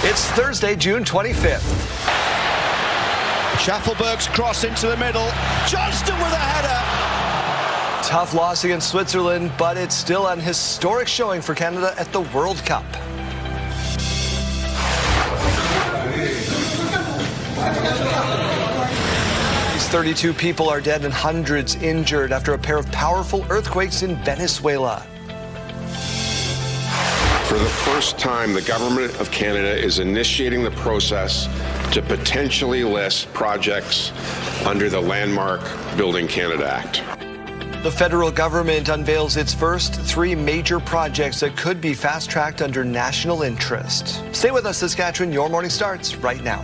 It's Thursday, June 25th. Schaffelberg's cross into the middle. Johnston with a header. Tough loss against Switzerland, but it's still an historic showing for Canada at the World Cup. These 32 people are dead and hundreds injured after a pair of powerful earthquakes in Venezuela. For the first time, the government of Canada is initiating the process to potentially list projects under the landmark Building Canada Act. The federal government unveils its first 3 major projects that could be fast-tracked under national interest. Stay with us, Saskatchewan. Your morning starts right now.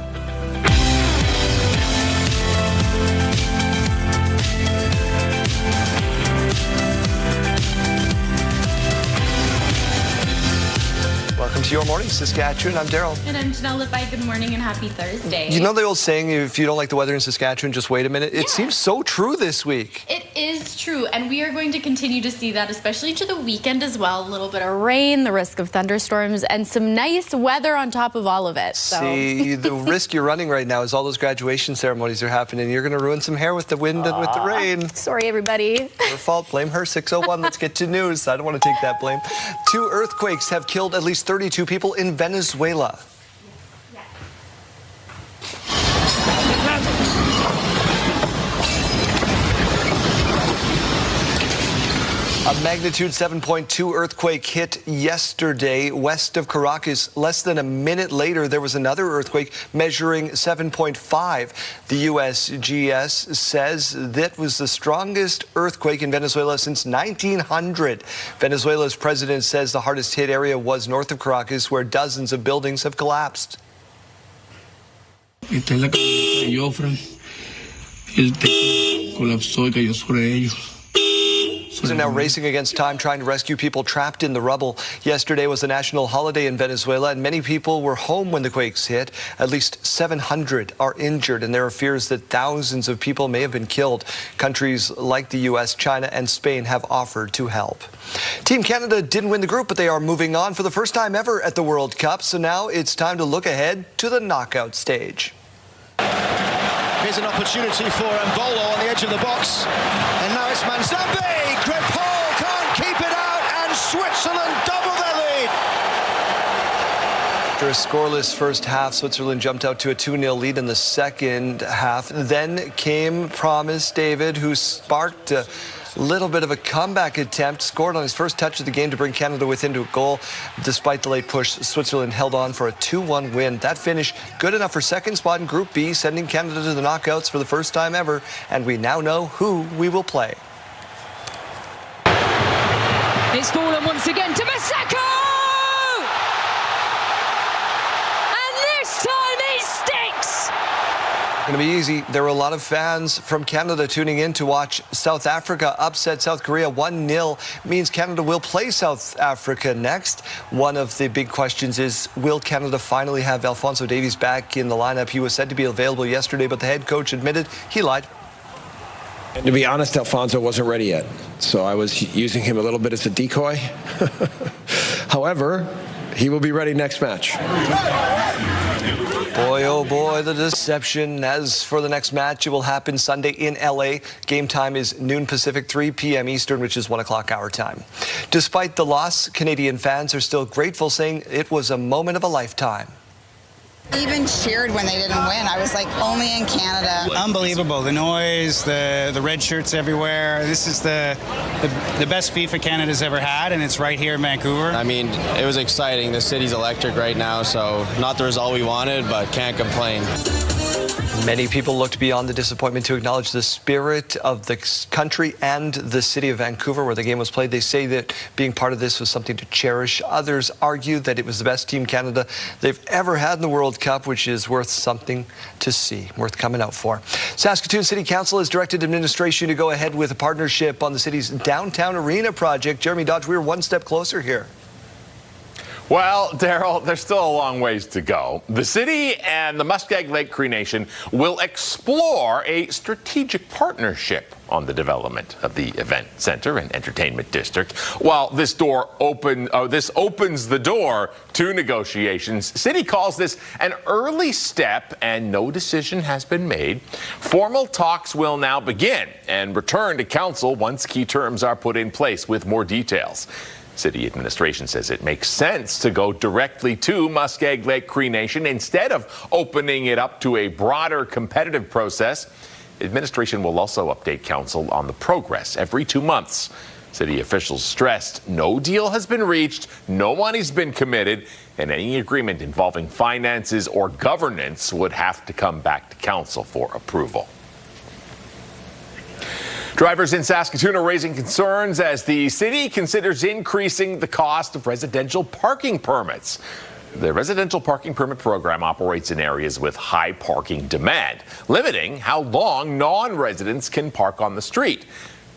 Welcome to Your Morning, Saskatchewan. I'm Daryl. And I'm Janelle Lippi. Good morning and happy Thursday. You know the old saying, if you don't like the weather in Saskatchewan, just wait a minute? It seems so true this week. It is true, and we are going to continue to see that, especially to the weekend as well. A little bit of rain, the risk of thunderstorms, and some nice weather on top of all of it. So. See, the risk you're running right now is all those graduation ceremonies are happening. You're going to ruin some hair with the wind and with the rain. Sorry, everybody. Your fault. Blame her. 6:01. Let's get to news. I don't want to take that blame. 2 earthquakes have killed at least 32 people in Venezuela. A magnitude 7.2 earthquake hit yesterday west of Caracas. Less than a minute later, there was another earthquake measuring 7.5. The USGS says that was the strongest earthquake in Venezuela since 1900. Venezuela's president says the hardest hit area was north of Caracas, where dozens of buildings have collapsed. Esta es la camioneta de Jofre. El techo colapsó y cayó sobre ellos. Are now racing against time, trying to rescue people trapped in the rubble. Yesterday was a national holiday in Venezuela, and many people were home when the quakes hit. At least 700 are injured, and there are fears that thousands of people may have been killed. Countries like the U.S., China, and Spain have offered to help. Team Canada didn't win the group, but they are moving on for the first time ever at the World Cup. So now it's time to look ahead to the knockout stage. Here's an opportunity for Mbolo on the edge of the box. And now it's Manzambi. Crepol can't keep it out, and Switzerland double their lead. After a scoreless first half, Switzerland jumped out to a 2-0 lead in the second half. Then came Promise David, who sparked a little bit of a comeback attempt, scored on his first touch of the game to bring Canada within a goal. Despite the late push, Switzerland held on for a 2-1 win. That finish good enough for second spot in Group B, sending Canada to the knockouts for the first time ever. And we now know who we will play. It's fallen once again to Masako! And this time he sticks! Going to be easy. There were a lot of fans from Canada tuning in to watch South Africa upset South Korea 1-0. Means Canada will play South Africa next. One of the big questions is, will Canada finally have Alphonso Davies back in the lineup? He was said to be available yesterday, but the head coach admitted he lied. And to be honest, Alphonso wasn't ready yet, so I was using him a little bit as a decoy. However, he will be ready next match. Boy, oh boy, the deception. As for the next match, it will happen Sunday in LA. Game time is noon Pacific, 3 p.m. Eastern, which is 1 o'clock our time. Despite the loss, Canadian fans are still grateful, saying it was a moment of a lifetime. Even cheered when they didn't win. I was like, only in Canada. Unbelievable. The noise, the red shirts everywhere. This is the best FIFA Canada's ever had, and it's right here in Vancouver. I mean, it was exciting. The city's electric right now, so not the result we wanted, but can't complain. Many people looked beyond the disappointment to acknowledge the spirit of the country and the city of Vancouver, where the game was played. They say that being part of this was something to cherish. Others argue that it was the best Team Canada they've ever had in the World Cup, which is worth something to see, worth coming out for. Saskatoon City Council has directed administration to go ahead with a partnership on the city's downtown arena project. Jeremy Dodge, we're one step closer here. Well, Daryl, there's still a long ways to go. The city and the Muskeg Lake Cree Nation will explore a strategic partnership on the development of the event center and entertainment district. While this opens the door to negotiations, city calls this an early step and no decision has been made. Formal talks will now begin and return to council once key terms are put in place with more details. City administration says it makes sense to go directly to Muskeg Lake Cree Nation instead of opening it up to a broader competitive process. Administration will also update council on the progress every 2 months. City officials stressed no deal has been reached, no money's been committed, and any agreement involving finances or governance would have to come back to council for approval. Drivers in Saskatoon are raising concerns as the city considers increasing the cost of residential parking permits. The residential parking permit program operates in areas with high parking demand, limiting how long non-residents can park on the street.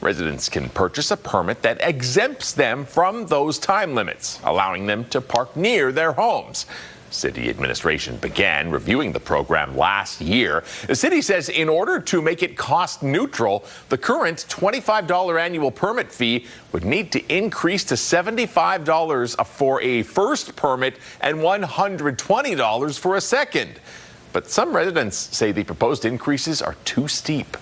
Residents can purchase a permit that exempts them from those time limits, allowing them to park near their homes. City administration began reviewing the program last year. The city says in order to make it cost neutral, the current $25 annual permit fee would need to increase to $75 for a first permit and $120 for a second. But some residents say the proposed increases are too steep.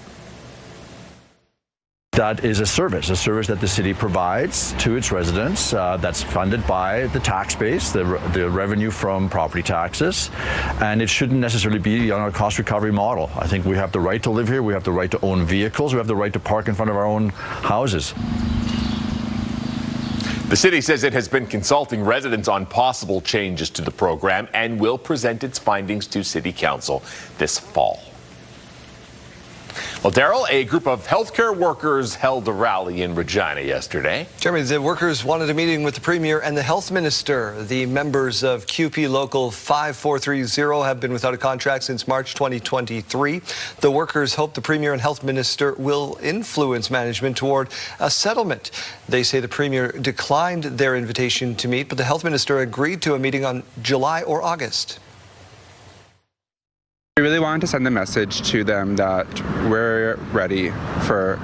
That is a service that the city provides to its residents that's funded by the tax base, the revenue from property taxes, and it shouldn't necessarily be on a cost recovery model. I think we have the right to live here, we have the right to own vehicles, we have the right to park in front of our own houses. The city says it has been consulting residents on possible changes to the program and will present its findings to City Council this fall. Well, Daryl, a group of healthcare workers held a rally in Regina yesterday. Jeremy, the workers wanted a meeting with the Premier and the Health Minister. The members of CUPE Local 5430 have been without a contract since March 2023. The workers hope the Premier and Health Minister will influence management toward a settlement. They say the Premier declined their invitation to meet, but the Health Minister agreed to a meeting on July or August. We really wanted to send the message to them that we're ready for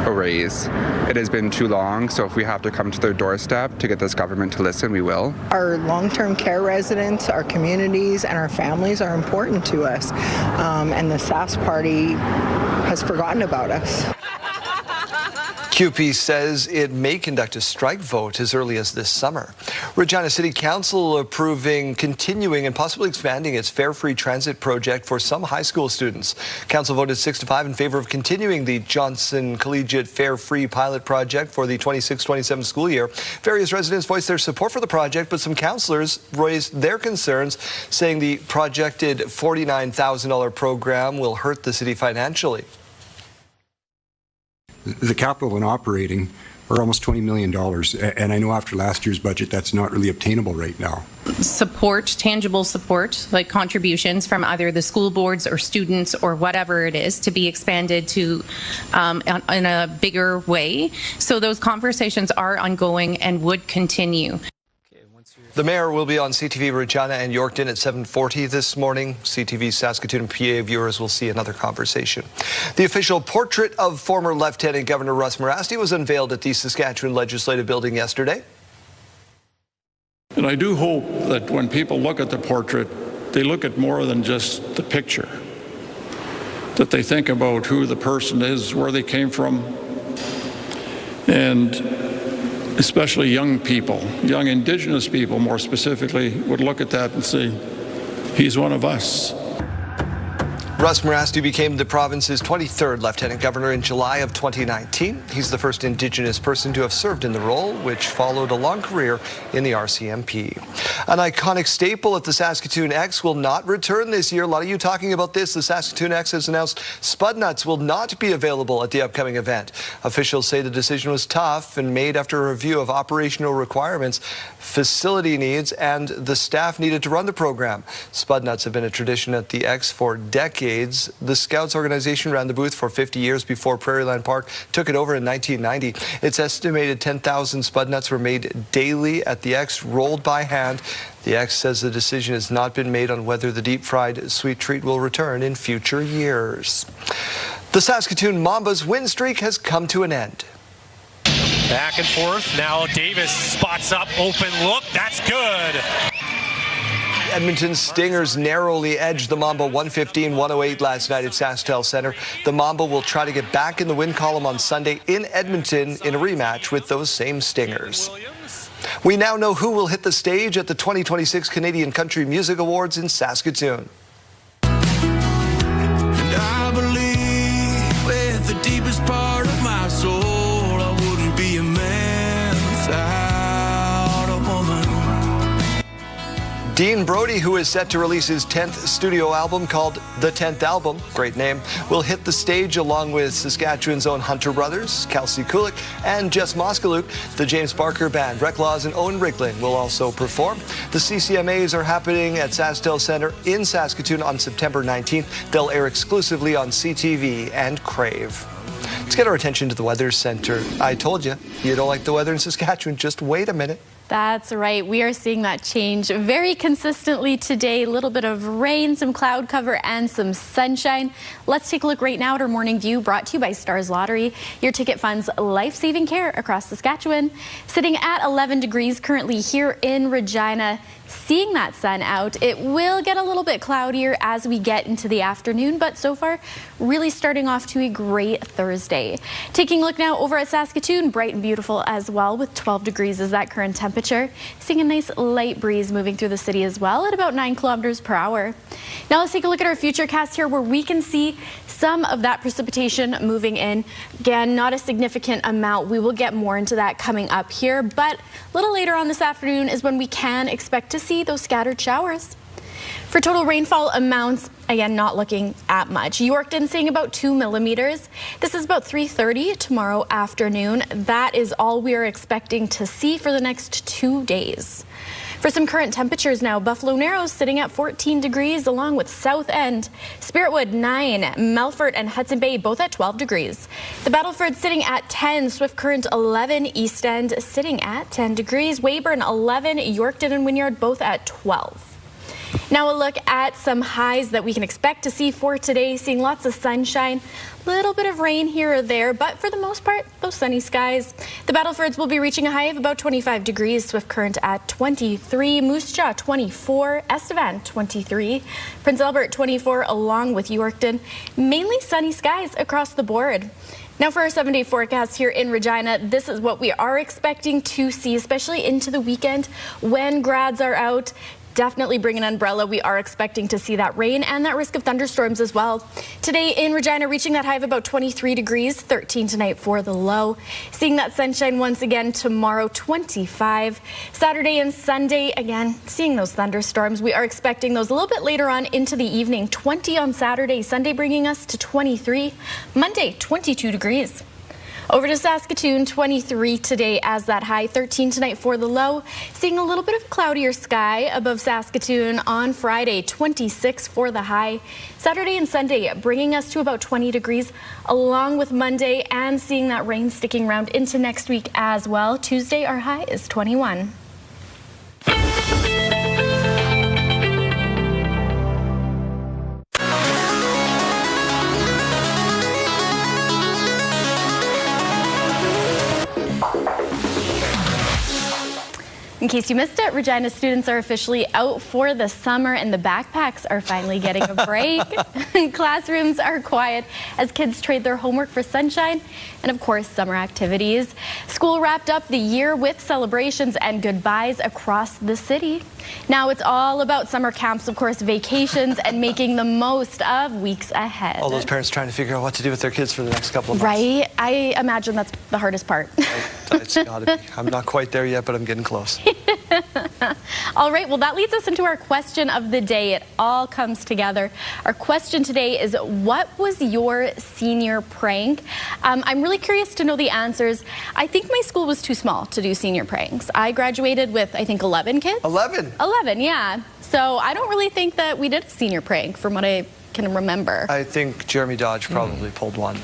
a raise. It has been too long, so if we have to come to their doorstep to get this government to listen, we will. Our long-term care residents, our communities, and our families are important to us, and the Sask party has forgotten about us. CUPE says it may conduct a strike vote as early as this summer. Regina City Council approving continuing and possibly expanding its fare-free transit project for some high school students. Council voted 6-5 in favor of continuing the Johnson Collegiate Fare-Free pilot project for the 26-27 school year. Various residents voiced their support for the project, but some councillors raised their concerns, saying the projected $49,000 program will hurt the city financially. The capital and operating are almost $20 million, and I know after last year's budget that's not really obtainable right now. Support, tangible support, like contributions from either the school boards or students or whatever it is, to be expanded to in a bigger way. So those conversations are ongoing and would continue. The mayor will be on CTV Regina and Yorkton at 7:40 this morning. CTV Saskatoon and PA viewers will see another conversation. The official portrait of former Lieutenant Governor Russ Morasti was unveiled at the Saskatchewan Legislative Building yesterday. And I do hope that when people look at the portrait, they look at more than just the picture, that they think about who the person is, where they came from, and especially young people, young Indigenous people more specifically, would look at that and say, he's one of us. Russ Morasti became the province's 23rd Lieutenant Governor in July of 2019. He's the first Indigenous person to have served in the role, which followed a long career in the RCMP. An iconic staple at the Saskatoon X will not return this year. A lot of you talking about this. The Saskatoon X has announced Spud Nuts will not be available at the upcoming event. Officials say the decision was tough and made after a review of operational requirements, facility needs, and the staff needed to run the program. Spud Nuts have been a tradition at the X for decades. decades. The Scouts organization ran the booth for 50 years before Prairieland Park took it over in 1990. It's estimated 10,000 spud nuts were made daily at the X, rolled by hand. The X says the decision has not been made on whether the deep-fried sweet treat will return in future years. The Saskatoon Mamba's win streak has come to an end. Back and forth. Now Davis spots up. Open look. That's good. Edmonton Stingers narrowly edged the Mamba 115-108 last night at SaskTel Centre. The Mamba will try to get back in the win column on Sunday in Edmonton in a rematch with those same Stingers. We now know who will hit the stage at the 2026 Canadian Country Music Awards in Saskatoon. And I believe with the deepest part of my soul, I wouldn't be a man without a woman. Dean Brody, who is set to release his 10th studio album called The 10th Album, great name, will hit the stage along with Saskatchewan's own Hunter Brothers, Kelsey Kulik, and Jess Moskaluk. The James Barker Band, Rec Laws, and Owen Rickling will also perform. The CCMAs are happening at SaskTel Centre in Saskatoon on September 19th. They'll air exclusively on CTV and Crave. Let's get our attention to the Weather Centre. I told you don't like the weather in Saskatchewan. Just wait a minute. That's right. We are seeing that change very consistently today. A little bit of rain, some cloud cover, and some sunshine. Let's take a look right now at our morning view, brought to you by Stars Lottery. Your ticket funds life-saving care across Saskatchewan. Sitting at 11 degrees currently here in Regina. Seeing that sun out, it will get a little bit cloudier as we get into the afternoon, but so far, really starting off to a great Thursday. Taking a look now over at Saskatoon, bright and beautiful as well, with 12 degrees is that current temperature. Seeing a nice light breeze moving through the city as well at about 9 kilometers per hour. Now let's take a look at our futurecast here, where we can see some of that precipitation moving in. Again, not a significant amount. We will get more into that coming up here, but a little later on this afternoon is when we can expect to see those scattered showers. For total rainfall amounts, again, not looking at much. Yorkton seeing about 2 millimeters. This is about 3:30 tomorrow afternoon. That is all we are expecting to see for the next 2 days. For some current temperatures now, Buffalo Narrows sitting at 14 degrees, along with South End. Spiritwood 9, Melfort and Hudson Bay both at 12 degrees. The Battleford sitting at 10, Swift Current 11, East End sitting at 10 degrees, Weyburn 11, Yorkton and Wynyard both at 12. Now a look at some highs that we can expect to see for today. Seeing lots of sunshine, a little bit of rain here or there, but for the most part, those sunny skies. The Battlefords will be reaching a high of about 25 degrees. Swift Current at 23, Moose Jaw 24, Estevan 23, Prince Albert 24, along with Yorkton. Mainly sunny skies across the board. Now for our 7-day forecast here in Regina, this is what we are expecting to see, especially into the weekend when grads are out. Definitely bring an umbrella. We are expecting to see that rain and that risk of thunderstorms as well. Today in Regina, reaching that high of about 23 degrees, 13 tonight for the low. Seeing that sunshine once again tomorrow, 25. Saturday and Sunday, again, seeing those thunderstorms. We are expecting those a little bit later on into the evening. 20 on Saturday, Sunday bringing us to 23. Monday, 22 degrees. Over to Saskatoon, 23 today as that high, 13 tonight for the low. Seeing a little bit of a cloudier sky above Saskatoon on Friday, 26 for the high. Saturday and Sunday bringing us to about 20 degrees, along with Monday, and seeing that rain sticking around into next week as well. Tuesday, our high is 21. In case you missed it, Regina students are officially out for the summer and the backpacks are finally getting a break. Classrooms are quiet as kids trade their homework for sunshine and, of course, summer activities. School wrapped up the year with celebrations and goodbyes across the city. Now it's all about summer camps, of course, vacations, and making the most of weeks ahead. All those parents trying to figure out what to do with their kids for the next couple of months. Right? I imagine that's the hardest part. It's gotta be. I'm not quite there yet, but I'm getting close. All right, well, that leads us into our question of the day. It all comes together. Our question today is, what was your senior prank? I'm really curious to know the answers. I think my school was too small to do senior pranks. I graduated with, I think, 11 kids. 11? 11, yeah. So I don't really think that we did a senior prank from what I can remember. I think Jeremy Dodge probably pulled one.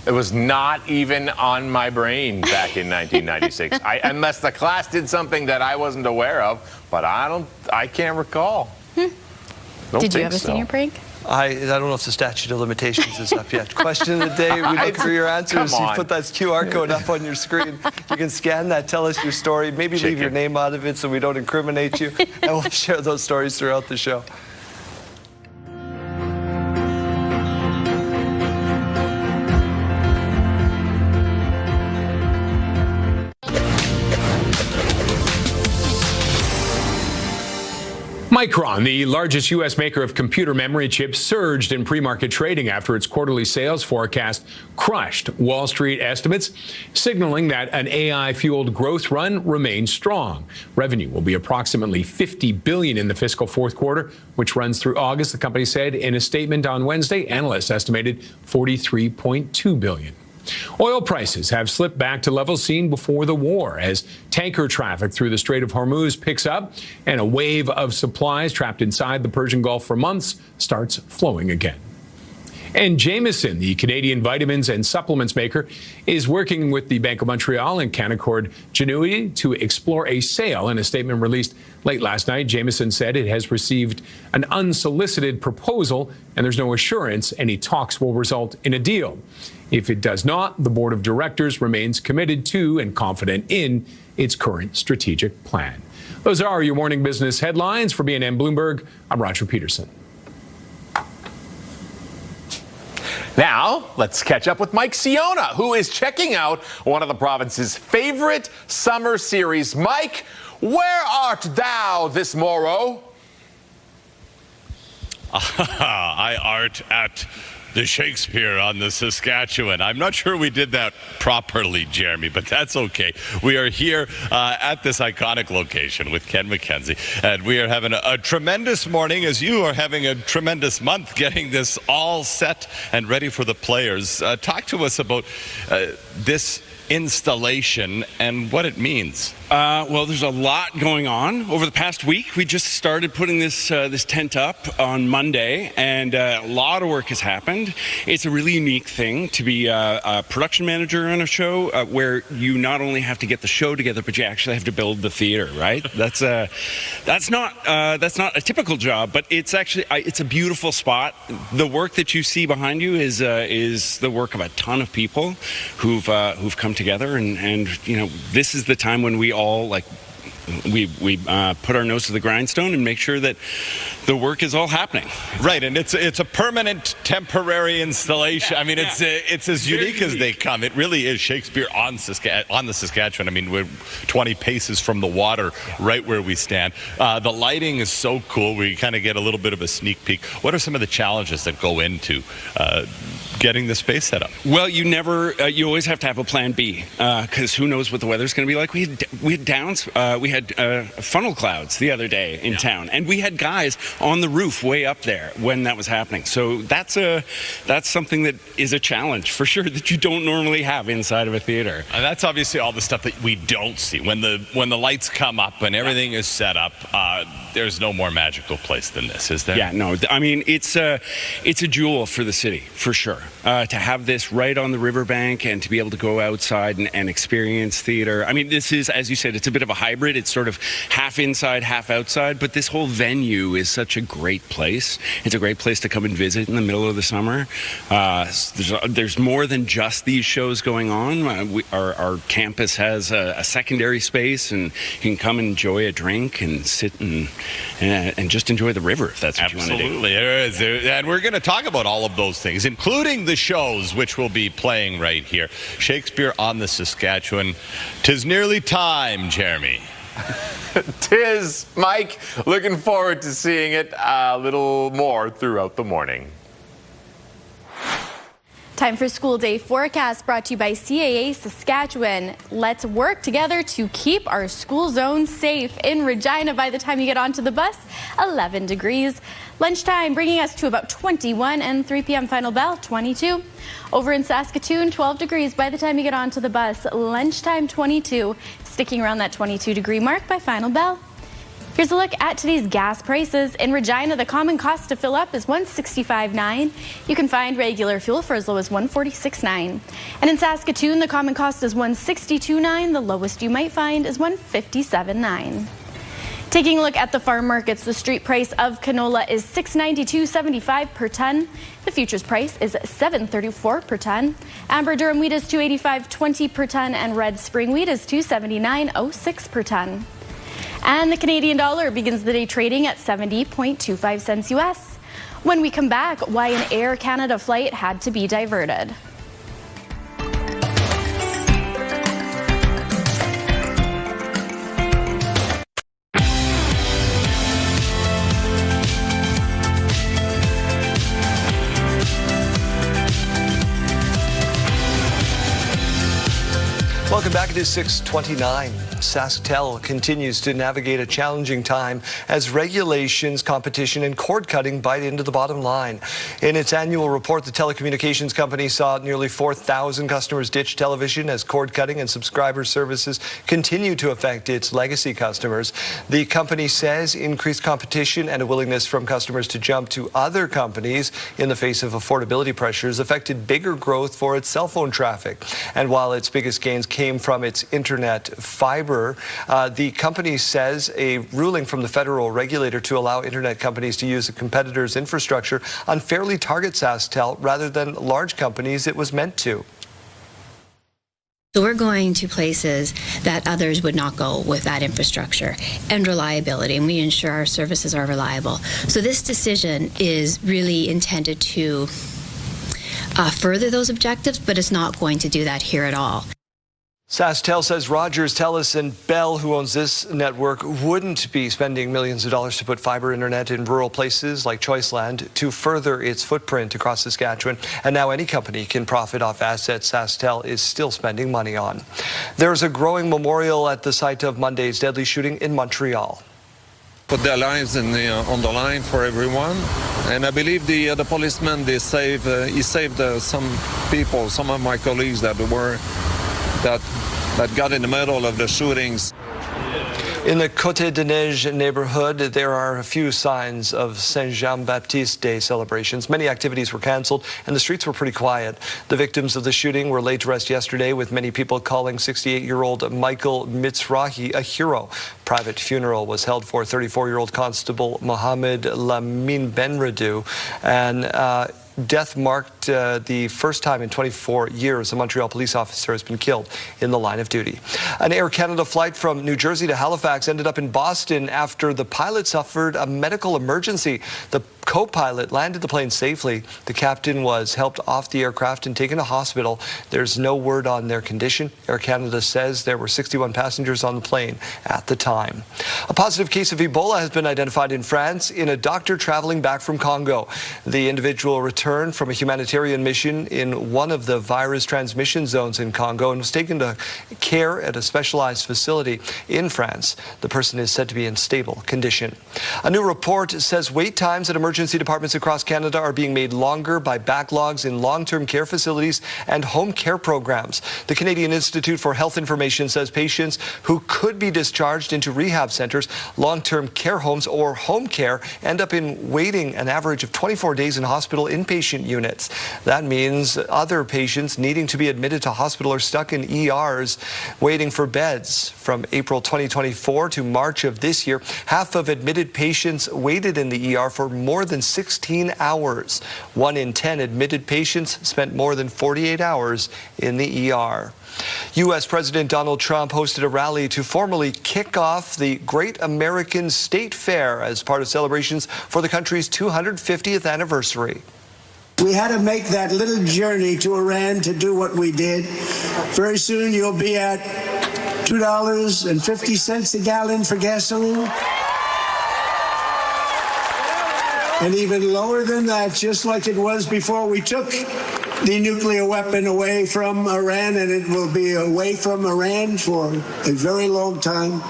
It was not even on my brain back in 1996. Unless the class did something that I wasn't aware of, but I can't recall. Did you have a senior prank? I don't know if the statute of limitations is up yet. Question of the day, we look for your answers. You put that QR code up on your screen. You can scan that, tell us your story, maybe leave your name out of it so we don't incriminate you, and we'll share those stories throughout the show. Micron, the largest U.S. maker of computer memory chips, surged in pre-market trading after its quarterly sales forecast crushed Wall Street estimates, signaling that an AI-fueled growth run remains strong. Revenue will be approximately $50 billion in the fiscal fourth quarter, which runs through August, the company said in a statement on Wednesday. Analysts estimated $43.2 billion. Oil prices have slipped back to levels seen before the war as tanker traffic through the Strait of Hormuz picks up and a wave of supplies trapped inside the Persian Gulf for months starts flowing again. And Jameson, the Canadian vitamins and supplements maker, is working with the Bank of Montreal and Canaccord Genuity to explore a sale. In a statement released late last night, Jameson said it has received an unsolicited proposal and there's no assurance any talks will result in a deal. If it does not, the board of directors remains committed to and confident in its current strategic plan. Those are your morning business headlines. For BNN Bloomberg, I'm Roger Peterson. Now, let's catch up with Mike Siona, who is checking out one of the province's favorite summer series. Mike, where art thou this morrow? I art at the Shakespeare on the Saskatchewan. I'm not sure we did that properly, Jeremy, but that's okay. We are here at this iconic location with Ken McKenzie, and we are having a tremendous morning as you are having a tremendous month getting this all set and ready for the players. Talk to us about this installation and what it means. Well, there's a lot going on. Over the past week, we just started putting this tent up on Monday, and a lot of work has happened. It's a really unique thing to be a production manager on a show where you not only have to get the show together, but you actually have to build the theater, right? That's not a typical job, but it's actually it's a beautiful spot. The work that you see behind you is the work of a ton of people who've come together, and you know, this is the time when we all we put our nose to the grindstone and make sure that the work is all happening. Right, and it's a permanent, temporary installation. Yeah, I mean, it's as unique as they come. It really is Shakespeare on the Saskatchewan. I mean, we're 20 paces from the water, right where we stand. The lighting is so cool. We kind of get a little bit of a sneak peek. What are some of the challenges that go into getting the space set up? Well, you always have to have a plan B, because who knows what the weather's going to be like. We had funnel clouds the other day in town, and we had guys on the roof way up there when that was happening. So that's something that is a challenge for sure that you don't normally have inside of a theater. And that's obviously all the stuff that we don't see when the lights come up and everything is set up. There's no more magical place than this, is there? Yeah, no. I mean, it's a jewel for the city for sure. To have this right on the riverbank and to be able to go outside and experience theater. I mean, this is, as you said, it's a bit of a hybrid. It's sort of half inside, half outside, but this whole venue is such a great place. It's a great place to come and visit in the middle of the summer. There's more than just these shows going on. Our campus has a secondary space, and you can come and enjoy a drink and sit and just enjoy the river if that's what you want to do. Absolutely. And we're going to talk about all of those things, including the shows which will be playing right here. Shakespeare on the Saskatchewan. 'Tis nearly time, Jeremy. Tis, Mike. Looking forward to seeing it a little more throughout the morning. Time for School Day Forecast, brought to you by CAA Saskatchewan. Let's work together to keep our school zone safe. In Regina, by the time you get onto the bus, 11 degrees. Lunchtime bringing us to about 21, and 3 p.m. final bell, 22. Over in Saskatoon, 12 degrees by the time you get onto the bus. Lunchtime, 22. Sticking around that 22-degree mark by final bell. Here's a look at today's gas prices. In Regina, the common cost to fill up is $165.9. You can find regular fuel for as low as $146.9. And in Saskatoon, the common cost is $162.9. The lowest you might find is $157.9. Taking a look at the farm markets, the street price of canola is $692.75 per ton. The futures price is $734 per ton. Amber Durum wheat is $285.20 per ton, and red spring wheat is $279.06 per ton. And the Canadian dollar begins the day trading at 70.25 cents US. When we come back, why an Air Canada flight had to be diverted. Welcome back. It is 6:29. Sasktel continues to navigate a challenging time as regulations, competition, and cord cutting bite into the bottom line. In its annual report, the telecommunications company saw nearly 4,000 customers ditch television as cord cutting and subscriber services continue to affect its legacy customers. The company says increased competition and a willingness from customers to jump to other companies in the face of affordability pressures affected bigger growth for its cell phone traffic. And while its biggest gains came from its internet fiber, the company says a ruling from the federal regulator to allow internet companies to use a competitor's infrastructure unfairly targets Sasktel rather than large companies it was meant to. So we're going to places that others would not go with that infrastructure and reliability, and we ensure our services are reliable. So this decision is really intended to further those objectives, but it's not going to do that here at all. Sasktel says Rogers, TELUS, and Bell, who owns this network, wouldn't be spending millions of dollars to put fiber internet in rural places like Choiceland to further its footprint across Saskatchewan. And now any company can profit off assets Sasktel is still spending money on. There's a growing memorial at the site of Monday's deadly shooting in Montreal. Put their lives on the line for everyone, and I believe the policeman he saved some people, some of my colleagues that got in the middle of the shootings. In the Côte de Neige neighborhood, there are a few signs of Saint Jean-Baptiste Day celebrations. Many activities were canceled and the streets were pretty quiet. The victims of the shooting were laid to rest yesterday, with many people calling 68-year-old Michael Mizrahi a hero. Private funeral was held for 34-year-old Constable Mohamed Lamin Benradou, and death marked the first time in 24 years a Montreal police officer has been killed in the line of duty. An Air Canada flight from New Jersey to Halifax ended up in Boston after the pilot suffered a medical emergency. The co-pilot landed the plane safely. The captain was helped off the aircraft and taken to hospital. There's no word on their condition. Air Canada says there were 61 passengers on the plane at the time. A positive case of Ebola has been identified in France in a doctor traveling back from Congo. The individual returned from a humanitarian mission in one of the virus transmission zones in Congo and was taken to care at a specialized facility in France. The person is said to be in stable condition. A new report says wait times at emergency departments across Canada are being made longer by backlogs in long-term care facilities and home care programs. The Canadian Institute for Health Information says patients who could be discharged into rehab centres, long-term care homes, or home care end up in waiting an average of 24 days in hospital inpatient units. That means other patients needing to be admitted to hospital are stuck in ERs waiting for beds. From April 2024 to March of this year, half of admitted patients waited in the ER for more than 16 hours. 1 in 10 admitted patients spent more than 48 hours in the ER. U.S. President Donald Trump hosted a rally to formally kick off the Great American State Fair as part of celebrations for the country's 250th anniversary. We had to make that little journey to Iran to do what we did. Very soon you'll be at $2.50 a gallon for gasoline. And even lower than that, just like it was before we took the nuclear weapon away from Iran, and it will be away from Iran for a very long time.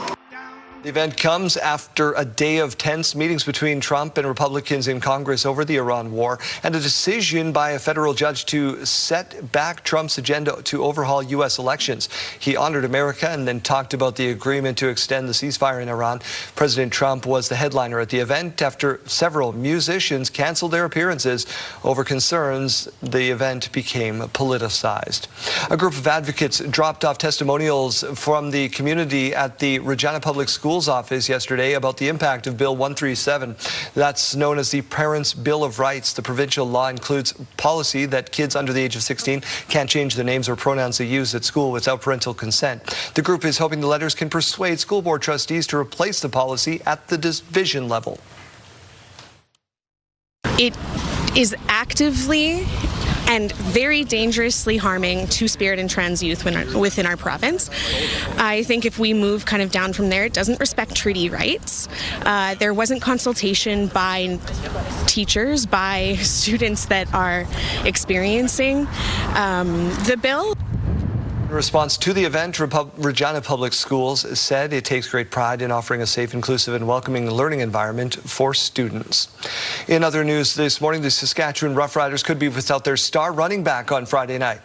The event comes after a day of tense meetings between Trump and Republicans in Congress over the Iran war and a decision by a federal judge to set back Trump's agenda to overhaul U.S. elections. He honored America and then talked about the agreement to extend the ceasefire in Iran. President Trump was the headliner at the event after several musicians canceled their appearances over concerns the event became politicized. A group of advocates dropped off testimonials from the community at the Regina Public Schools office yesterday about the impact of Bill 137. That's known as the Parents' Bill of Rights. The provincial law includes policy that kids under the age of 16 can't change the names or pronouns they use at school without parental consent. The group is hoping the letters can persuade school board trustees to replace the policy at the division level. It is actively and very dangerously harming Two-Spirit and trans youth within our province. I think if we move kind of down from there, it doesn't respect treaty rights. There wasn't consultation by teachers, by students that are experiencing the bill. In response to the event, Regina Public Schools said it takes great pride in offering a safe, inclusive, and welcoming learning environment for students. In other news this morning, the Saskatchewan Roughriders could be without their star running back on Friday night.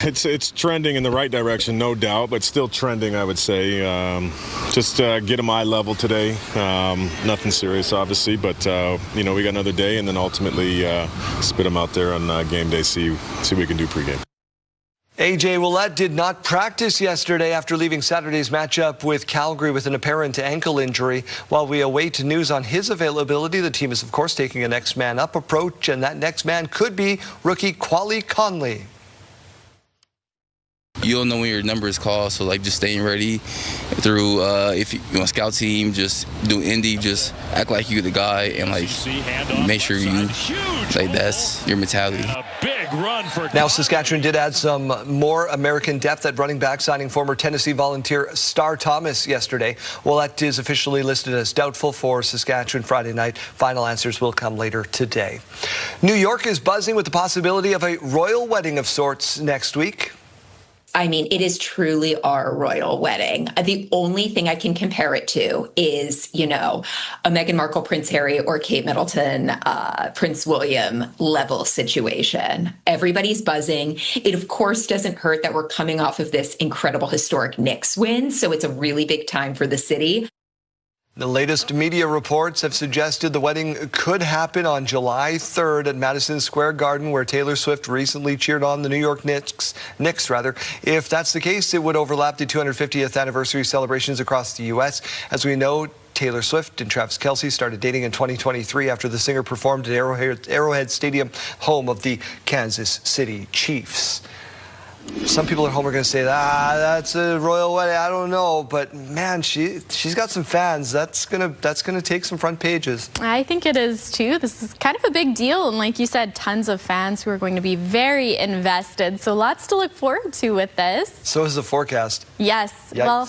It's trending in the right direction, no doubt, but still trending, I would say. Just get him eye level today. Nothing serious, obviously, but we got another day, and then ultimately spit him out there on game day, see what we can do pregame. A.J. Ouellette did not practice yesterday after leaving Saturday's matchup with Calgary with an apparent ankle injury. While we await news on his availability, the team is, of course, taking a next man up approach, and that next man could be rookie Quali Conley. You don't know when your number is called, so just staying ready through if you want scout team, just do indie, just act like you're the guy and make sure you that's your mentality. Now Saskatchewan did add some more American depth at running back, signing former Tennessee Volunteer Star Thomas yesterday. Ouellette is officially listed as doubtful for Saskatchewan Friday night. Final answers will come later today. New York is buzzing with the possibility of a royal wedding of sorts next week. I mean, it is truly our royal wedding. The only thing I can compare it to is, a Meghan Markle, Prince Harry, or Kate Middleton, Prince William level situation. Everybody's buzzing. It, of course, doesn't hurt that we're coming off of this incredible historic Knicks win, so it's a really big time for the city. The latest media reports have suggested the wedding could happen on July 3rd at Madison Square Garden, where Taylor Swift recently cheered on the New York Knicks. If that's the case, it would overlap the 250th anniversary celebrations across the U.S. As we know, Taylor Swift and Travis Kelce started dating in 2023 after the singer performed at Arrowhead Stadium, home of the Kansas City Chiefs. Some people at home are going to say, that's a royal wedding. I don't know, but man, she's got some fans. That's gonna take some front pages. I think it is too. This is kind of a big deal, and like you said, tons of fans who are going to be very invested. So lots to look forward to with this. So is the forecast. Yes. Yikes. Well,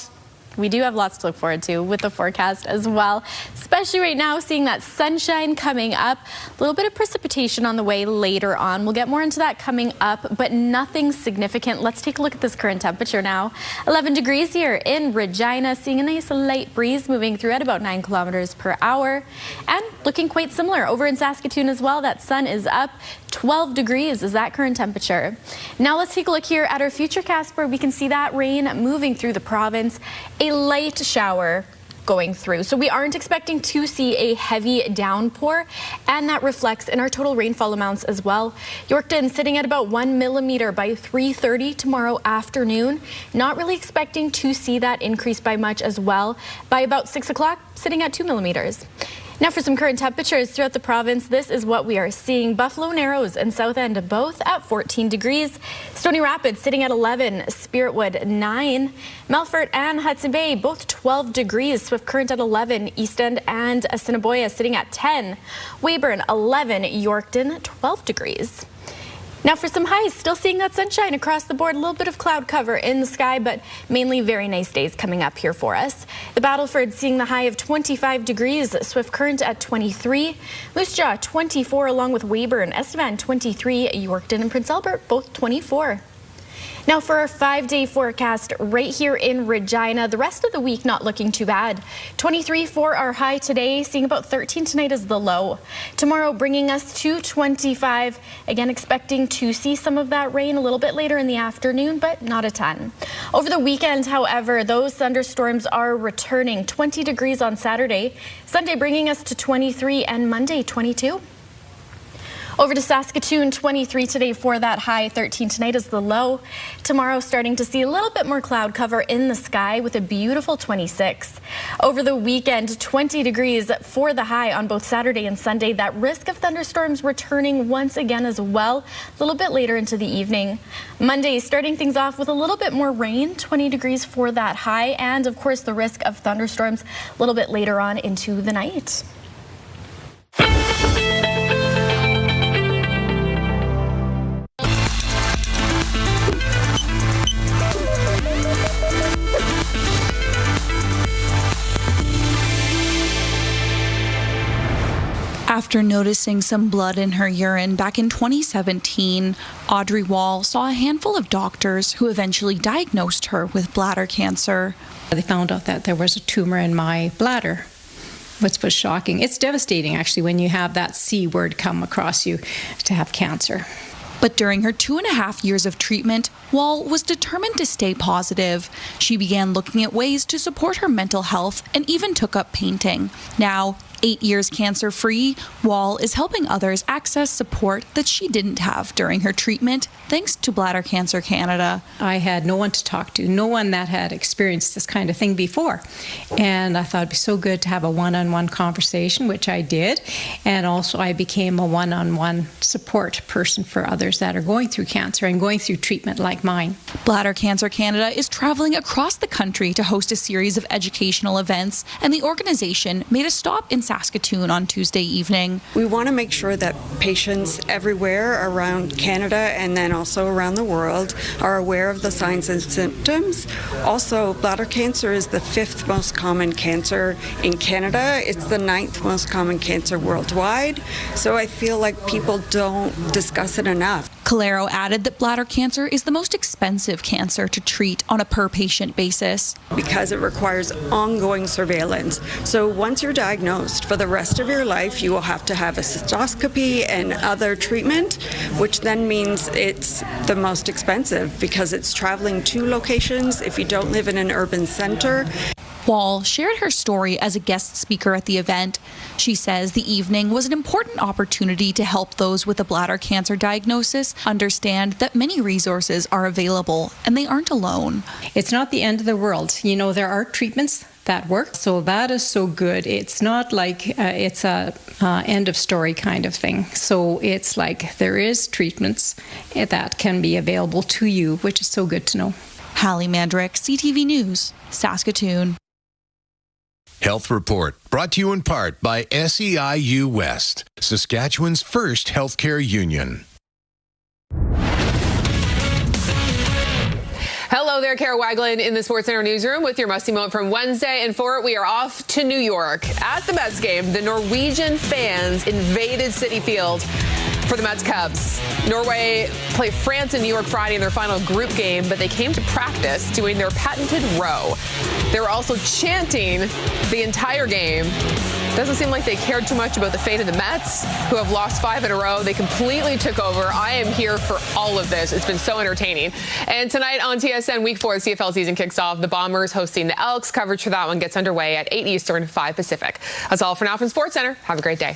we do have lots to look forward to with the forecast as well, especially right now, seeing that sunshine coming up. A little bit of precipitation on the way later on. We'll get more into that coming up, but nothing significant. Let's take a look at this current temperature now. 11 degrees here in Regina, seeing a nice light breeze moving through at about 9 kilometers per hour, and looking quite similar over in Saskatoon as well. That sun is up. 12 degrees is that current temperature. Now let's take a look here at our futurecast, where we can see that rain moving through the province. A light shower going through. So we aren't expecting to see a heavy downpour, and that reflects in our total rainfall amounts as well. Yorkton sitting at about 1 millimeter by 3:30 tomorrow afternoon. Not really expecting to see that increase by much as well. By about 6 o'clock, sitting at 2 millimeters. Now for some current temperatures throughout the province, this is what we are seeing. Buffalo Narrows and South End both at 14 degrees. Stony Rapids sitting at 11, Spiritwood 9. Melfort and Hudson Bay both 12 degrees. Swift Current at 11, East End and Assiniboia sitting at 10. Weyburn 11, Yorkton 12 degrees. Now for some highs, still seeing that sunshine across the board. A little bit of cloud cover in the sky, but mainly very nice days coming up here for us. The Battleford seeing the high of 25 degrees. Swift Current at 23. Moose Jaw 24, along with Weyburn. Estevan 23. Yorkton and Prince Albert both 24. Now for our 5-day forecast right here in Regina, the rest of the week not looking too bad. 23 for our high today, seeing about 13 tonight as the low. Tomorrow bringing us to 25. Again, expecting to see some of that rain a little bit later in the afternoon, but not a ton. Over the weekend, however, those thunderstorms are returning. 20 degrees on Saturday, Sunday bringing us to 23, and Monday 22. Over to Saskatoon, 23 today for that high, 13 tonight is the low. Tomorrow starting to see a little bit more cloud cover in the sky with a beautiful 26. Over the weekend, 20 degrees for the high on both Saturday and Sunday. That risk of thunderstorms returning once again as well, a little bit later into the evening. Monday starting things off with a little bit more rain, 20 degrees for that high, and of course the risk of thunderstorms a little bit later on into the night. After noticing some blood in her urine back in 2017, Audrey Wall saw a handful of doctors who eventually diagnosed her with bladder cancer. They found out that there was a tumor in my bladder, which was shocking. It's devastating, actually, when you have that C word come across you, to have cancer. But during her 2.5 years of treatment, Wall was determined to stay positive. She began looking at ways to support her mental health and even took up painting. Now, 8 years cancer-free, Wall is helping others access support that she didn't have during her treatment, thanks to Bladder Cancer Canada. I had no one to talk to, no one that had experienced this kind of thing before. And I thought it'd be so good to have a one-on-one conversation, which I did. And also I became a one-on-one support person for others that are going through cancer and going through treatment like mine. Bladder Cancer Canada is traveling across the country to host a series of educational events, and the organization made a stop in Saskatoon on Tuesday evening. We want to make sure that patients everywhere around Canada and then also around the world are aware of the signs and symptoms. Also, bladder cancer is the 5th most common cancer in Canada. It's the 9th most common cancer worldwide. So I feel like people don't discuss it enough. Calero added that bladder cancer is the most expensive cancer to treat on a per-patient basis. Because it requires ongoing surveillance. So once you're diagnosed, for the rest of your life, you will have to have a cystoscopy and other treatment, which then means it's the most expensive because it's traveling to locations if you don't live in an urban center. Wall shared her story as a guest speaker at the event. She says the evening was an important opportunity to help those with a bladder cancer diagnosis understand that many resources are available and they aren't alone. It's not the end of the world. You know, there are treatments that work, so that is so good. It's not like it's a end of story kind of thing. So it's like there is treatments that can be available to you, which is so good to know. Hallie Mandrick, CTV News, Saskatoon. Health Report, brought to you in part by SEIU West, Saskatchewan's first healthcare union. Hello there, Kara Waglin in the SportsCenter newsroom with your must-see moment from Wednesday. And for it, we are off to New York. At the Mets game, the Norwegian fans invaded Citi Field for the Mets Cubs. Norway play France in New York Friday in their final group game, but they came to practice doing their patented row. They were also chanting the entire game. Doesn't seem like they cared too much about the fate of the Mets, who have lost 5 in a row. They completely took over. I am here for all of this. It's been so entertaining. And tonight on TSN, Week 4, the CFL season kicks off. The Bombers hosting the Elks. Coverage for that one gets underway at 8 Eastern, 5 Pacific. That's all for now from SportsCenter. Have a great day.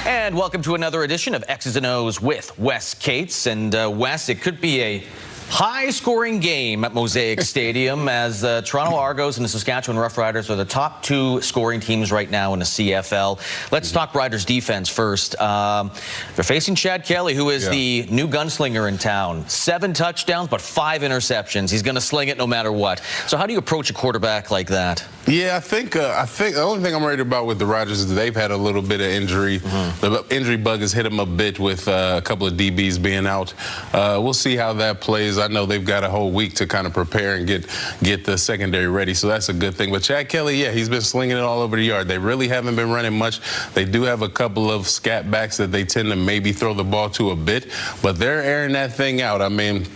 And welcome to another edition of X's and O's with Wes Cates. And Wes, it could be a high-scoring game at Mosaic Stadium as Toronto Argos and the Saskatchewan Roughriders are the top 2 scoring teams right now in the CFL. Let's talk Riders defense first. They're facing Chad Kelly, who is the new gunslinger in town. 7 touchdowns, but 5 interceptions. He's going to sling it no matter what. So how do you approach a quarterback like that? Yeah, I think the only thing I'm worried about with the Riders is they've had a little bit of injury. The injury bug has hit them a bit with a couple of DBs being out. We'll see how that plays. I know they've got a whole week to kind of prepare and get the secondary ready, so that's a good thing. But Chad Kelly, yeah, he's been slinging it all over the yard. They really haven't been running much. They do have a couple of scat backs that they tend to maybe throw the ball to a bit, but they're airing that thing out. I mean,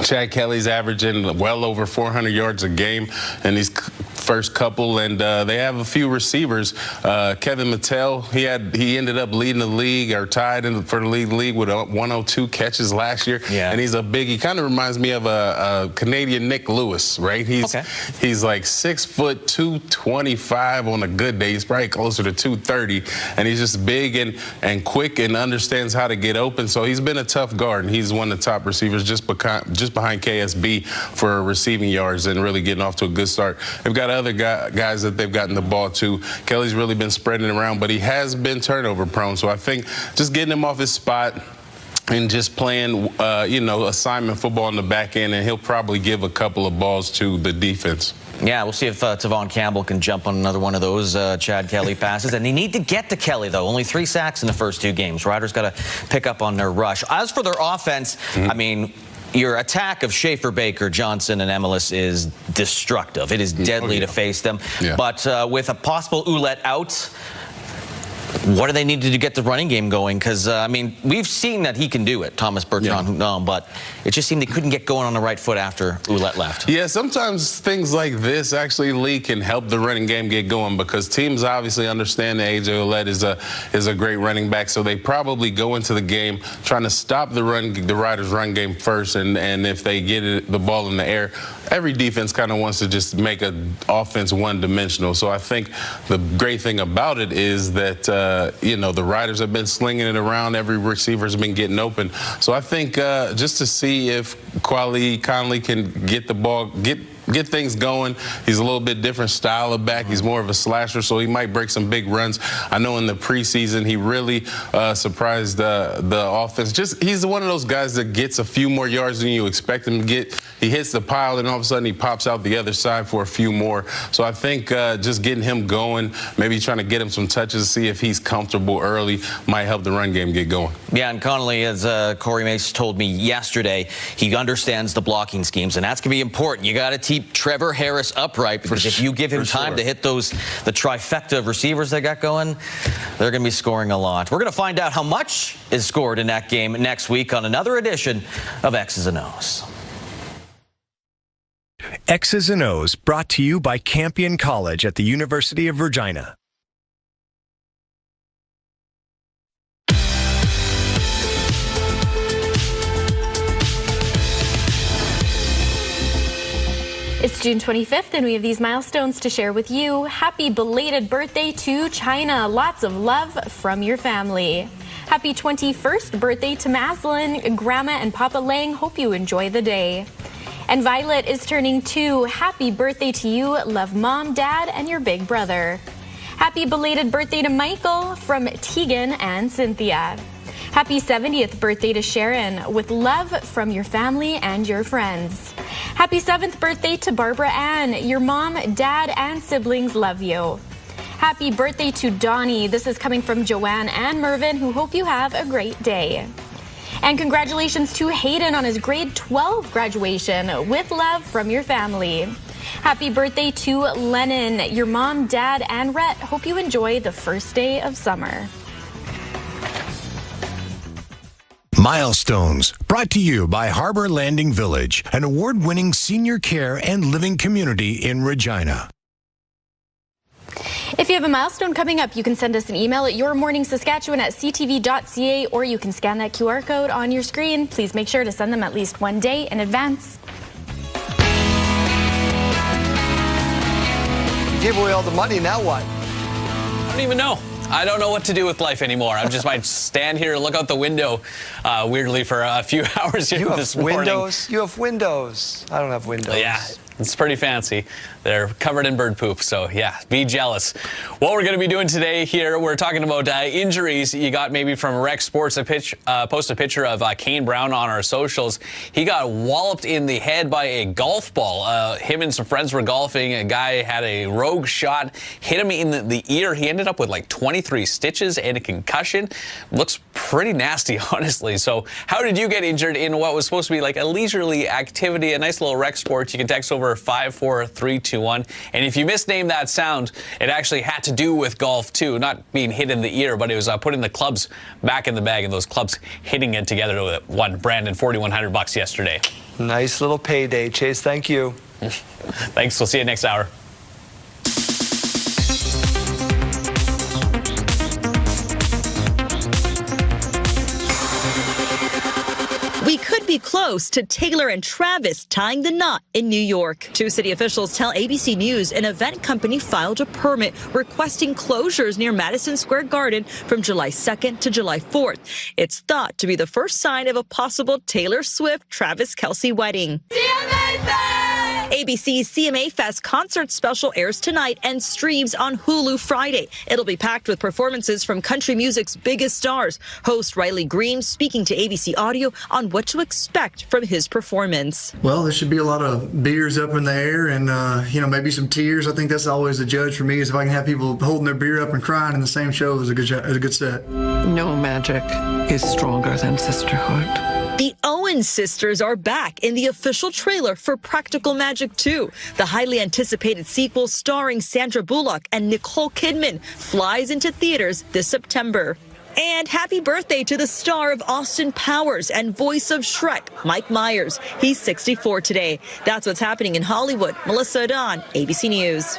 Chad Kelly's averaging well over 400 yards a game in these first couple, and they have a few receivers. Kevin Mattel, he ended up leading the league or tied for the league with 102 catches last year. Yeah. And he's a big. He kind of reminds me of a Canadian Nick Lewis, right? He's like 6 foot 225 on a good day. He's probably closer to 230, and he's just big and quick and understands how to get open. So he's been a tough guard, and he's one of the top receivers just behind KSB for receiving yards and really getting off to a good start. They've got other guys that they've gotten the ball to. Kelly's really been spreading it around, but he has been turnover prone. So I think just getting him off his spot and just playing, assignment football in the back end, and he'll probably give a couple of balls to the defense. Yeah, we'll see if Tavon Campbell can jump on another one of those Chad Kelly passes. And they need to get to Kelly, though. Only 3 sacks in the first 2 games. Riders got to pick up on their rush. As for their offense, I mean, your attack of Schaefer, Baker, Johnson, and Emelis is destructive. It is deadly to face them. Yeah. But with a possible Ouellette out, what do they need to do to get the running game going? Because, I mean, we've seen that he can do it, Thomas Bertrand, but it just seemed they couldn't get going on the right foot after Ouellette left. Yeah, sometimes things like this actually, Lee, can help the running game get going because teams obviously understand that A.J. Ouellette is a great running back, so they probably go into the game trying to stop the Riders' run game first, and if they get the ball in the air, every defense kind of wants to just make an offense one-dimensional. So I think the great thing about it is that the Riders have been slinging it around. Every receiver's been getting open. So I think just to see if Quali Conley can get the ball, get things going. He's a little bit different style of back. He's more of a slasher, so he might break some big runs. I know in the preseason he really surprised the offense. He's one of those guys that gets a few more yards than you expect him to get. He hits the pile, and all of a sudden he pops out the other side for a few more. So I think just getting him going, maybe trying to get him some touches to see if he's comfortable early, might help the run game get going. Yeah, and Connolly, as Corey Mace told me yesterday, he understands the blocking schemes, and that's going to be important. You got to keep Trevor Harris upright, because if you give him time to hit the trifecta of receivers they got going, they're going to be scoring a lot. We're going to find out how much is scored in that game next week on another edition of X's and O's. X's and O's, brought to you by Campion College at the University of Regina. It's June 25th, and we have these milestones to share with you. Happy belated birthday to China. Lots of love from your family. Happy 21st birthday to Maslin, Grandma and Papa Lang. Hope you enjoy the day. And Violet is turning 2. Happy birthday to you. Love Mom, Dad, and your big brother. Happy belated birthday to Michael from Tegan and Cynthia. Happy 70th birthday to Sharon, with love from your family and your friends. Happy 7th birthday to Barbara Ann. Your mom, dad, and siblings love you. Happy birthday to Donnie. This is coming from Joanne and Mervyn, who hope you have a great day. And congratulations to Hayden on his grade 12 graduation, with love from your family. Happy birthday to Lennon. Your mom, dad, and Rhett hope you enjoy the first day of summer. Milestones, brought to you by Harbor Landing Village, an award-winning senior care and living community in Regina. If you have a milestone coming up, you can send us an email at yourmorningsaskatchewan@ctv.ca, or you can scan that QR code on your screen. Please make sure to send them at least one day in advance. Give away all the money, now what? I don't even know. I don't know what to do with life anymore. I just might stand here and look out the window weirdly for a few hours here this morning. You have windows? You have windows. I don't have windows. Yeah. It's pretty fancy. They're covered in bird poop, so yeah, be jealous. What we're going to be doing today here, we're talking about injuries you got maybe from Rec Sports. Post a picture of Kane Brown on our socials. He got walloped in the head by a golf ball. Him and some friends were golfing. A guy had a rogue shot, hit him in the ear. He ended up with like 23 stitches and a concussion. Looks pretty nasty, honestly. So how did you get injured in what was supposed to be like a leisurely activity, a nice little rec sport? You can text over 54321. And if you misnamed that sound, it actually had to do with golf too, not being hit in the ear, but it was putting the clubs back in the bag and those clubs hitting it together with one. Brandon, $4,100 yesterday. Nice little payday, Chase. Thank you. Thanks. We'll see you next hour. We could be close to Taylor and Travis tying the knot in New York. Two city officials tell ABC News an event company filed a permit requesting closures near Madison Square Garden from July 2nd to July 4th. It's thought to be the first sign of a possible Taylor Swift-Travis Kelce wedding. ABC's CMA Fest concert special airs tonight and streams on Hulu Friday. It'll be packed with performances from country music's biggest stars. Host Riley Green speaking to ABC Audio on what to expect from his performance. Well, there should be a lot of beers up in the air and, maybe some tears. I think that's always a judge for me, is if I can have people holding their beer up and crying in the same show is a good set. No magic is stronger than sisterhood. The Owens sisters are back in the official trailer for Practical Magic 2. The highly anticipated sequel starring Sandra Bullock and Nicole Kidman flies into theaters this September. And happy birthday to the star of Austin Powers and voice of Shrek, Mike Myers. He's 64 today. That's what's happening in Hollywood. Melissa Adon, ABC News.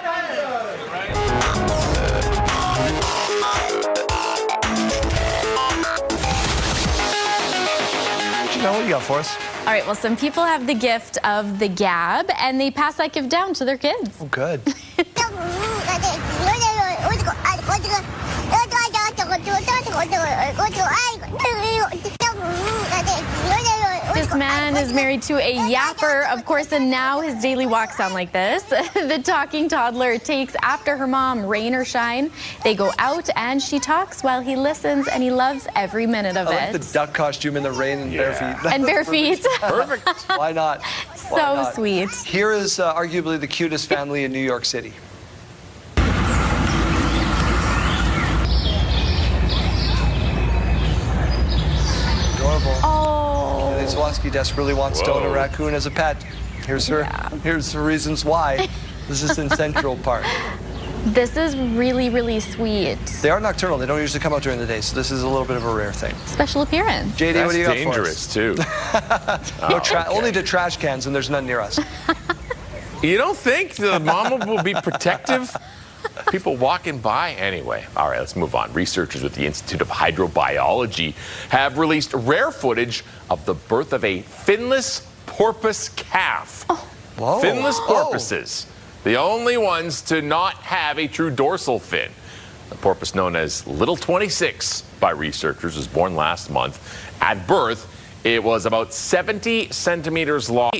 What do you got for us? All right, well, some people have the gift of the gab, and they pass that gift down to their kids. Oh, good. This man is married to a yapper, of course, and now his daily walks sound like this. The talking toddler takes after her mom, rain or shine. They go out and she talks while he listens, and he loves every minute of I it. like the duck costume in the rain and bare feet. And bare feet. Perfect. Why not? So sweet. Here is arguably the cutest family in New York City. Adorable. Oh. Kelly Zwoski desperately wants to own a raccoon as a pet. Here's her. Here's the reasons why. This is in Central Park. This is really, really sweet. They are nocturnal. They don't usually come out during the day, so this is a little bit of a rare thing. Special appearance. JD, That's what do you got dangerous, for us? too. Only to trash cans, and there's none near us. You don't think the mama will be protective? People walking by anyway. All right, let's move on. Researchers with the Institute of Hydrobiology have released rare footage of the birth of a finless porpoise calf. Oh. Whoa. Finless porpoises, the only ones to not have a true dorsal fin. The porpoise, known as Little 26 by researchers, was born last month. At birth, it was about 70 centimeters long,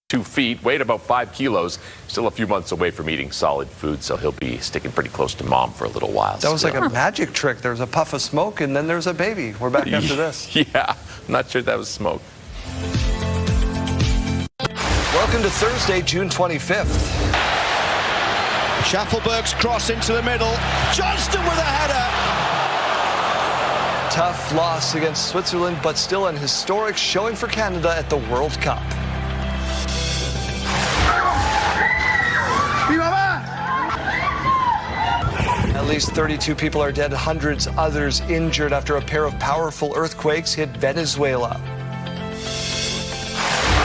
2 feet, weighed about 5 kilos, still a few months away from eating solid food, so he'll be sticking pretty close to mom for a little while. That was like a magic trick. There was a puff of smoke, and then there's a baby. We're back after this. Yeah, I'm not sure that was smoke. Welcome to Thursday, June 25th. Schaffelberg's cross into the middle. Johnston with a header. Tough loss against Switzerland, but still an historic showing for Canada at the World Cup. At least 32 people are dead, hundreds others injured after a pair of powerful earthquakes hit Venezuela.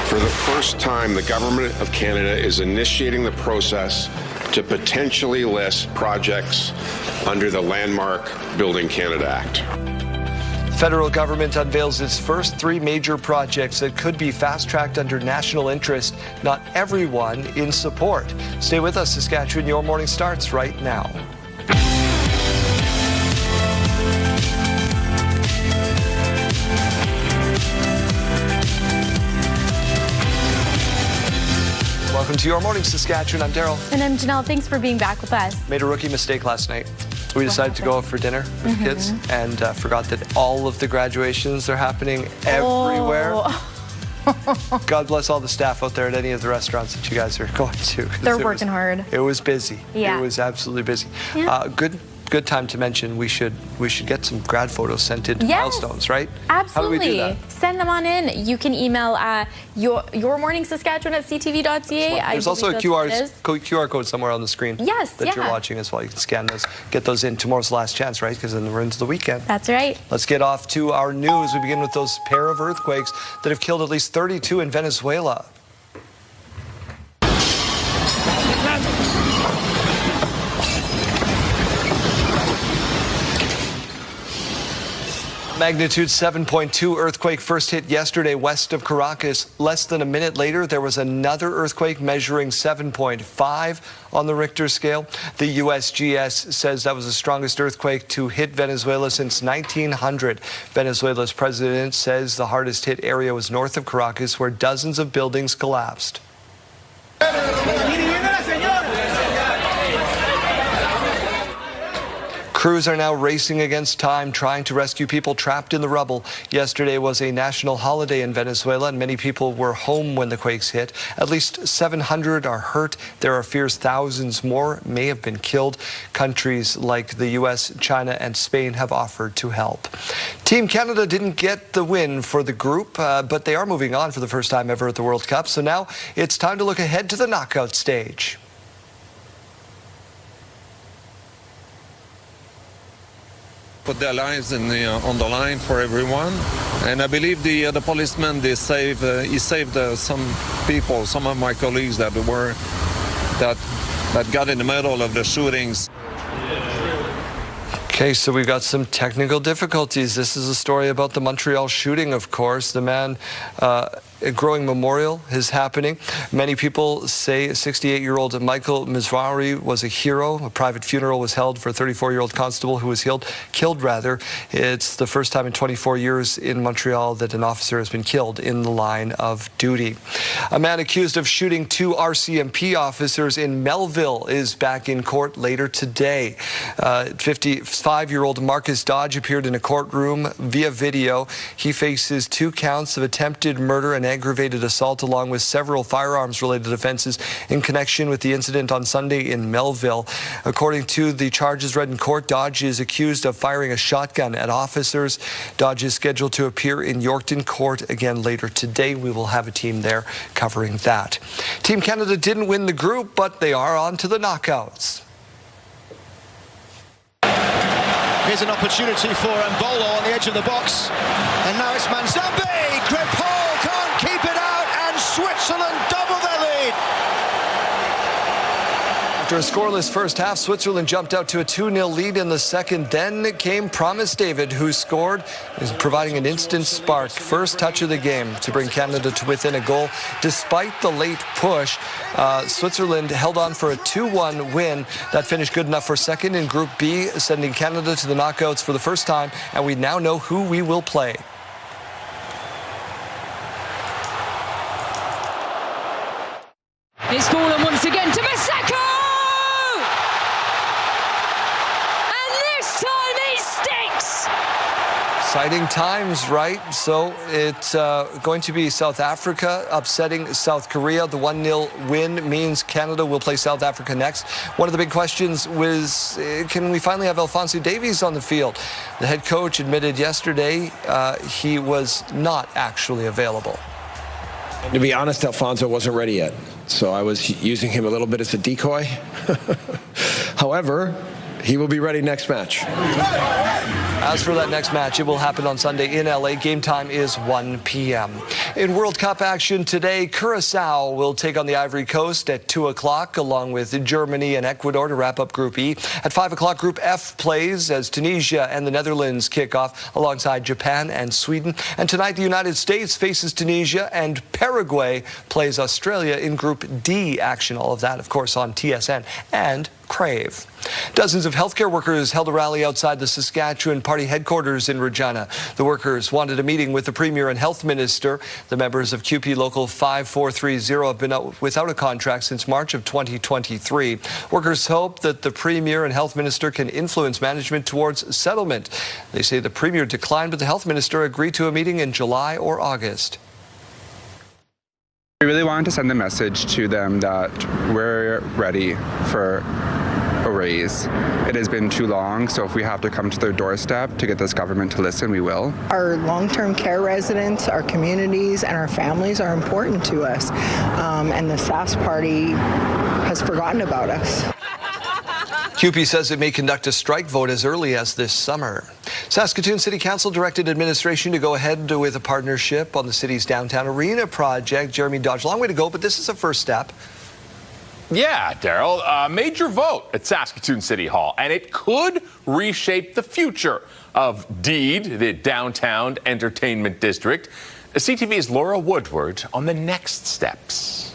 For the first time, the government of Canada is initiating the process to potentially list projects under the landmark Building Canada Act. The federal government unveils its first 3 major projects that could be fast-tracked under national interest. Not everyone in support. Stay with us, Saskatchewan. Your morning starts right now. to Your Morning Saskatchewan. I'm Daryl. And I'm Janelle. Thanks for being back with us. Made a rookie mistake last night. We decided to go out for dinner with the kids and forgot that all of the graduations are happening everywhere. God bless all the staff out there at any of the restaurants that you guys are going to. They're working hard. It was busy. Yeah. It was absolutely busy. Yeah. Good time to mention we should get some grad photos sent in to Milestones, right? Absolutely. How do we do that? Send them on in. You can email yourmorningsaskatchewan@ctv.ca. There's also a QR code somewhere on the screen that you're watching as well. You can scan those, get those in. Tomorrow's the last chance, right? Because then we're into the weekend. That's right. Let's get off to our news. We begin with those pair of earthquakes that have killed at least 32 in Venezuela. Magnitude 7.2 earthquake first hit yesterday west of Caracas. Less than a minute later, there was another earthquake measuring 7.5 on the Richter scale. The USGS says that was the strongest earthquake to hit Venezuela since 1900. Venezuela's president says the hardest hit area was north of Caracas, where dozens of buildings collapsed. Crews are now racing against time, trying to rescue people trapped in the rubble. Yesterday was a national holiday in Venezuela, and many people were home when the quakes hit. At least 700 are hurt. There are fears thousands more may have been killed. Countries like the U.S., China, and Spain have offered to help. Team Canada didn't get the win for the group, but they are moving on for the first time ever at the World Cup. So now it's time to look ahead to the knockout stage. Put their lives on the line for everyone, and I believe the policeman he saved some people, some of my colleagues that got in the middle of the shootings. Okay, so we've got some technical difficulties. This is a story about the Montreal shooting, of course. The man, a growing memorial is happening. Many people say 68-year-old Michael Mizrahi was a hero. A private funeral was held for a 34-year-old constable who was killed. It's the first time in 24 years in Montreal that an officer has been killed in the line of duty. A man accused of shooting 2 RCMP officers in Melville is back in court later today. 55-year-old Marcus Dodge appeared in a courtroom via video. He faces 2 counts of attempted murder and aggravated assault, along with several firearms-related offenses in connection with the incident on Sunday in Melville. According to the charges read in court, Dodge is accused of firing a shotgun at officers. Dodge is scheduled to appear in Yorkton Court again later today. We will have a team there covering that. Team Canada didn't win the group, but they are on to the knockouts. Here's an opportunity for Mbolo on the edge of the box. And now it's Manzambi. Crepol can't keep it out, and Switzerland double their lead. After a scoreless first half, Switzerland jumped out to a 2-0 lead in the second. Then came Promise David, who scored, is providing an instant spark. First touch of the game to bring Canada to within a goal. Despite the late push, Switzerland held on for a 2-1 win. That finished good enough for second in Group B, sending Canada to the knockouts for the first time, and we now know who we will play. It's fallen once again to Maseko! And this time it sticks! Exciting times, right? So it's going to be South Africa upsetting South Korea. The 1-0 win means Canada will play South Africa next. One of the big questions was, can we finally have Alphonso Davies on the field? The head coach admitted yesterday he was not actually available. To be honest, Alphonso wasn't ready yet, so I was using him a little bit as a decoy. However, he will be ready next match. As for that next match, it will happen on Sunday in LA. Game time is 1 p.m. In World Cup action today, Curacao will take on the Ivory Coast at 2 o'clock, along with Germany and Ecuador to wrap up Group E. At 5 o'clock, Group F plays as Tunisia and the Netherlands kick off alongside Japan and Sweden. And tonight, the United States faces Tunisia and Paraguay plays Australia in Group D action. All of that, of course, on TSN and crave. Dozens of healthcare workers held a rally outside the Saskatchewan party headquarters in Regina. The workers wanted a meeting with the Premier and Health Minister. The members of CUPE Local 5430 have been without a contract since March of 2023. Workers hope that the Premier and Health Minister can influence management towards settlement. They say the Premier declined, but the Health Minister agreed to a meeting in July or August. We really wanted to send a message to them that we're ready for a raise. It has been too long, so if we have to come to their doorstep to get this government to listen, we will. Our long-term care residents, our communities, and our families are important to us, and the Sask party has forgotten about us. CUPE says it may conduct a strike vote as early as this summer. Saskatoon City Council directed administration to go ahead with a partnership on the city's downtown arena project. Jeremy Dodge, long way to go, but this is a first step. Yeah, Daryl, a major vote at Saskatoon City Hall, and it could reshape the future of DEED, the Downtown Entertainment District. CTV's Laura Woodward on the next steps.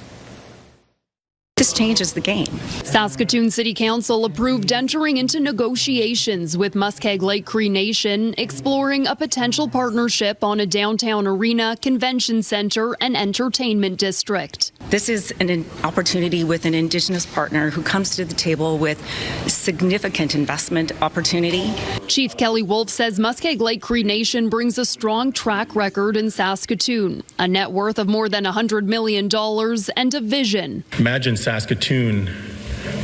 This changes the game. Saskatoon City Council approved entering into negotiations with Muskeg Lake Cree Nation, exploring a potential partnership on a downtown arena, convention center, and entertainment district. This is an opportunity with an Indigenous partner who comes to the table with significant investment opportunity. Chief Kelly Wolf says Muskeg Lake Cree Nation brings a strong track record in Saskatoon, a net worth of more than $100 million, and a vision. Imagine Saskatoon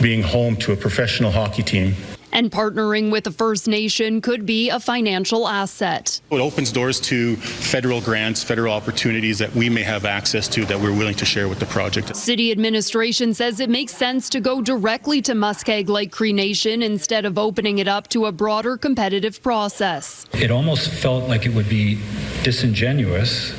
being home to a professional hockey team. And partnering with the First Nation could be a financial asset. It opens doors to federal grants, federal opportunities that we may have access to that we're willing to share with the project. City administration says it makes sense to go directly to Muskeg Lake Cree Nation instead of opening it up to a broader competitive process. It almost felt like it would be disingenuous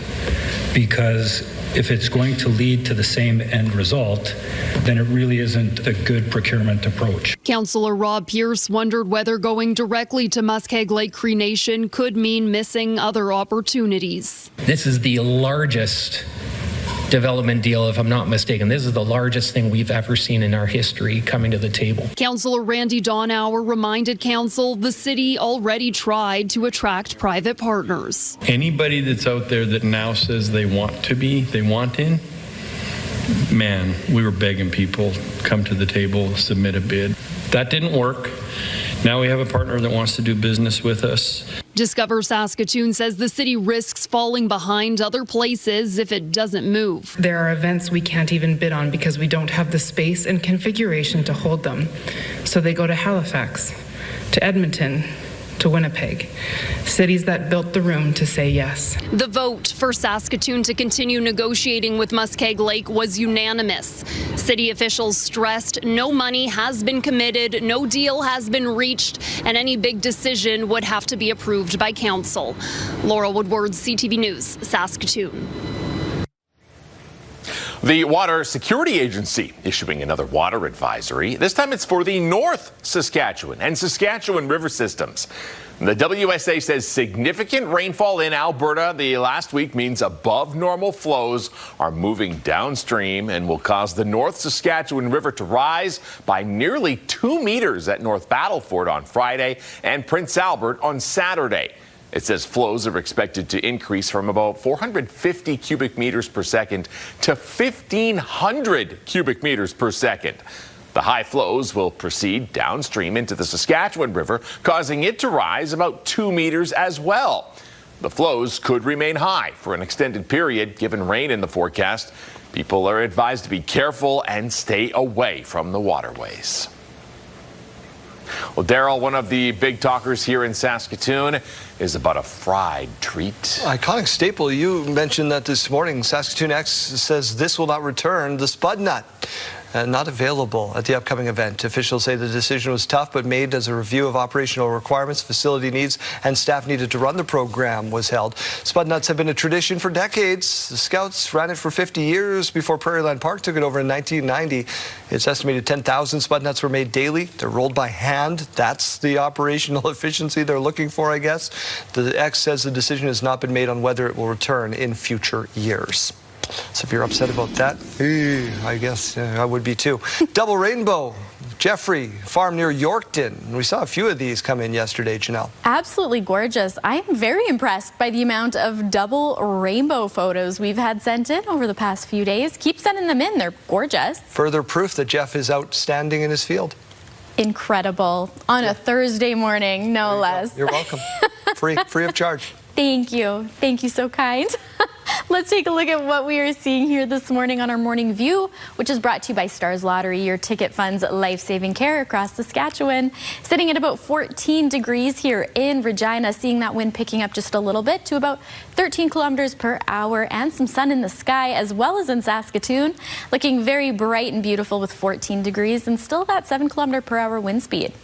because if it's going to lead to the same end result, then it really isn't a good procurement approach. Councillor Rob Pierce wondered whether going directly to Muskeg Lake Cree Nation could mean missing other opportunities. This is the largest development deal, if I'm not mistaken. This is the largest thing we've ever seen in our history coming to the table. Councillor Randy Donauer reminded Council the city already tried to attract private partners. Anybody that's out there that now says they want in, man, we were begging people, come to the table, submit a bid. That didn't work. Now we have a partner that wants to do business with us. Discover Saskatoon says the city risks falling behind other places if it doesn't move. There are events we can't even bid on because we don't have the space and configuration to hold them. So they go to Halifax, to Edmonton, to Winnipeg, cities that built the room to say yes. The vote for Saskatoon to continue negotiating with Muskeg Lake was unanimous. City officials stressed no money has been committed, no deal has been reached, and any big decision would have to be approved by council. Laura Woodward, CTV News, Saskatoon. The Water Security Agency issuing another water advisory. This time it's for the North Saskatchewan and Saskatchewan river systems. The WSA says significant rainfall in Alberta the last week means above normal flows are moving downstream and will cause the North Saskatchewan River to rise by nearly 2 meters at North Battleford on Friday and Prince Albert on Saturday. It says flows are expected to increase from about 450 cubic meters per second to 1,500 cubic meters per second. The high flows will proceed downstream into the Saskatchewan River, causing it to rise about 2 meters as well. The flows could remain high for an extended period, given rain in the forecast. People are advised to be careful and stay away from the waterways. Well, Daryl, one of the big talkers here in Saskatoon is about a fried treat. Iconic staple. You mentioned that this morning. Saskatoon X says this will not return. The spud nut. Not available at the upcoming event. Officials say the decision was tough, but made as a review of operational requirements, facility needs, and staff needed to run the program was held. Spud nuts have been a tradition for decades. The Scouts ran it for 50 years before Prairieland Park took it over in 1990. It's estimated 10,000 spud nuts were made daily. They're rolled by hand. That's the operational efficiency they're looking for, I guess. The X says the decision has not been made on whether it will return in future years. So if you're upset about that, I guess I would be too. Double rainbow. Jeffrey, farm near Yorkton. We saw a few of these come in yesterday, Janelle. Absolutely gorgeous. I'm very impressed by the amount of double rainbow photos we've had sent in over the past few days. Keep sending them in. They're gorgeous. Further proof that Jeff is outstanding in his field. Incredible. On a Thursday morning, no less. You're welcome. Free of charge. Thank you. Thank you, so kind. Let's take a look at what we are seeing here this morning on our Morning View, which is brought to you by Stars Lottery, your ticket fund's life-saving care across Saskatchewan. Sitting at about 14 degrees here in Regina, seeing that wind picking up just a little bit to about 13 kilometers per hour, and some sun in the sky as well as in Saskatoon. Looking very bright and beautiful with 14 degrees and still that 7-kilometer-per-hour wind speed.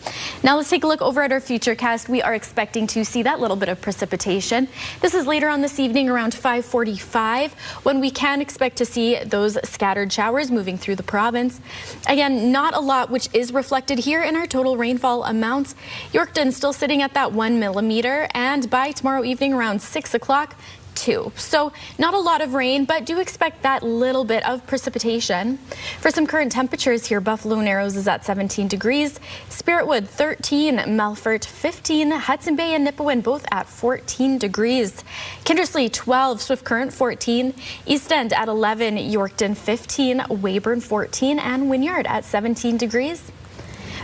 Now let's take a look over at our futurecast. We are expecting to see that little bit of precipitation. This is later on this evening around 5:45 when we can expect to see those scattered showers moving through the province. Again, not a lot, which is reflected here in our total rainfall amounts. Yorkton still sitting at that 1 millimeter, and by tomorrow evening around 6 o'clock, 2. So not a lot of rain, but do expect that little bit of precipitation. For some current temperatures here, Buffalo Narrows is at 17 degrees, Spiritwood 13, Melfort 15, Hudson Bay and Nipawin both at 14 degrees. Kindersley 12, Swift Current 14, East End at 11, Yorkton 15, Weyburn 14, and Wynyard at 17 degrees.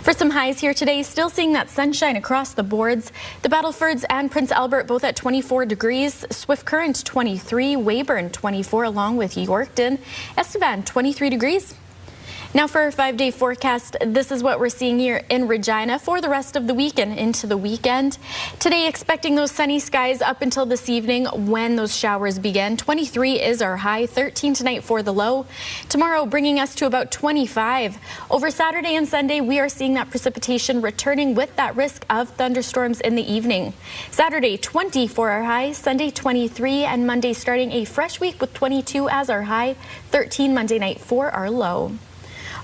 For some highs here today, still seeing that sunshine across the boards. The Battlefords and Prince Albert both at 24 degrees. Swift Current 23, Weyburn 24 along with Yorkton. Estevan 23 degrees. Now for our 5-day forecast, this is what we're seeing here in Regina for the rest of the week and into the weekend. Today, expecting those sunny skies up until this evening when those showers begin. 23 is our high, 13 tonight for the low. Tomorrow bringing us to about 25. Over Saturday and Sunday, we are seeing that precipitation returning with that risk of thunderstorms in the evening. Saturday, 20 for our high, Sunday 23, and Monday starting a fresh week with 22 as our high, 13 Monday night for our low.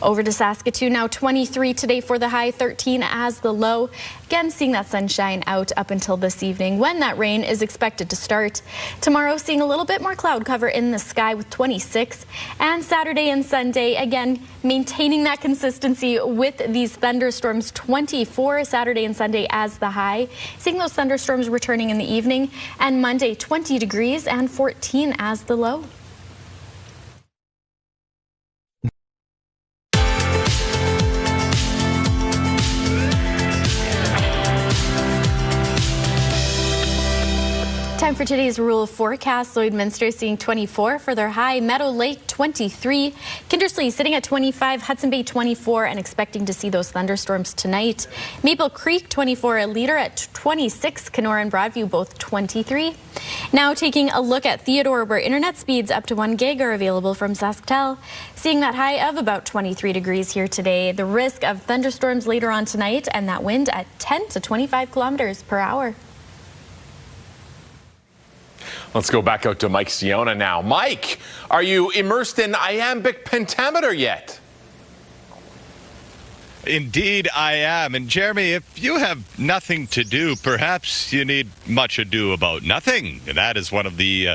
Over to Saskatoon now, 23 today for the high, 13 as the low. Again, seeing that sunshine out up until this evening when that rain is expected to start. Tomorrow, seeing a little bit more cloud cover in the sky with 26. And Saturday and Sunday, again, maintaining that consistency with these thunderstorms. 24 Saturday and Sunday as the high. Seeing those thunderstorms returning in the evening. And Monday, 20 degrees and 14 as the low. Time for today's rural forecast. Lloydminster seeing 24 for their high, Meadow Lake 23, Kindersley sitting at 25, Hudson Bay 24, and expecting to see those thunderstorms tonight. Maple Creek 24, a leader at 26, Kenora and Broadview both 23. Now taking a look at Theodore, where internet speeds up to 1 gig are available from SaskTel. Seeing that high of about 23 degrees here today. The risk of thunderstorms later on tonight, and that wind at 10 to 25 kilometers per hour. Let's go back out to Mike Siona now. Mike, are you immersed in iambic pentameter yet? Indeed, I am. And Jeremy, if you have nothing to do, perhaps you need much ado about nothing. And that is one of the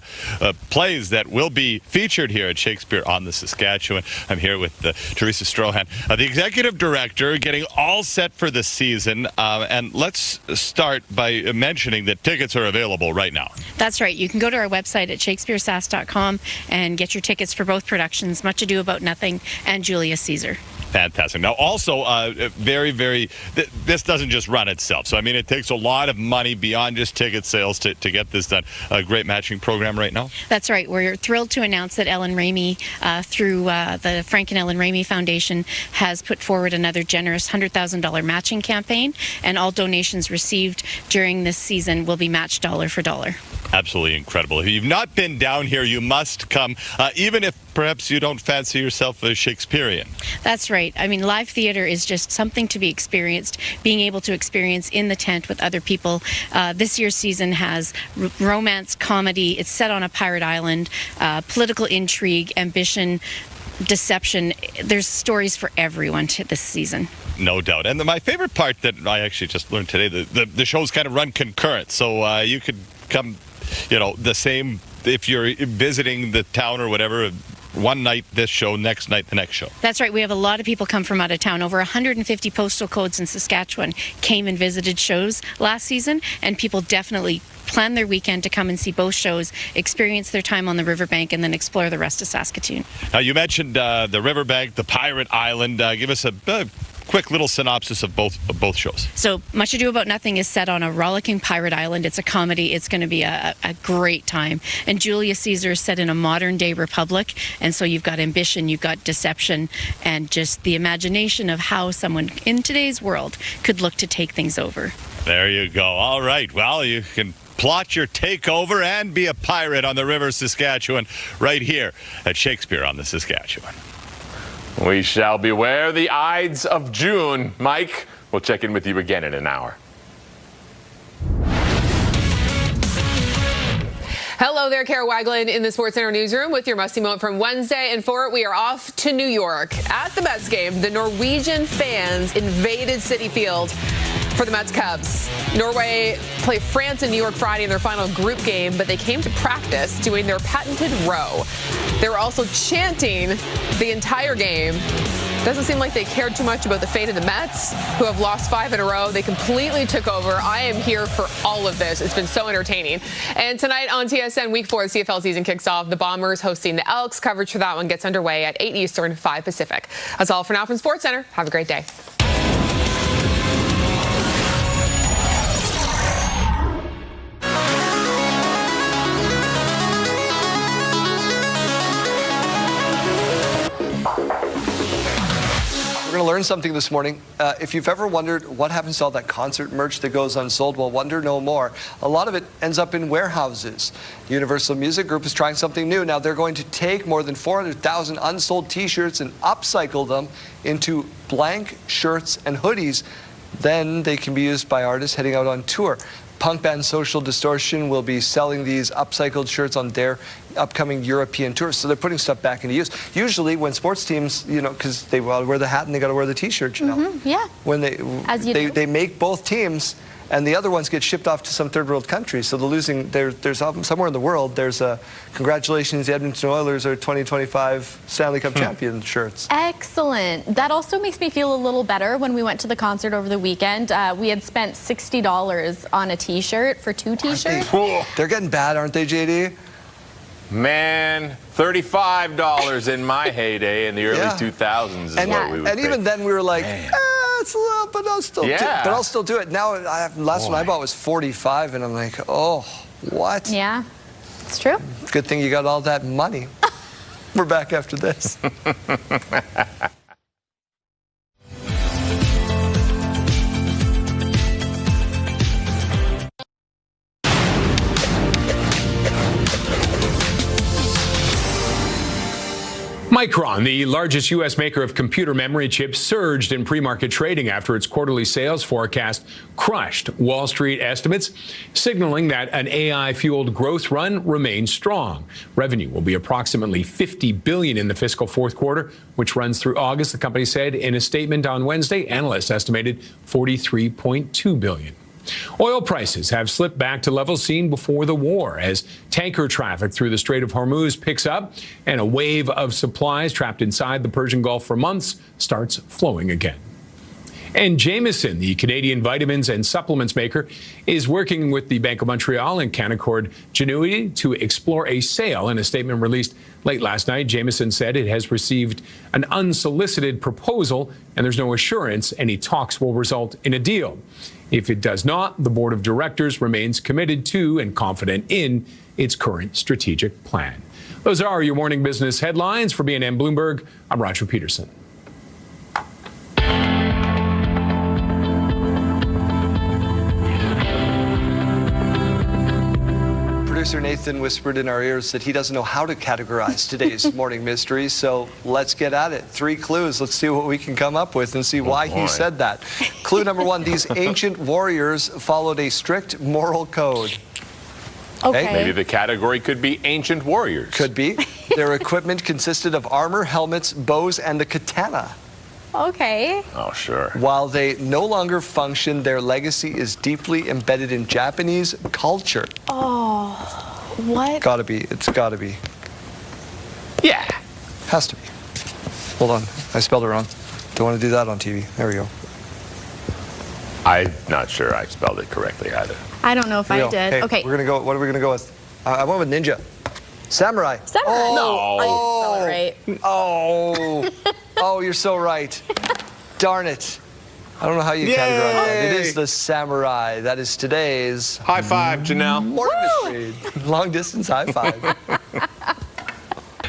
plays that will be featured here at Shakespeare on the Saskatchewan. I'm here with Teresa Strohan, the executive director, getting all set for the season. And let's start by mentioning that tickets are available right now. That's right. You can go to our website at shakespearesask.com and get your tickets for both productions, Much Ado About Nothing and Julius Caesar. Fantastic. Now, also, this doesn't just run itself. So, I mean, it takes a lot of money beyond just ticket sales to get this done. A great matching program right now. That's right. We're thrilled to announce that Ellen Ramey, through the Frank and Ellen Ramey Foundation, has put forward another generous $100,000 matching campaign, and all donations received during this season will be matched dollar for dollar. Absolutely incredible. If you've not been down here, you must come, even if perhaps you don't fancy yourself a Shakespearean. That's right. I mean, live theater is just something to be experienced, being able to experience in the tent with other people. This year's season has romance, comedy. It's set on a pirate island, political intrigue, ambition, deception. There's stories for everyone this season. No doubt. And my favorite part that I actually just learned today, the shows kind of run concurrent. So you could come, the same, if you're visiting the town or whatever, one night this show, next night the next show. That's right. We have a lot of people come from out of town. Over 150 postal codes in Saskatchewan came and visited shows last season, and people definitely plan their weekend to come and see both shows, experience their time on the riverbank, and then explore the rest of Saskatoon. Now, you mentioned the riverbank, the Pirate Island. Give us a quick little synopsis of both shows. So, Much Ado About Nothing is set on a rollicking pirate island. It's a comedy. It's going to be a great time. And Julius Caesar is set in a modern-day republic, and so you've got ambition, you've got deception, and just the imagination of how someone in today's world could look to take things over. There you go. All right. Well, you can plot your takeover and be a pirate on the River Saskatchewan right here at Shakespeare on the Saskatchewan. We shall beware the Ides of June. Mike, we'll check in with you again in an hour. Hello there, Kara Wagland in the SportsCenter newsroom with your must-see moment from Wednesday. And for it, we are off to New York. At the Mets game, the Norwegian fans invaded Citi Field for the Mets Cubs. Norway played France in New York Friday in their final group game, but they came to practice doing their patented row. They were also chanting the entire game. Doesn't seem like they cared too much about the fate of the Mets, who have lost 5 in a row. They completely took over. I am here for all of this. It's been so entertaining. And tonight on TSN, Week 4, the CFL season kicks off. The Bombers hosting the Elks. Coverage for that one gets underway at 8 Eastern, 5 Pacific. That's all for now from SportsCenter. Have a great day. We're going to learn something this morning. If you've ever wondered what happens to all that concert merch that goes unsold, well, wonder no more. A lot of it ends up in warehouses. Universal Music Group is trying something new. Now, they're going to take more than 400,000 unsold T-shirts and upcycle them into blank shirts and hoodies. Then they can be used by artists heading out on tour. Punk band Social Distortion will be selling these upcycled shirts on their upcoming European tours. So they're putting stuff back into use. Usually when sports teams, you know, because they wear the hat and they got to wear the T-shirt, you know. Yeah. When they make both teams, and the other ones get shipped off to some third world country. So they're losing, there's somewhere in the world, there's a congratulations, the Edmonton Oilers are 2025 Stanley Cup champion shirts. Excellent. That also makes me feel a little better. When we went to the concert over the weekend, we had spent $60 on a T-shirt for 2 T-shirts. They're getting bad, aren't they, JD? Man, $35 in my heyday in the early 2000s is what we would pay. Even then we were like, it's a little, but I'll still do it. Now, last one I bought was $45, and I'm like, oh, what? Yeah, it's true. Good thing you got all that money. We're back after this. Micron, the largest U.S. maker of computer memory chips, surged in pre-market trading after its quarterly sales forecast crushed Wall Street estimates, signaling that an AI-fueled growth run remains strong. Revenue will be approximately $50 billion in the fiscal fourth quarter, which runs through August, the company said in a statement on Wednesday. Analysts estimated $43.2 billion. Oil prices have slipped back to levels seen before the war as tanker traffic through the Strait of Hormuz picks up and a wave of supplies trapped inside the Persian Gulf for months starts flowing again. And Jameson, the Canadian vitamins and supplements maker, is working with the Bank of Montreal and Canaccord Genuity to explore a sale. In a statement released late last night, Jameson said it has received an unsolicited proposal and there's no assurance any talks will result in a deal. If it does not, the board of directors remains committed to and confident in its current strategic plan. Those are your morning business headlines. For BNN Bloomberg, I'm Roger Peterson. Producer Nathan whispered in our ears that he doesn't know how to categorize today's morning mysteries, so let's get at it. 3 clues. Let's see what we can come up with and see why he said that. Clue number 1, these ancient warriors followed a strict moral code. Okay. Maybe the category could be ancient warriors. Could be. Their equipment consisted of armor, helmets, bows, and the katana. Okay. Oh, sure. While they no longer function, their legacy is deeply embedded in Japanese culture. Oh, what? Gotta be. It's gotta be. Yeah. Has to be. Hold on. I spelled it wrong. Don't want to do that on TV. There we go. I'm not sure I spelled it correctly either. I don't know if I did. Hey, okay. We're gonna go. What are we gonna go with? I went with ninja. Samurai. Samurai. Oh, I didn't spell it right. Oh, oh, you're so right. Darn it. I don't know how you categorize that. It is the samurai. That is today's high five, Janelle. Morning mystery. Long distance high five.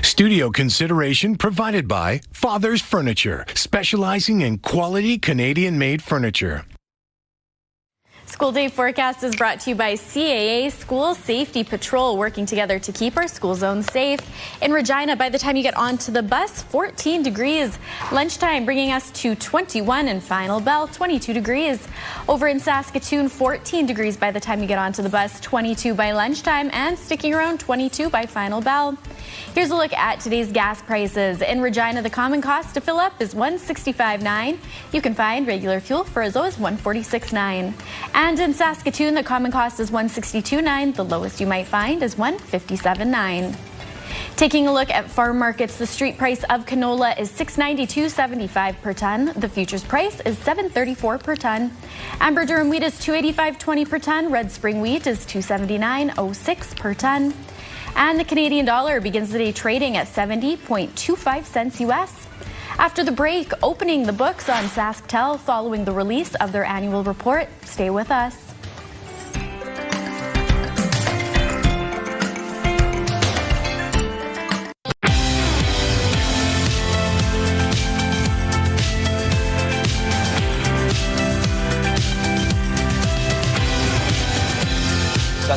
Studio consideration provided by Father's Furniture, specializing in quality Canadian-made furniture. School day forecast is brought to you by CAA School Safety Patrol, working together to keep our school zones safe. In Regina, by the time you get onto the bus, 14 degrees. Lunchtime bringing us to 21, and final bell, 22 degrees. Over in Saskatoon, 14 degrees by the time you get onto the bus, 22 by lunchtime, and sticking around 22 by final bell. Here's a look at today's gas prices. In Regina, the common cost to fill up is $1.65.9. You can find regular fuel for as low as $1.46.9. And in Saskatoon, the common cost is $1.62.9. The lowest you might find is $1.57.9. Taking a look at farm markets, the street price of canola is $692.75 per ton. The futures price is $734 per ton. Amber Durum wheat is $285.20 per ton. Red Spring wheat is $279.06 per ton. And the Canadian dollar begins the day trading at 70.25 cents U.S. After the break, opening the books on SaskTel following the release of their annual report. Stay with us.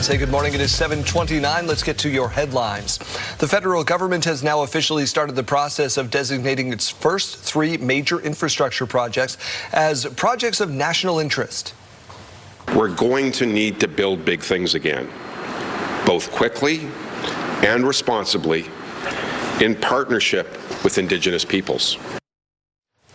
Say good morning. It is 7:29. Let's get to your headlines. The federal government has now officially started the process of designating its first 3 major infrastructure projects as projects of national interest. We're going to need to build big things again, both quickly and responsibly, in partnership with Indigenous peoples.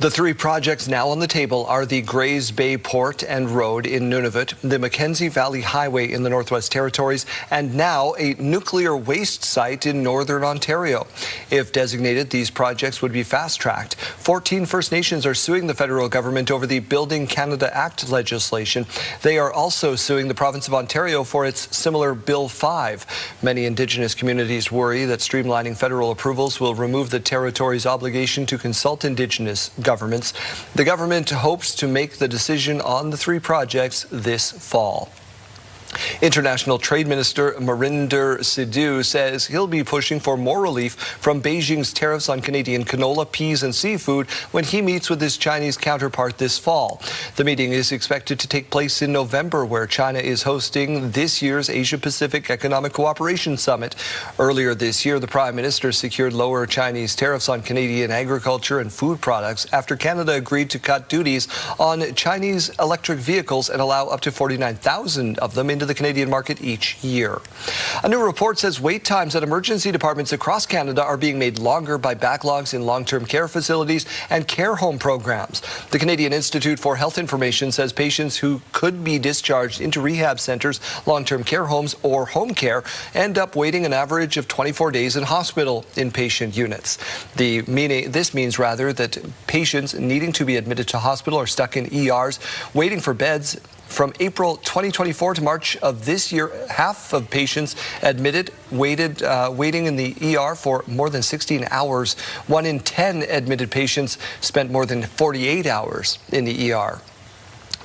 The 3 projects now on the table are the Grays Bay Port and Road in Nunavut, the Mackenzie Valley Highway in the Northwest Territories, and now a nuclear waste site in Northern Ontario. If designated, these projects would be fast-tracked. 14 First Nations are suing the federal government over the Building Canada Act legislation. They are also suing the province of Ontario for its similar Bill 5. Many Indigenous communities worry that streamlining federal approvals will remove the territory's obligation to consult Indigenous governments. The government hopes to make the decision on the 3 projects this fall. International Trade Minister Marinder Sidhu says he'll be pushing for more relief from Beijing's tariffs on Canadian canola, peas and seafood when he meets with his Chinese counterpart this fall. The meeting is expected to take place in November, where China is hosting this year's Asia-Pacific Economic Cooperation Summit. Earlier this year, the Prime Minister secured lower Chinese tariffs on Canadian agriculture and food products after Canada agreed to cut duties on Chinese electric vehicles and allow up to 49,000 of them into the Canadian market each year. A new report says wait times at emergency departments across Canada are being made longer by backlogs in long-term care facilities and care home programs. The Canadian Institute for Health Information says patients who could be discharged into rehab centres, long-term care homes or home care end up waiting an average of 24 days in hospital inpatient units. This means that patients needing to be admitted to hospital are stuck in ERs waiting for beds. From April 2024 to March of this year, half of patients admitted waiting in the ER for more than 16 hours. 1 in 10 admitted patients spent more than 48 hours in the ER.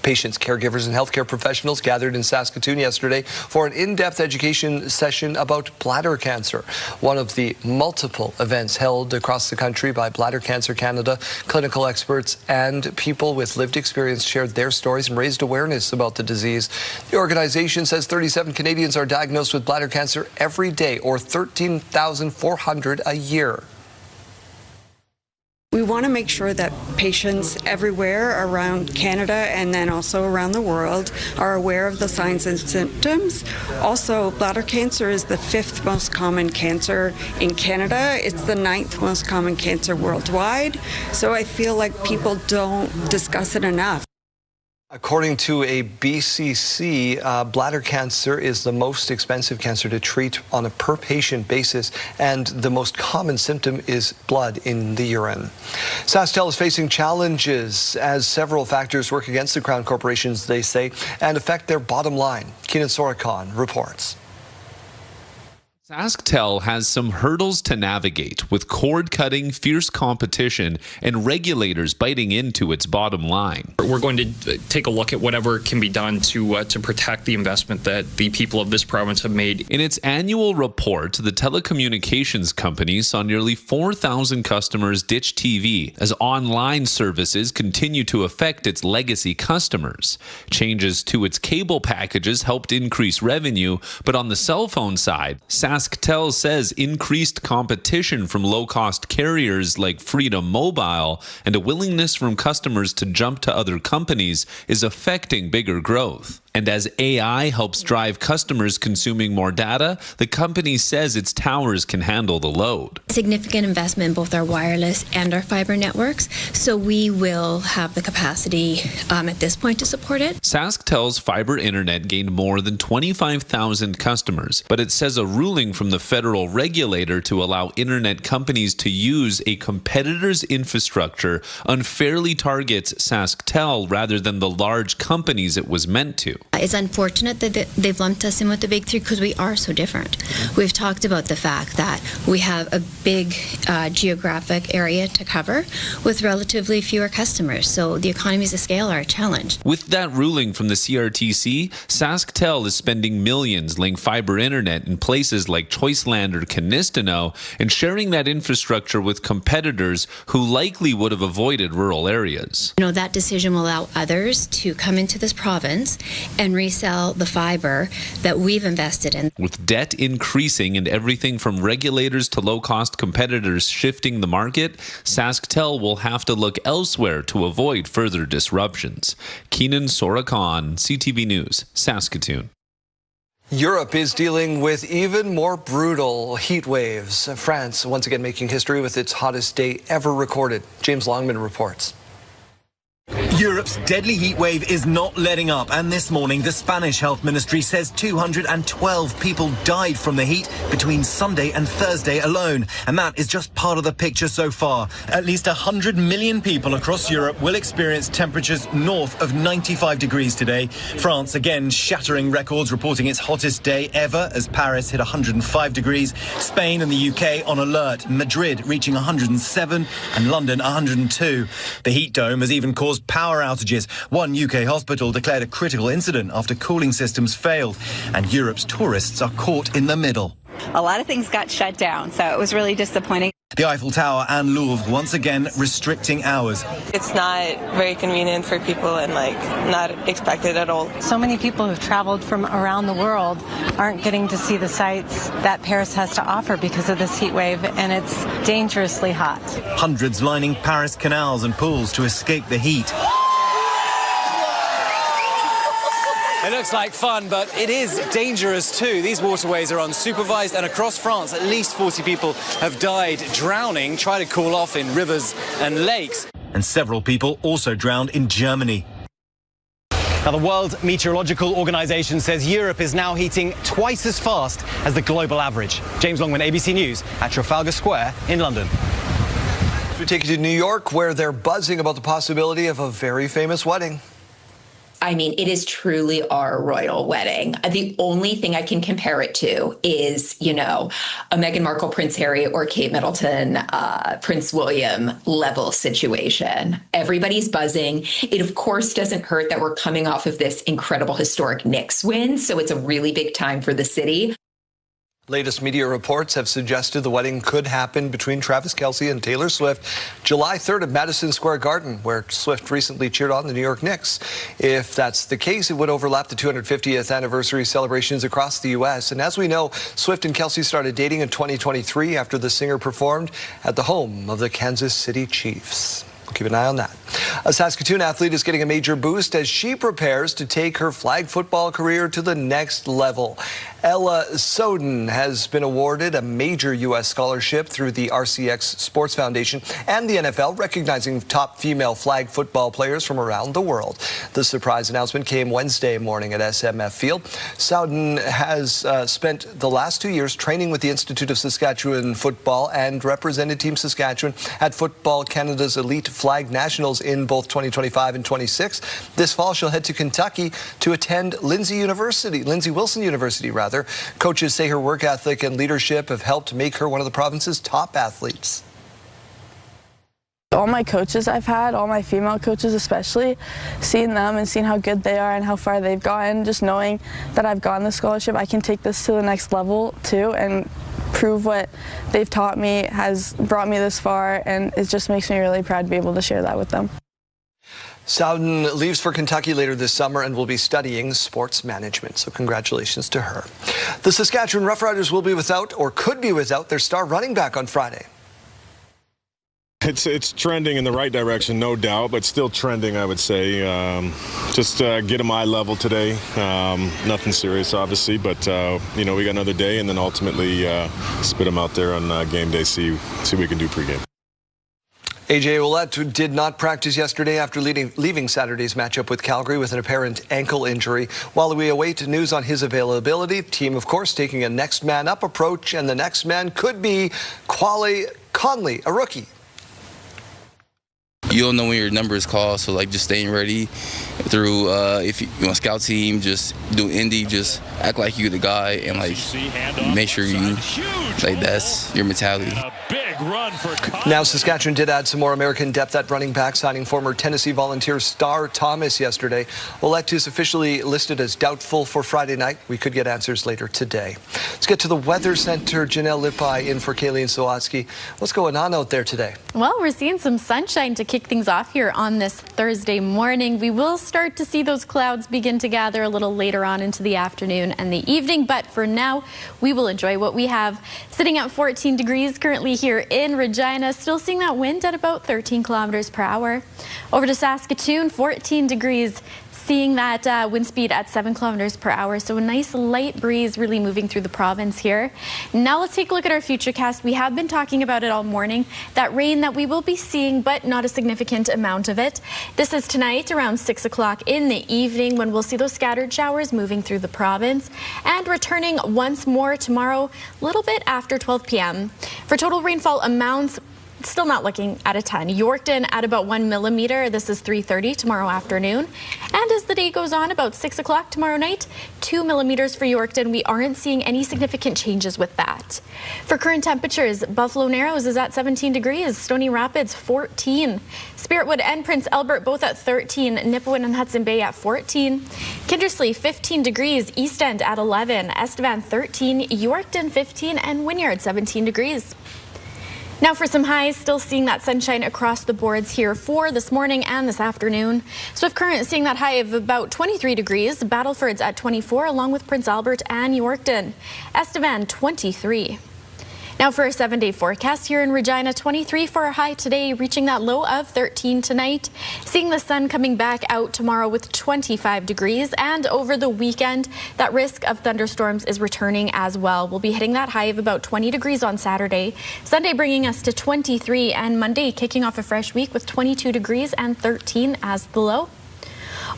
Patients, caregivers, and healthcare professionals gathered in Saskatoon yesterday for an in-depth education session about bladder cancer. One of the multiple events held across the country by Bladder Cancer Canada, clinical experts and people with lived experience shared their stories and raised awareness about the disease. The organization says 37 Canadians are diagnosed with bladder cancer every day, or 13,400 a year. We want to make sure that patients everywhere around Canada and then also around the world are aware of the signs and symptoms. Also, bladder cancer is the 5th most common cancer in Canada. It's the 9th most common cancer worldwide. So I feel like people don't discuss it enough. According to a BCC, bladder cancer is the most expensive cancer to treat on a per patient basis, and the most common symptom is blood in the urine. Sask is facing challenges as several factors work against the Crown corporations, they say, and affect their bottom line. Keenan Sorakhan reports. Sask has some hurdles to navigate, with cord-cutting, fierce competition, and regulators biting into its bottom line. We're going to take a look at whatever can be done to protect the investment that the people of this province have made. In its annual report, the telecommunications company saw nearly 4,000 customers ditch TV as online services continue to affect its legacy customers. Changes to its cable packages helped increase revenue, but on the cell phone side, Sask says increased competition from low-cost carriers like Freedom Mobile and a willingness from customers to jump to other companies is affecting bigger growth. And as AI helps drive customers consuming more data, the company says its towers can handle the load. Significant investment in both our wireless and our fiber networks, so we will have the capacity at this point to support it. Sask fiber internet gained more than 25,000 customers, but it says a ruling from the federal regulator to allow internet companies to use a competitor's infrastructure unfairly targets Sask rather than the large companies it was meant to. It's unfortunate that they've lumped us in with the big three because we are so different. We've talked about the fact that we have a big geographic area to cover with relatively fewer customers, so the economies of scale are a challenge. With that ruling from the CRTC, Sask is spending millions laying fiber internet in places like Choiceland or Canistano and sharing that infrastructure with competitors who likely would have avoided rural areas. That decision will allow others to come into this province and resell the fiber that we've invested in. With debt increasing and everything from regulators to low-cost competitors shifting the market, Sask will have to look elsewhere to avoid further disruptions. Keenan Sorakhan, CTV News, Saskatoon. Europe is dealing with even more brutal heat waves. France once again making history with its hottest day ever recorded. James Longman reports. Europe's deadly heat wave is not letting up, and this morning the Spanish health ministry says 212 people died from the heat between Sunday and Thursday alone, and that is just part of the picture so far. At least 100 million people across Europe will experience temperatures north of 95 degrees today. France again shattering records, reporting its hottest day ever as Paris hit 105 degrees. Spain and the UK on alert, Madrid reaching 107 and London 102. The heat dome has even caused power outages. One UK hospital declared a critical incident after cooling systems failed, and Europe's tourists are caught in the middle. A lot of things got shut down, so it was really disappointing. The Eiffel Tower and Louvre once again restricting hours. It's not very convenient for people and not expected at all. So many people who've traveled from around the world aren't getting to see the sights that Paris has to offer because of this heat wave, and it's dangerously hot. Hundreds lining Paris canals and pools to escape the heat. It looks like fun, but it is dangerous too. These waterways are unsupervised, and across France, at least 40 people have died drowning, trying to cool off in rivers and lakes. And several people also drowned in Germany. Now, the World Meteorological Organization says Europe is now heating twice as fast as the global average. James Longman, ABC News, at Trafalgar Square in London. We take you to New York, where they're buzzing about the possibility of a very famous wedding. I mean, it is truly our royal wedding. The only thing I can compare it to is, a Meghan Markle, Prince Harry, or Kate Middleton, Prince William level situation. Everybody's buzzing. It, of course, doesn't hurt that we're coming off of this incredible historic Knicks win, so it's a really big time for the city. Latest media reports have suggested the wedding could happen between Travis Kelce and Taylor Swift July 3rd at Madison Square Garden, where Swift recently cheered on the New York Knicks. If that's the case, it would overlap the 250th anniversary celebrations across the U.S. And as we know, Swift and Kelce started dating in 2023 after the singer performed at the home of the Kansas City Chiefs. We'll keep an eye on that. A Saskatoon athlete is getting a major boost as she prepares to take her flag football career to the next level. Ella Soden has been awarded a major U.S. scholarship through the RCX Sports Foundation and the NFL, recognizing top female flag football players from around the world. The surprise announcement came Wednesday morning at SMF Field. Soden has spent the last 2 years training with the Institute of Saskatchewan Football and represented Team Saskatchewan at Football Canada's Elite Flag Nationals in both 2025 and 26. This fall, she'll head to Kentucky to attend Lindsay Wilson University. Coaches say her work ethic and leadership have helped make her one of the province's top athletes. All my coaches I've had, all my female coaches especially, seeing them and seeing how good they are and how far they've gotten, just knowing that I've gotten the scholarship, I can take this to the next level too and prove what they've taught me has brought me this far, and it just makes me really proud to be able to share that with them. Soden leaves for Kentucky later this summer and will be studying sports management, so congratulations to her. The Saskatchewan Roughriders will be without, or could be without, their star running back on Friday. It's trending in the right direction, no doubt, but still trending, I would say. Just get him eye level today. Nothing serious, obviously, but we got another day, and then ultimately spit him out there on game day, see what we can do pregame. AJ Ouellette did not practice yesterday after leaving Saturday's matchup with Calgary with an apparent ankle injury. While we await news on his availability, team, of course, taking a next man up approach, and the next man could be Quali Conley, a rookie. You don't know when your number is called, so just staying ready through if you want scout team, just do indie, just act like you're the guy and make sure that's your mentality. Now Saskatchewan did add some more American depth at running back, signing former Tennessee Volunteer Star Thomas yesterday. Ouellette is officially listed as doubtful for Friday night. We could get answers later today. Let's get to the Weather Center. Janelle Lipai in for Kayleen Sawatsky. What's going on out there today? Well, we're seeing some sunshine to kick things off here on this Thursday morning. We will start to see those clouds begin to gather a little later on into the afternoon and the evening, but for now we will enjoy what we have. Sitting at 14 degrees currently here in Regina, still seeing that wind at about 13 kilometers per hour. Over to Saskatoon, 14 degrees. Seeing that wind speed at 7 kilometers per hour, so a nice light breeze really moving through the province here. Now let's take a look at our futurecast. We have been talking about it all morning, that rain that we will be seeing, but not a significant amount of it. This is tonight around 6 o'clock in the evening when we'll see those scattered showers moving through the province and returning once more tomorrow, a little bit after 12 p.m. For total rainfall amounts, still not looking at a ton. Yorkton at about 1 millimeter. This is 3:30 tomorrow afternoon. And as the day goes on, about 6 o'clock tomorrow night, 2 millimeters for Yorkton. We aren't seeing any significant changes with that. For current temperatures, Buffalo Narrows is at 17 degrees, Stony Rapids 14, Spiritwood and Prince Albert both at 13, Nipawin and Hudson Bay at 14, Kindersley 15 degrees, East End at 11, Estevan 13, Yorkton 15, and Wynyard 17 degrees. Now for some highs, still seeing that sunshine across the boards here for this morning and this afternoon. Swift Current seeing that high of about 23 degrees, Battleford's at 24 along with Prince Albert and Yorkton, Estevan 23. Now for a 7-day forecast here in Regina, 23 for a high today, reaching that low of 13 tonight. Seeing the sun coming back out tomorrow with 25 degrees, and over the weekend, that risk of thunderstorms is returning as well. We'll be hitting that high of about 20 degrees on Saturday, Sunday bringing us to 23, and Monday kicking off a fresh week with 22 degrees and 13 as the low.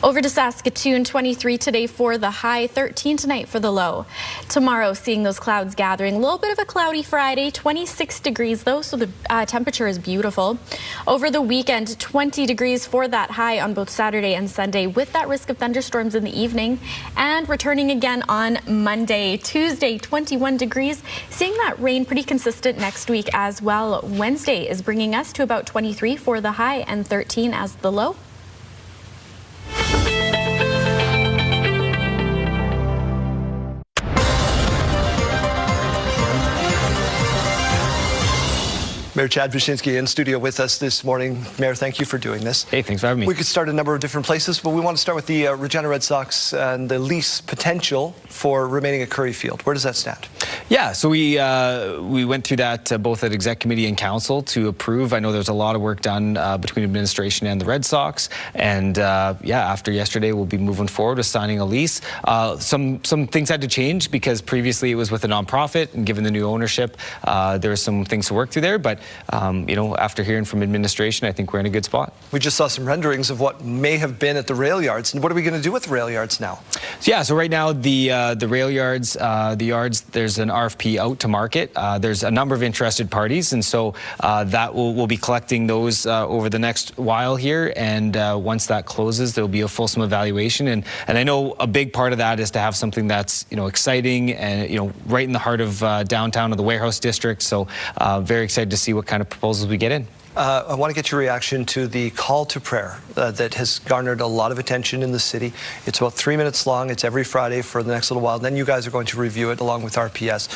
Over to Saskatoon, 23 today for the high, 13 tonight for the low. Tomorrow, seeing those clouds gathering. A little bit of a cloudy Friday, 26 degrees though, so the temperature is beautiful. Over the weekend, 20 degrees for that high on both Saturday and Sunday, with that risk of thunderstorms in the evening. And returning again on Monday. Tuesday, 21 degrees. Seeing that rain pretty consistent next week as well. Wednesday is bringing us to about 23 for the high and 13 as the low. Mayor Chad Wyszynski in studio with us this morning. Mayor, thank you for doing this. Hey, thanks for having me. We could start a number of different places, but we want to start with the Regina Red Sox and the lease potential for remaining at Curry Field. Where does that stand? Yeah, so we went through that both at Exec Committee and Council to approve. I know there's a lot of work done between administration and the Red Sox, and yeah, after yesterday, we'll be moving forward with signing a lease. Some things had to change because previously it was with a nonprofit, and given the new ownership, there were some things to work through there. But you know, after hearing from administration, I think we're in a good spot. We just saw some renderings of what may have been at the rail yards, and what are we going to do with the rail yards now? So, yeah, so right now the rail yards, there's an RFP out to market. There's a number of interested parties, and so that we'll be collecting those over the next while here. And once that closes, there'll be a fulsome evaluation. And I know a big part of that is to have something that's exciting and right in the heart of downtown of the warehouse district. So very excited to see what kind of proposals we get in. I want to get your reaction to the call to prayer that has garnered a lot of attention in the city. It's about 3 minutes long. It's every Friday for the next little while. Then you guys are going to review it along with RPS.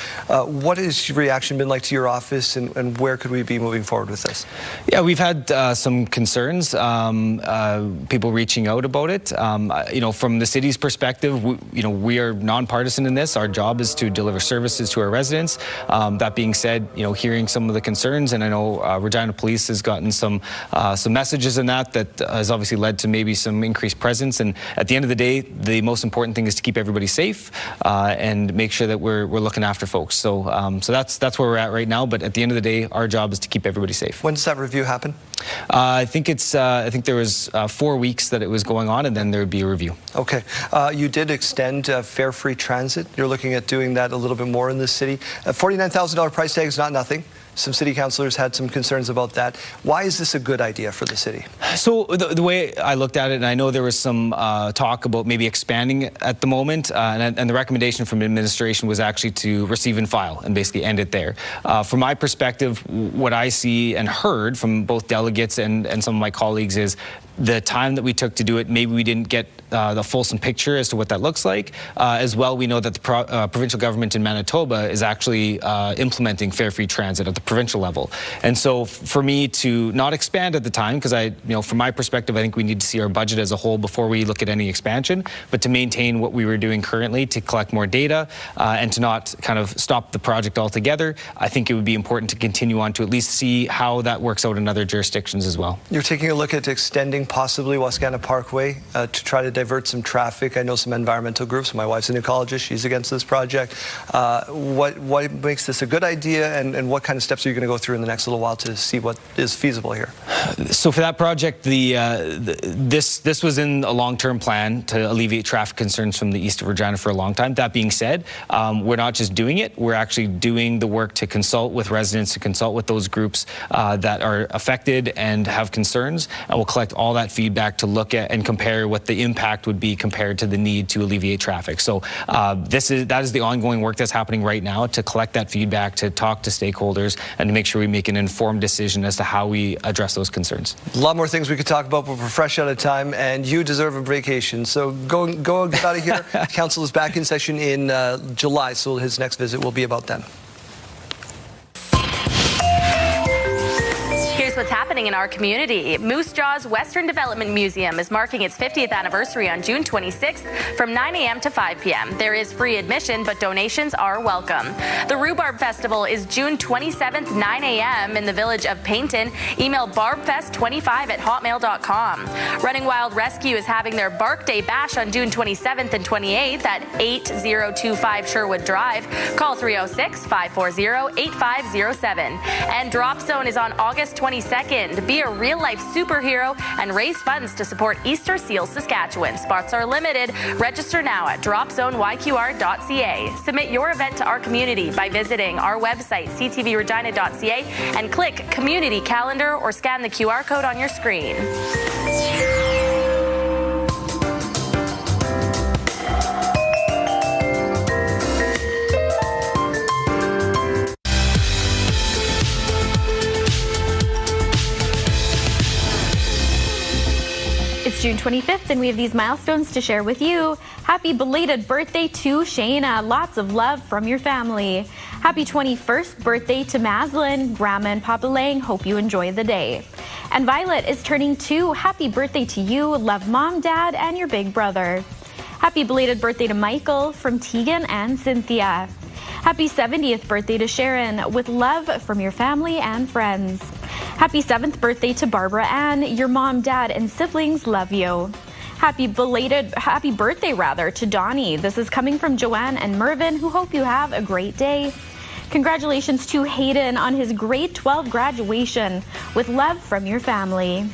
What has your reaction been like to your office, and where could we be moving forward with this? Yeah, we've had some concerns, people reaching out about it. From the city's perspective, we are nonpartisan in this. Our job is to deliver services to our residents. That being said, hearing some of the concerns, and I know Regina Police has gotten some messages in that has obviously led to maybe some increased presence. And at the end of the day, the most important thing is to keep everybody safe and make sure that we're looking after folks. So that's where we're at right now. But at the end of the day, our job is to keep everybody safe. When does that review happen? I think there was 4 weeks that it was going on, and then there would be a review. Okay. You did extend fare-free transit. You're looking at doing that a little bit more in the city. $49,000 price tag is not nothing. Some city councillors had some concerns about that. Why is this a good idea for the city? So the way I looked at it, and I know there was some talk about maybe expanding it at the moment, and the recommendation from administration was actually to receive and file and basically end it there. From my perspective, what I see and heard from both delegates and some of my colleagues is the time that we took to do it, maybe we didn't get the fulsome picture as to what that looks like. As well, we know that the provincial government in Manitoba is actually implementing fare-free transit at the provincial level. And so for me to not expand at the time, because from my perspective, I think we need to see our budget as a whole before we look at any expansion, but to maintain what we were doing currently, to collect more data and to not kind of stop the project altogether, I think it would be important to continue on to at least see how that works out in other jurisdictions as well. You're taking a look at extending possibly Wascana Parkway to try to divert some traffic. I know some environmental groups. My wife's an ecologist. She's against this project. What makes this a good idea, and what kind of steps are you going to go through in the next little while to see what is feasible here? So for that project, this was in a long-term plan to alleviate traffic concerns from the east of Regina for a long time. That being said, we're not just doing it. We're actually doing the work to consult with residents, to consult with those groups that are affected and have concerns, and we'll collect all that feedback to look at and compare what the impact would be compared to the need to alleviate traffic. So that is the ongoing work that's happening right now, to collect that feedback, to talk to stakeholders, and to make sure we make an informed decision as to how we address those concerns. A lot more things we could talk about, but we're fresh out of time, and you deserve a vacation. So go get out of here. Council is back in session in July, so his next visit will be about then. Here's what's happening in our community. Moose Jaw's Western Development Museum is marking its 50th anniversary on June 26th from 9 a.m. to 5 p.m. There is free admission, but donations are welcome. The Rhubarb Festival is June 27th, 9 a.m. in the village of Paynton. Email barbfest25@hotmail.com. Running Wild Rescue is having their Bark Day Bash on June 27th and 28th at 8025 Sherwood Drive. Call 306-540-8507. And Drop Zone is on August 22nd. Be a real-life superhero and raise funds to support Easter Seals Saskatchewan. Spots are limited. Register now at dropzoneyqr.ca. Submit your event to our community by visiting our website, ctvregina.ca, and click Community Calendar or scan the QR code on your screen. It's June 25th, and we have these milestones to share with you. Happy belated birthday to Shayna. Lots of love from your family. Happy 21st birthday to Maslin. Grandma and Papa Lang, hope you enjoy the day. And Violet is turning 2. Happy birthday to you. Love Mom, Dad, and your big brother. Happy belated birthday to Michael from Tegan and Cynthia. Happy 70th birthday to Sharon, with love from your family and friends. Happy 7th birthday to Barbara Ann. Your mom, dad, and siblings love you. Happy birthday to Donnie. This is coming from Joanne and Mervyn, who hope you have a great day. Congratulations to Hayden on his grade 12 graduation, with love from your family.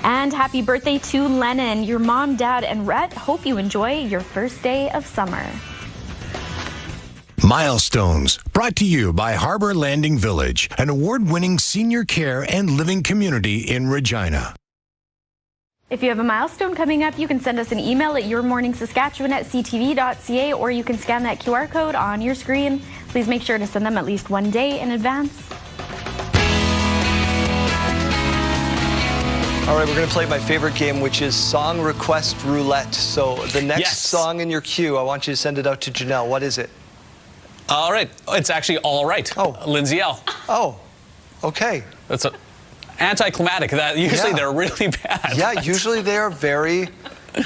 And happy birthday to Lennon. Your mom, dad, and Rhett hope you enjoy your first day of summer. Milestones, brought to you by Harbor Landing Village, an award-winning senior care and living community in Regina. If you have a milestone coming up, you can send us an email at yourmorningsaskatchewan@ctv.ca, or you can scan that QR code on your screen. Please make sure to send them at least one day in advance. All right, we're going to play my favorite game, which is Song Request Roulette. So the next song in your queue, I want you to send it out to Janelle. What is it? All right. It's actually All Right. Oh. Lindsay L. Oh, okay. That's anticlimactic. Usually they're really bad. Yeah, usually they are very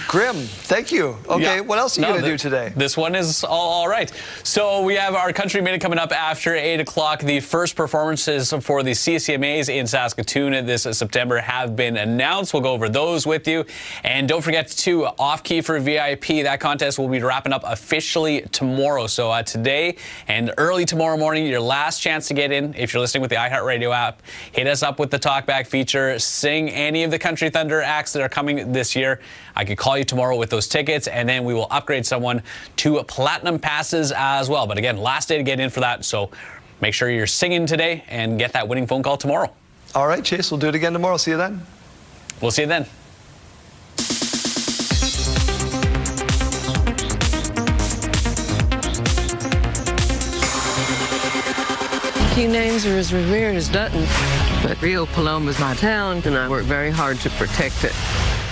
grim. Thank you. Okay, what else are you going to do today? This one is all right. So we have our Country Minute coming up after 8 o'clock. The first performances for the CCMAs in Saskatoon this September have been announced. We'll go over those with you. And don't forget to Off Key for VIP. That contest will be wrapping up officially tomorrow. So today and early tomorrow morning, your last chance to get in. If you're listening with the iHeartRadio app, hit us up with the Talkback feature. Sing any of the Country Thunder acts that are coming this year. I could call you tomorrow with those tickets, and then we will upgrade someone to platinum passes as well. But again, last day to get in for that, so make sure you're singing today and get that winning phone call tomorrow. All right, Chase, we'll do it again tomorrow. See you then. We'll see you then. Few names are as revered as Dutton, but Rio Paloma's my town, and I work very hard to protect it.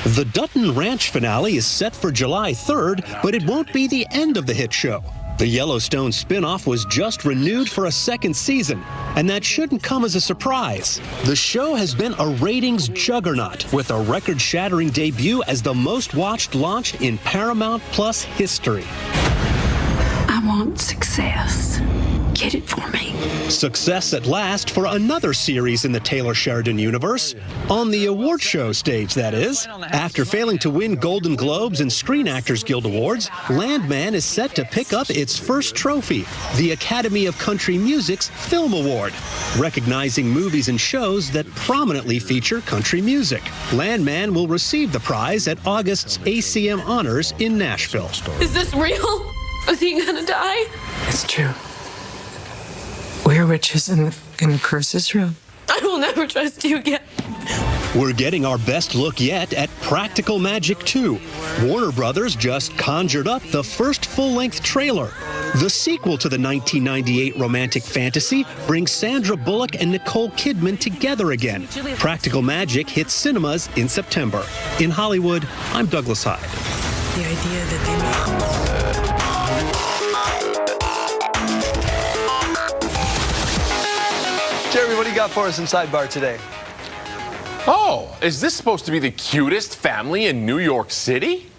The Dutton Ranch finale is set for July 3rd, but it won't be the end of the hit show. The Yellowstone spin-off was just renewed for a second season, and that shouldn't come as a surprise. The show has been a ratings juggernaut, with a record-shattering debut as the most-watched launch in Paramount Plus history. I want success. Get it for me. Success at last for another series in the Taylor Sheridan universe. On the award show stage, that is. After failing to win Golden Globes and Screen Actors Guild Awards, Landman is set to pick up its first trophy, the Academy of Country Music's Film Award, recognizing movies and shows that prominently feature country music. Landman will receive the prize at August's ACM Honors in Nashville. Is this real? Is he gonna die? It's true. We're witches in Chris's room. I will never trust you again. We're getting our best look yet at Practical Magic 2. Warner Brothers just conjured up the first full-length trailer. The sequel to the 1998 romantic fantasy brings Sandra Bullock and Nicole Kidman together again. Practical Magic hits cinemas in September. In Hollywood, I'm Douglas Hyde. The idea that they Jeremy, what do you got for us in Sidebar today? Oh, is this supposed to be the cutest family in New York City?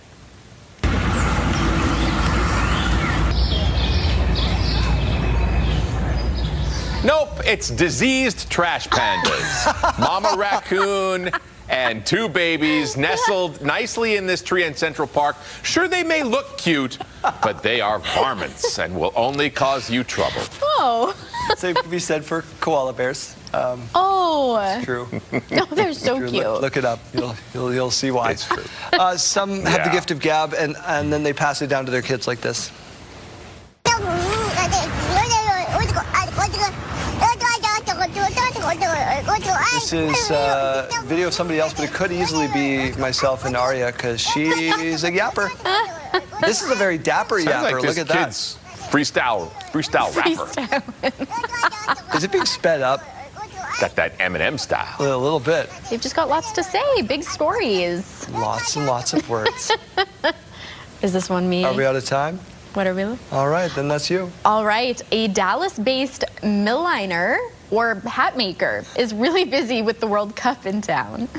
Nope, it's diseased trash pandas. Mama raccoon and two babies nestled nicely in this tree in Central Park. Sure, they may look cute, but they are varmints and will only cause you trouble. Oh. Same can be said for koala bears. It's true. No, they're so True. cute. Look it up. You'll see why. It's true. Some have the gift of gab, and then they pass it down to their kids like this. This is a video of somebody else, but it could easily be myself and Arya, because she's a yapper. This is a very dapper yapper. Like Look at that. Freestyle rapper. Is it being sped up? Got that Eminem style. A little bit. They've just got lots to say. Big stories. Lots and lots of words. Is this one me? Are we out of time? What are we? All right, then that's you. All right. A Dallas-based mill liner or hat maker is really busy with the World Cup in town.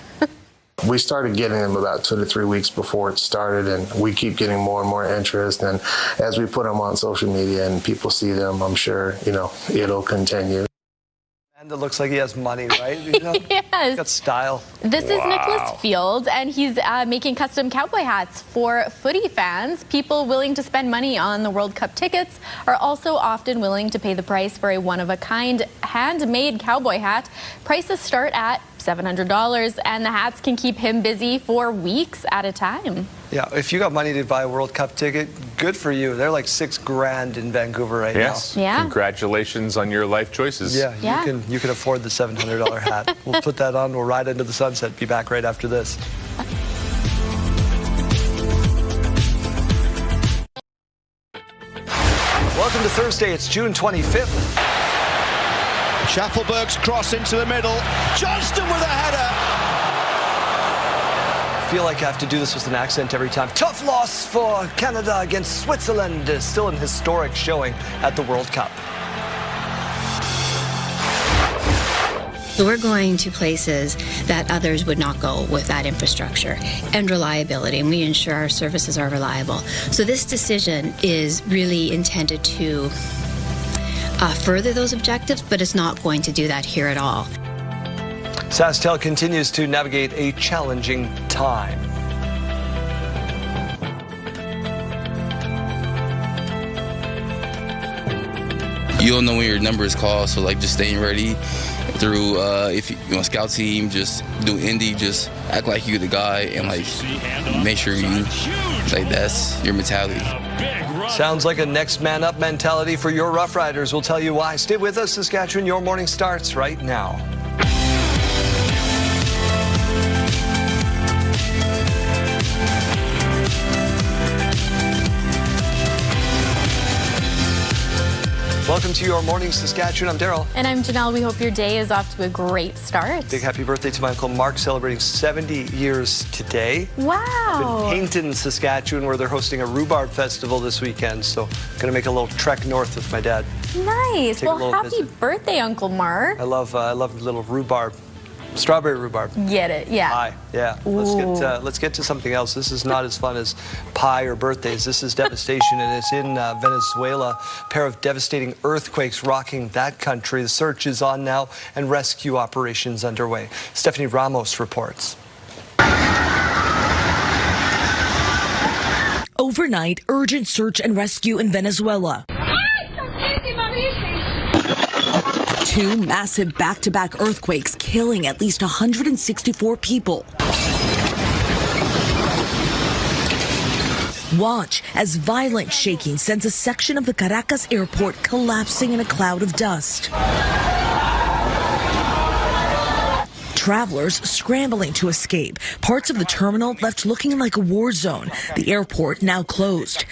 We started getting them about 2 to 3 weeks before it started, and we keep getting more and more interest. And as we put them on social media and people see them, I'm sure, it'll continue. And it looks like he has money, right? Yes. He's got style. This is Nicholas Field, and he's making custom cowboy hats for footy fans. People willing to spend money on the World Cup tickets are also often willing to pay the price for a one-of-a-kind handmade cowboy hat. Prices start at $700, and the hats can keep him busy for weeks at a time. Yeah, if you got money to buy a World Cup ticket, good for you. They're like $6 grand in Vancouver right now. Yeah. Congratulations on your life choices. Yeah, you can afford the $700 hat. We'll put that on. We'll ride into the sunset. Be back right after this. Welcome to Thursday. It's June 25th. Schaffelberg's cross into the middle. Johnston with a header. I feel like I have to do this with an accent every time. Tough loss for Canada against Switzerland. Still an historic showing at the World Cup. So we're going to places that others would not go with that infrastructure and reliability, and we ensure our services are reliable. So this decision is really intended to further those objectives, but it's not going to do that here at all. SaskTel continues to navigate a challenging time. You don't know when your number is called, so just staying ready through if you want scout team, just do indie, just act like you're the guy and make sure you that's your mentality. Sounds like a next man up mentality for your Rough Riders. We'll tell you why. Stay with us, Saskatchewan. Your morning starts right now. Welcome to Your Morning Saskatchewan. I'm Daryl. And I'm Janelle. We hope your day is off to a great start. Big happy birthday to my Uncle Mark, celebrating 70 years today. Wow. In Paynton, Saskatchewan, where they're hosting a rhubarb festival this weekend. So going to make a little trek north with my dad. Nice. Well, happy birthday, Uncle Mark. I love little rhubarb. Strawberry rhubarb. Get it, yeah. Pie, yeah. Let's get to something else. This is not as fun as pie or birthdays. This is devastation, and it's in Venezuela. A pair of devastating earthquakes rocking that country. The search is on now, and rescue operations underway. Stephanie Ramos reports. Overnight, urgent search and rescue in Venezuela. 2 massive back-to-back earthquakes killing at least 164 people. Watch as violent shaking sends a section of the Caracas airport collapsing in a cloud of dust. Travelers scrambling to escape. Parts of the terminal left looking like a war zone. The airport now closed.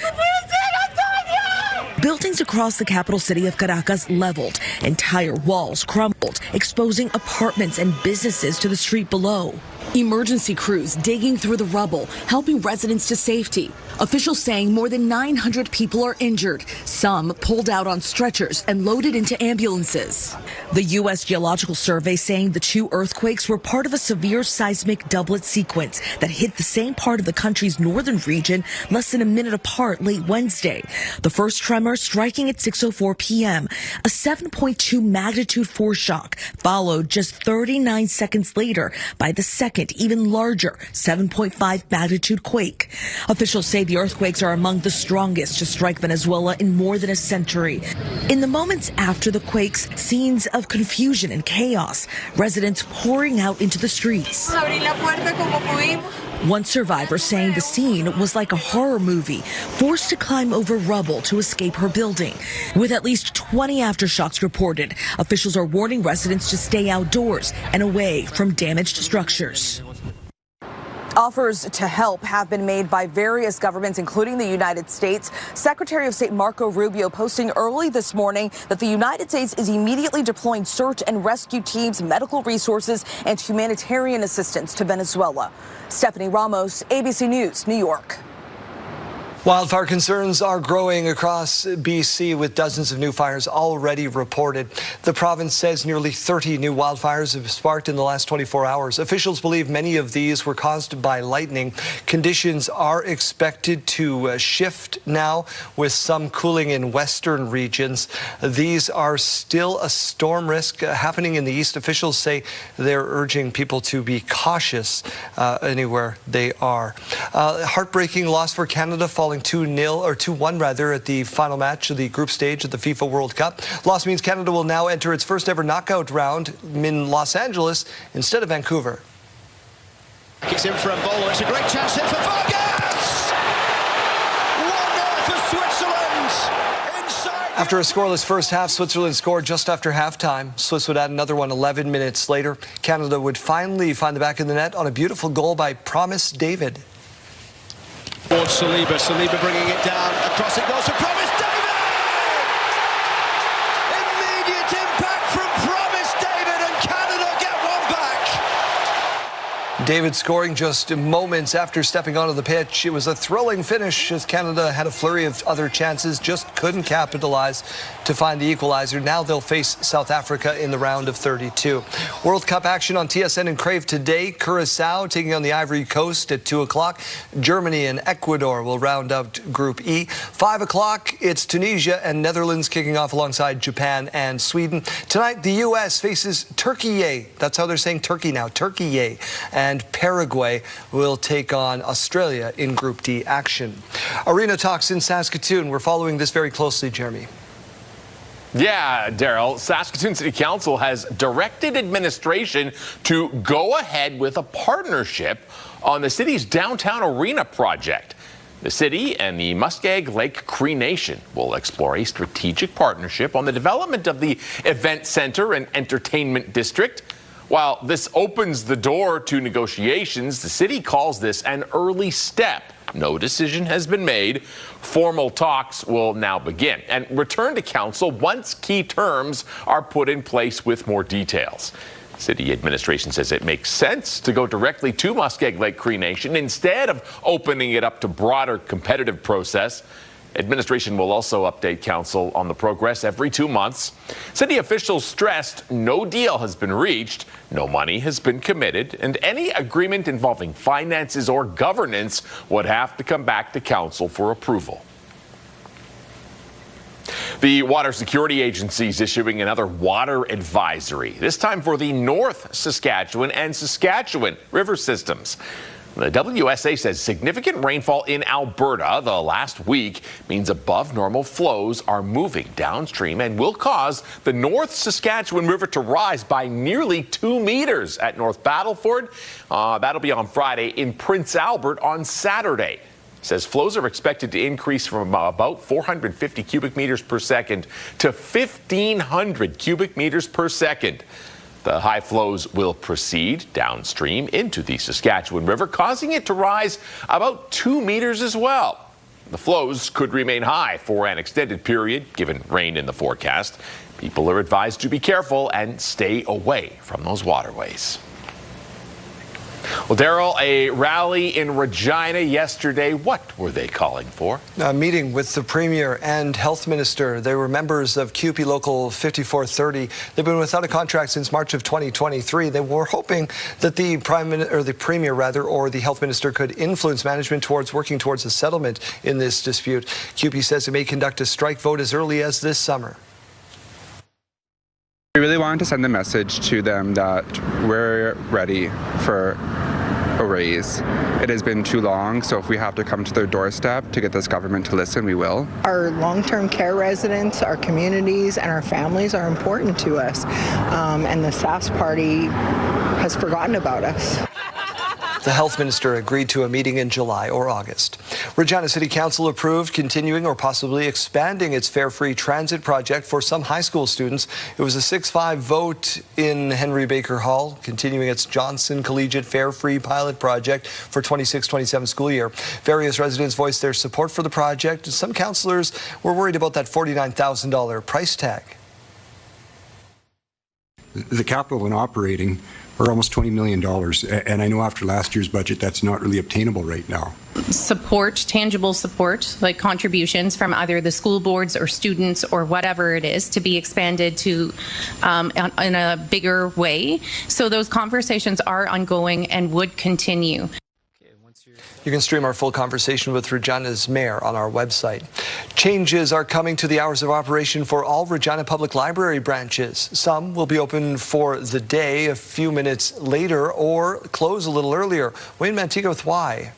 Buildings across the capital city of Caracas leveled. Entire walls crumbled, exposing apartments and businesses to the street below. Emergency crews digging through the rubble, helping residents to safety. Officials saying more than 900 people are injured. Some pulled out on stretchers and loaded into ambulances. The U.S. Geological Survey saying the 2 earthquakes were part of a severe seismic doublet sequence that hit the same part of the country's northern region less than a minute apart late Wednesday. The first tremor striking at 6:04 p.m. A 7.2 magnitude foreshock followed just 39 seconds later by the second, even larger 7.5 magnitude quake. Officials say the earthquakes are among the strongest to strike Venezuela in more than a century. In the moments after the quakes, scenes of confusion and chaos, residents pouring out into the streets. One survivor saying the scene was like a horror movie, forced to climb over rubble to escape her building. With at least 20 aftershocks reported, officials are warning residents to stay outdoors and away from damaged structures. Offers to help have been made by various governments, including the United States. Secretary of State Marco Rubio posting early this morning that the United States is immediately deploying search and rescue teams, medical resources, and humanitarian assistance to Venezuela. Stephanie Ramos, ABC News, New York. Wildfire concerns are growing across BC with dozens of new fires already reported. The province says nearly 30 new wildfires have sparked in the last 24 hours. Officials believe many of these were caused by lightning. Conditions are expected to shift now with some cooling in western regions. These are still a storm risk happening in the east. Officials say they're urging people to be cautious anywhere they are. Heartbreaking loss for Canada following 2-1 rather at the final match of the group stage of the FIFA World Cup. Loss means Canada will now enter its first ever knockout round in Los Angeles instead of Vancouver. It's in for Mbolo. It's a great chance here for Vargas! 1-0 for Switzerland! Inside. After a scoreless first half, Switzerland scored just after halftime. Swiss would add another one 11 minutes later. Canada would finally find the back of the net on a beautiful goal by Promise David. Towards Saliba. Saliba bringing it down. Across it goes to Promise David! Immediate impact from Promise David, and Canada get one back. David scoring just moments after stepping onto the pitch. It was a thrilling finish as Canada had a flurry of other chances, just couldn't capitalize to find the equalizer. Now they'll face South Africa in the round of 32. World Cup action on TSN and Crave today. Curacao taking on the Ivory Coast at 2 o'clock. Germany and Ecuador will round out Group E. 5 o'clock, it's Tunisia and Netherlands kicking off alongside Japan and Sweden. Tonight, the U.S. faces Turkey. That's how they're saying Turkey now, Turkey. And Paraguay will take on Australia in Group D action. Arena talks in Saskatoon. We're following this very closely, Jeremy. Yeah, Daryl, Saskatoon City Council has directed administration to go ahead with a partnership on the city's downtown arena project. The city and the Muskeg Lake Cree Nation will explore a strategic partnership on the development of the event center and entertainment district. While this opens the door to negotiations, the city calls this an early step. No decision has been made. Formal talks will now begin and return to council once key terms are put in place with more details. City administration says it makes sense to go directly to Muskeg Lake Cree Nation instead of opening it up to broader competitive process. Administration will also update council on the progress every 2 months. City officials stressed no deal has been reached, no money has been committed, and any agreement involving finances or governance would have to come back to council for approval. The Water Security Agency is issuing another water advisory, this time for the North Saskatchewan and Saskatchewan river systems. The WSA says significant rainfall in Alberta the last week means above normal flows are moving downstream and will cause the North Saskatchewan River to rise by nearly 2 meters at North Battleford. That'll be on Friday, in Prince Albert on Saturday. Says flows are expected to increase from about 450 cubic meters per second to 1,500 cubic meters per second. The high flows will proceed downstream into the Saskatchewan River, causing it to rise about 2 meters as well. The flows could remain high for an extended period, given rain in the forecast. People are advised to be careful and stay away from those waterways. Well, Daryl, a rally in Regina yesterday. What were they calling for? A meeting with the Premier and Health Minister. They were members of CUPE Local 5430. They've been without a contract since March of 2023. They were hoping that the Premier or the Health Minister could influence management towards working towards a settlement in this dispute. CUPE says it may conduct a strike vote as early as this summer. We really wanted to send the message to them that we're ready for a raise. It has been too long, so if we have to come to their doorstep to get this government to listen, we will. Our long-term care residents, our communities, and our families are important to us, and the Sask Party has forgotten about us. The Health Minister agreed to a meeting in July or August. Regina City Council approved continuing or possibly expanding its fare-free transit project for some high school students. It was a 6-5 vote in Henry Baker Hall, continuing its Johnson Collegiate Fare-Free pilot project for 26-27 school year. Various residents voiced their support for the project. Some councillors were worried about that $49,000 price tag. The capital and operating or almost $20 million. And I know after last year's budget, that's not really obtainable right now. Support, tangible support, like contributions from either the school boards or students or whatever it is, to be expanded to in a bigger way. So those conversations are ongoing and would continue. You can stream our full conversation with Regina's mayor on our website. Changes are coming to the hours of operation for all Regina Public Library branches. Some will be open for the day a few minutes later or close a little earlier. Wayne Mantiga with why.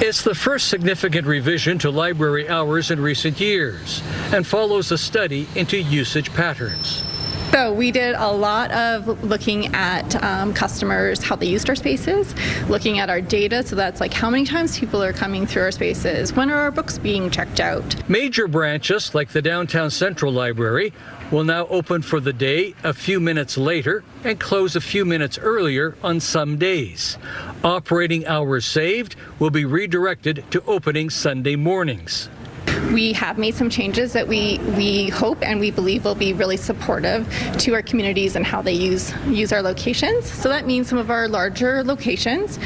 It's the first significant revision to library hours in recent years and follows a study into usage patterns. So we did a lot of looking at customers, how they used our spaces, looking at our data. So that's like how many times people are coming through our spaces, when are our books being checked out. Major branches like the Downtown Central Library will now open for the day a few minutes later and close a few minutes earlier on some days. Operating hours saved will be redirected to opening Sunday mornings. We have made some changes that we hope and we believe will be really supportive to our communities and how they use our locations. So that means some of our larger locations,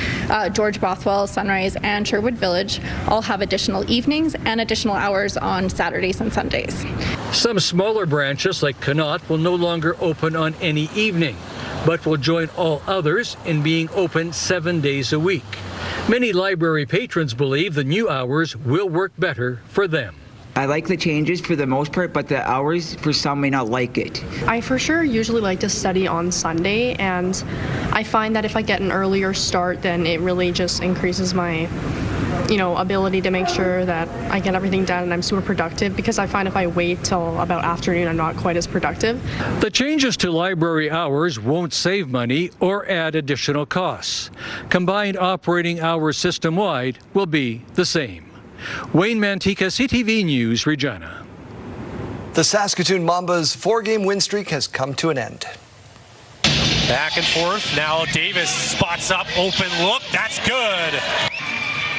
George Bothwell, Sunrise, and Sherwood Village, all have additional evenings and additional hours on Saturdays and Sundays. Some smaller branches like Connaught will no longer open on any evening, but will join all others in being open 7 days a week. Many library patrons believe the new hours will work better for them. I like the changes for the most part, but the hours, for some, may not like it. I for sure usually like to study on Sunday, and I find that if I get an earlier start, then it really just increases my ability to make sure that I get everything done and I'm super productive, because I find if I wait till about afternoon, I'm not quite as productive. The changes to library hours won't save money or add additional costs. Combined operating hours system-wide will be the same. Wayne Mantiga, CTV News, Regina. The Saskatoon Mamba's 4-game win streak has come to an end. Back and forth. Now Davis spots up, open look. That's good.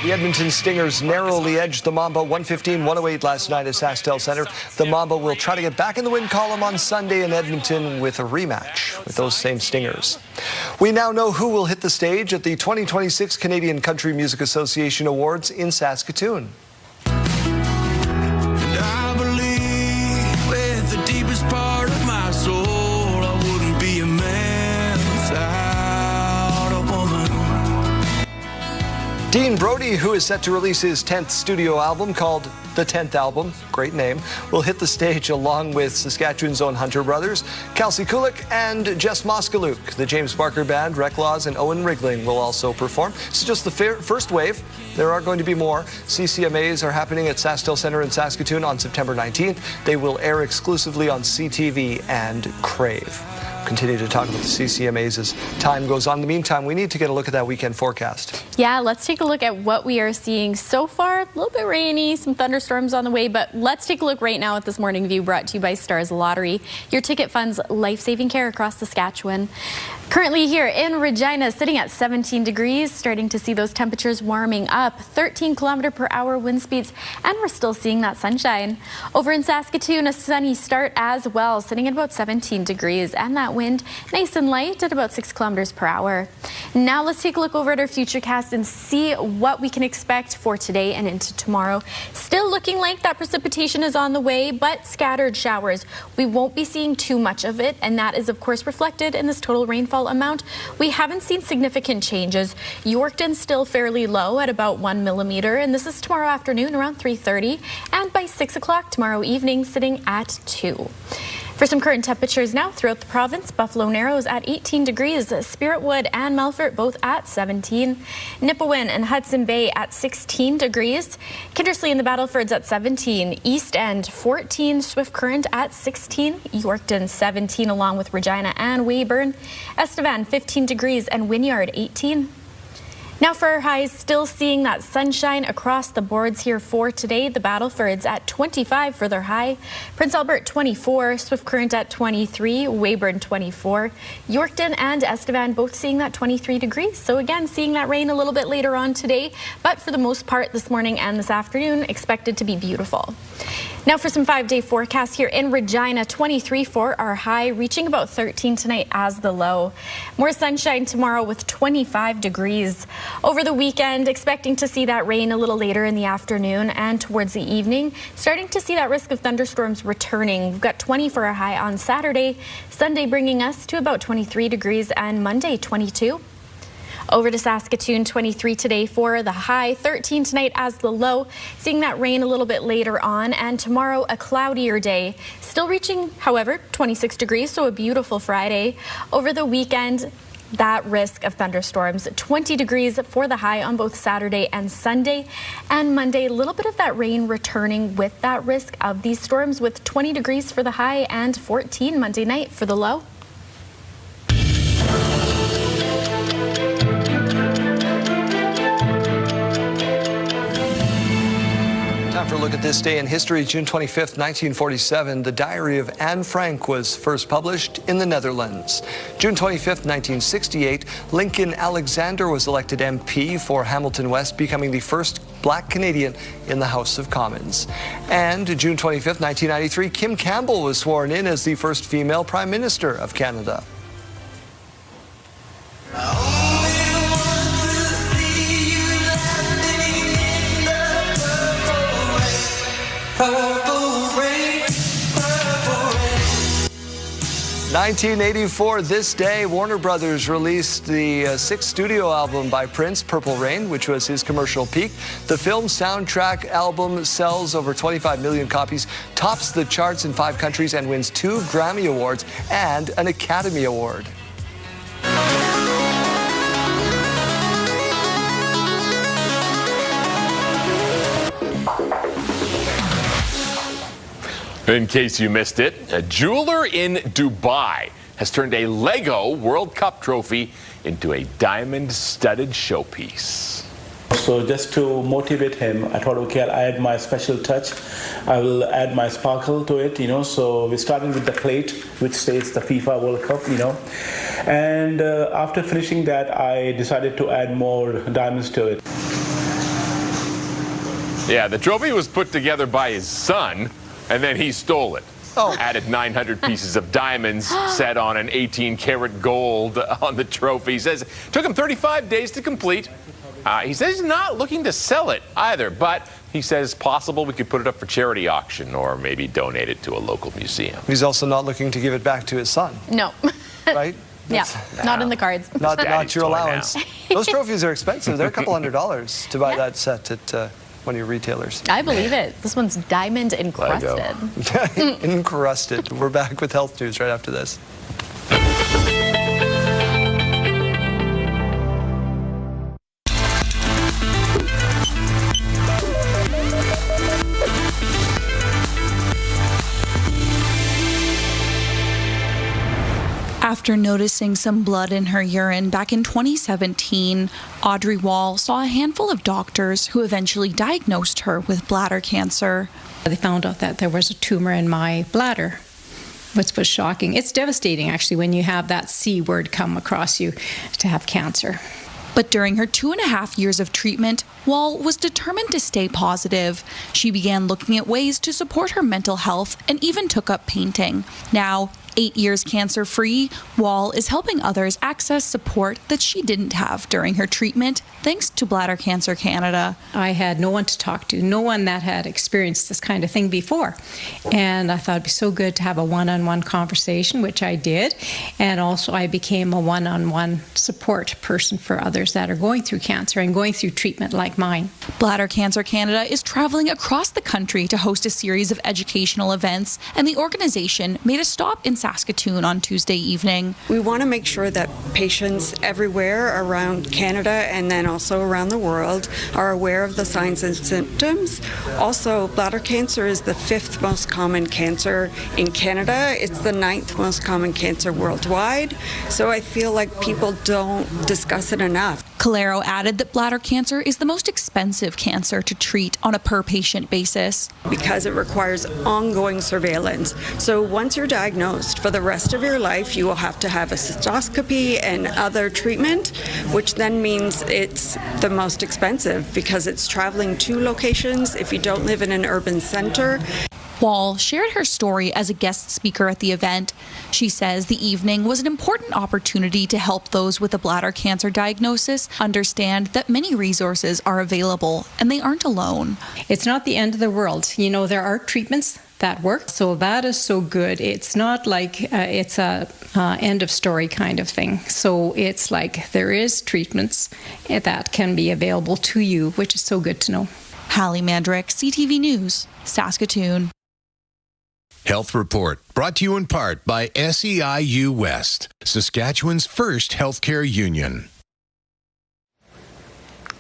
The Edmonton Stingers narrowly edged the Mamba 115-108 last night at Sasktel Centre. The Mamba will try to get back in the win column on Sunday in Edmonton with a rematch with those same Stingers. We now know who will hit the stage at the 2026 Canadian Country Music Association Awards in Saskatoon. I believe with the deepest part of my soul, I wouldn't be a man without a woman. Dean Brody, who is set to release his 10th studio album called The 10th Album, great name, will hit the stage along with Saskatchewan's own Hunter Brothers, Kelsey Kulik, and Jess Moskaluk. The James Barker Band, Rec Laws, and Owen Wriggling will also perform. This is just the first wave. There are going to be more. CCMAs are happening at Sasktel Centre in Saskatoon on September 19th. They will air exclusively on CTV and Crave. Continue to talk about the CCMAs as time goes on. In the meantime, we need to get a look at that weekend forecast. Yeah, let's take a look at what we are seeing so far. A little bit rainy, some thunderstorms on the way, but let's take a look right now at this morning view brought to you by Stars Lottery. Your ticket funds life-saving care across Saskatchewan. Currently here in Regina, sitting at 17 degrees, starting to see those temperatures warming up, 13 km/h wind speeds, and we're still seeing that sunshine. Over in Saskatoon, a sunny start as well, sitting at about 17 degrees, and that wind nice and light at about 6 km/h. Now let's take a look over at our futurecast and see what we can expect for today and into tomorrow. Still looking like that precipitation is on the way, but scattered showers. We won't be seeing too much of it, and that is of course reflected in this total rainfall amount. We haven't seen significant changes. Yorkton still fairly low at about 1 millimeter, and this is tomorrow afternoon around 3:30, and by 6 o'clock tomorrow evening sitting at 2. For some current temperatures now throughout the province, Buffalo Narrows at 18 degrees, Spiritwood and Melfort both at 17, Nipawin and Hudson Bay at 16 degrees, Kindersley and the Battlefords at 17, East End 14, Swift Current at 16, Yorkton 17 along with Regina and Weyburn, Estevan 15 degrees and Wynyard 18. Now for our highs, still seeing that sunshine across the boards here for today. The Battlefords at 25 for their high. Prince Albert 24, Swift Current at 23, Weyburn 24, Yorkton and Estevan both seeing that 23 degrees. So again, seeing that rain a little bit later on today, but for the most part this morning and this afternoon expected to be beautiful. Now for some 5-day forecasts here in Regina, 23 for our high, reaching about 13 tonight as the low. More sunshine tomorrow with 25 degrees. Over the weekend, expecting to see that rain a little later in the afternoon and towards the evening. Starting to see that risk of thunderstorms returning. We've got 20 for our high on Saturday, Sunday bringing us to about 23 degrees and Monday 22. Over to Saskatoon, 23 today for the high, 13 tonight as the low. Seeing that rain a little bit later on, and tomorrow a cloudier day. Still reaching, however, 26 degrees, so a beautiful Friday. Over the weekend, that risk of thunderstorms, 20 degrees for the high on both Saturday and Sunday. And Monday, a little bit of that rain returning with that risk of these storms, with 20 degrees for the high and 14 Monday night for the low. Time for a look at this day in history. June 25th, 1947, the diary of Anne Frank was first published in the Netherlands. June 25th, 1968, Lincoln Alexander was elected MP for Hamilton West, becoming the first black Canadian in the House of Commons. And June 25th, 1993, Kim Campbell was sworn in as the first female Prime Minister of Canada. Purple rain, purple rain. 1984, this day, Warner Brothers released the sixth studio album by Prince, Purple Rain, which was his commercial peak. The film soundtrack album sells over 25 million copies, tops the charts in 5 countries, and wins 2 Grammy Awards and an Academy Award. In case you missed it, a jeweler in Dubai has turned a Lego World Cup trophy into a diamond-studded showpiece. So just to motivate him, I thought, okay, I'll add my special touch. I will add my sparkle to it, So we started with the plate, which states the FIFA World Cup, And after finishing that, I decided to add more diamonds to it. Yeah, the trophy was put together by his son, and then he stole it. Added 900 pieces of diamonds set on an 18-karat gold on the trophy. He says it took him 35 days to complete. He says he's not looking to sell it either, but he says possible we could put it up for charity auction or maybe donate it to a local museum. He's also not looking to give it back to his son. No. Right? Yeah, not in the cards. Not your allowance. Those trophies are expensive. They're a couple $100s to buy that set at one of your retailers. I believe it. This one's diamond encrusted. Encrusted. We're back with health news right after this. After noticing some blood in her urine back in 2017, Audrey Wall saw a handful of doctors who eventually diagnosed her with bladder cancer. They found out that there was a tumor in my bladder, which was shocking. It's devastating, actually, when you have that C word come across you, to have cancer. But during her 2.5 years of treatment, Wall was determined to stay positive. She began looking at ways to support her mental health and even took up painting. Now, 8 years cancer-free, Wall is helping others access support that she didn't have during her treatment, thanks to Bladder Cancer Canada. I had no one to talk to, no one that had experienced this kind of thing before. And I thought it'd be so good to have a one-on-one conversation, which I did. And also I became a one-on-one support person for others that are going through cancer and going through treatment like mine. Bladder Cancer Canada is traveling across the country to host a series of educational events, and the organization made a stop in Saskatoon on Tuesday evening. We want to make sure that patients everywhere around Canada and then also around the world are aware of the signs and symptoms. Also, bladder cancer is the 5th most common cancer in Canada. It's the 9th most common cancer worldwide. So I feel like people don't discuss it enough. Calero added that bladder cancer is the most expensive cancer to treat on a per-patient basis. Because it requires ongoing surveillance. So once you're diagnosed, for the rest of your life, you will have to have a cystoscopy and other treatment, which then means it's the most expensive because it's traveling to locations if you don't live in an urban center. Wall shared her story as a guest speaker at the event. She says the evening was an important opportunity to help those with a bladder cancer diagnosis understand that many resources are available and they aren't alone. It's not the end of the world. You know, there are treatments that work, so that is so good. It's not like it's a end of story kind of thing. So it's like there is treatments that can be available to you, which is so good to know. Hallie Mandrick, CTV News, Saskatoon. Health Report, brought to you in part by SEIU West, Saskatchewan's first healthcare union.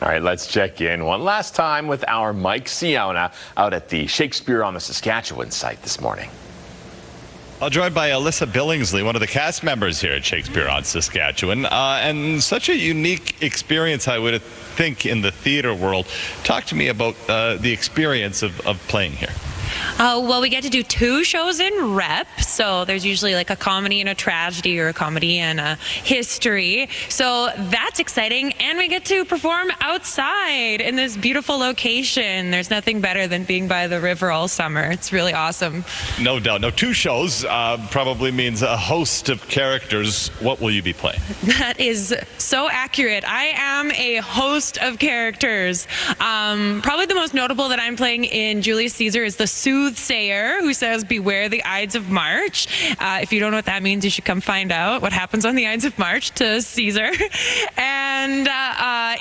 All right, let's check in one last time with our Mike Siona out at the Shakespeare on the Saskatchewan site this morning. I'm joined by Alyssa Billingsley, one of the cast members here at Shakespeare on Saskatchewan, and such a unique experience, I would think, in the theater world. Talk to me about the experience of playing here. Well, we get to do 2 shows in rep, so there's usually like a comedy and a tragedy, or a comedy and a history, so that's exciting, and we get to perform outside in this beautiful location. There's nothing better than being by the river all summer. It's really awesome. No doubt. Now, 2 shows probably means a host of characters. What will you be playing? That is so accurate. I am a host of characters. Probably the most notable that I'm playing in Julius Caesar is the soothsayer who says, "Beware the Ides of March." If you don't know what that means, you should come find out what happens on the Ides of March to Caesar. And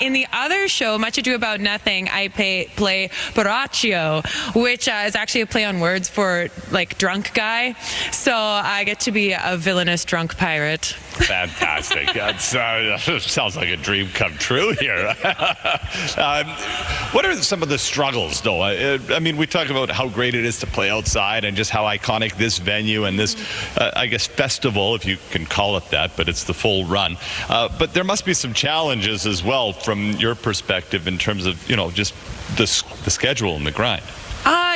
in the other show, Much Ado About Nothing, I play Borachio, which is actually a play on words for like drunk guy. So I get to be a villainous drunk pirate. Fantastic. That sounds like a dream come true here. What are some of the struggles, though? I mean, we talk about how great it is to play outside and just how iconic this venue and this, I guess, festival, if you can call it that, but it's the full run. But there must be some challenges as well from your perspective in terms of, you know, just the schedule and the grind.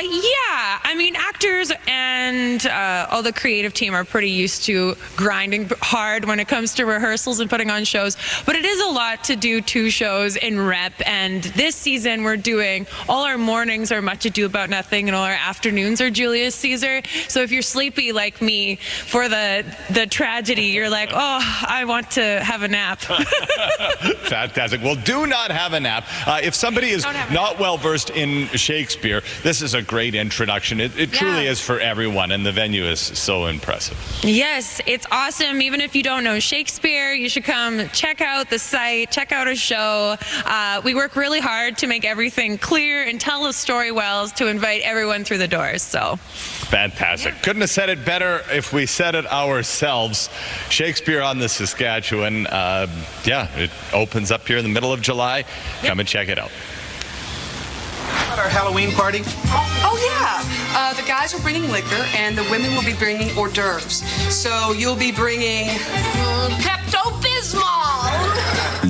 Yeah, I mean, actors and all the creative team are pretty used to grinding hard when it comes to rehearsals and putting on shows, but it is a lot to do 2 shows in rep, and this season we're doing all our mornings are Much Ado About Nothing and all our afternoons are Julius Caesar. So if you're sleepy like me for the tragedy, you're like, oh, I want to have a nap. Fantastic. Well, do not have a nap. If somebody is not well versed in Shakespeare, this is a great introduction. It truly is for everyone, and the venue is so impressive. Yes, it's awesome. Even if you don't know Shakespeare, you should come check out the site, check out a show. We work really hard to make everything clear and tell the story well to invite everyone through the doors. So fantastic. Couldn't have said it better if we said it ourselves. Shakespeare on the Saskatchewan. It opens up here in the middle of July. Come and check it out. Our Halloween party? Oh yeah. The guys are bringing liquor and the women will be bringing hors d'oeuvres. So you'll be bringing Pepto-Bismol.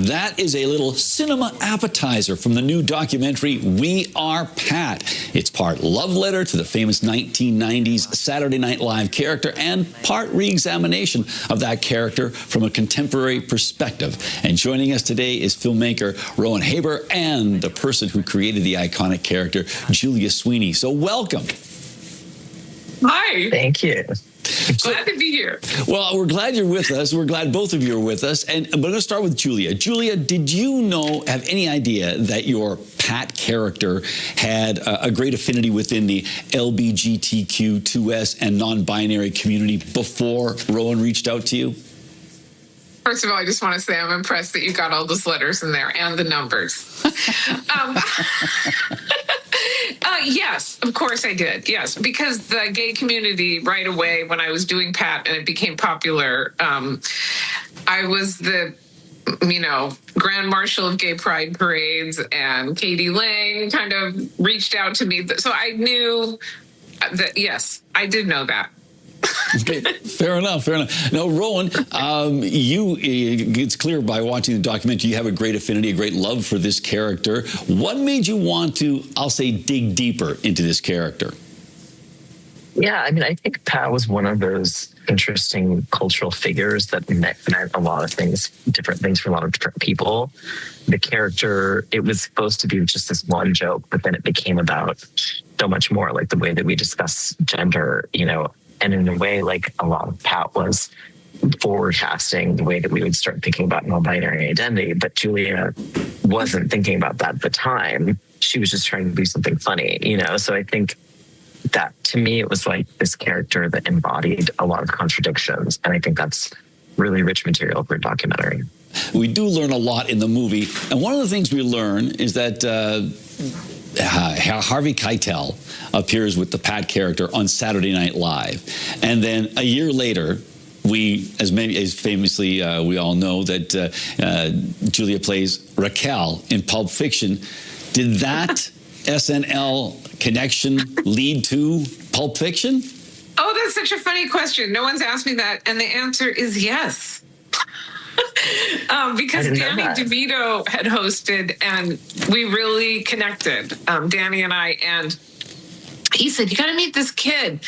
That is a little cinema appetizer from the new documentary We Are Pat. It's part love letter to the famous 1990s Saturday Night Live character and part re-examination of that character from a contemporary perspective. And joining us today is filmmaker Rowan Haber and the person who created the iconic character, Julia Sweeney. So welcome. Hi. Thank you. Glad to be here. Well, we're glad you're with us. We're glad both of you are with us. But I'm going to start with Julia. Julia, did you have any idea that your Pat character had a great affinity within the LGBTQ, 2S, and non-binary community before Rowan reached out to you? First of all, I just want to say I'm impressed that you got all those letters in there and the numbers. Yes, of course I did. Yes, because the gay community right away when I was doing Pat and it became popular, I was the, Grand Marshal of Gay Pride Parades, and Katie Lang kind of reached out to me. So I knew that, yes, I did know that. Okay, fair enough. Now, Rowan, it's clear by watching the documentary, you have a great affinity, a great love for this character. What made you want to, I'll say, dig deeper into this character? Yeah, I mean, I think Pat was one of those interesting cultural figures that meant a lot of things, different things for a lot of different people. The character, it was supposed to be just this one joke, but then it became about so much more, like the way that we discuss gender, and in a way, like a lot of Pat was forecasting the way that we would start thinking about non-binary identity. But Julia wasn't thinking about that at the time. She was just trying to do something funny, So I think that to me, it was like this character that embodied a lot of contradictions. And I think that's really rich material for a documentary. We do learn a lot in the movie. And one of the things we learn is that Harvey Keitel appears with the Pat character on Saturday Night Live. And then a year later, as famously we all know that Julia plays Raquel in Pulp Fiction. Did that SNL connection lead to Pulp Fiction? Oh, that's such a funny question. No one's asked me that, and the answer is yes. Because Danny DeVito had hosted, and we really connected, Danny and I, and he said, you got to meet this kid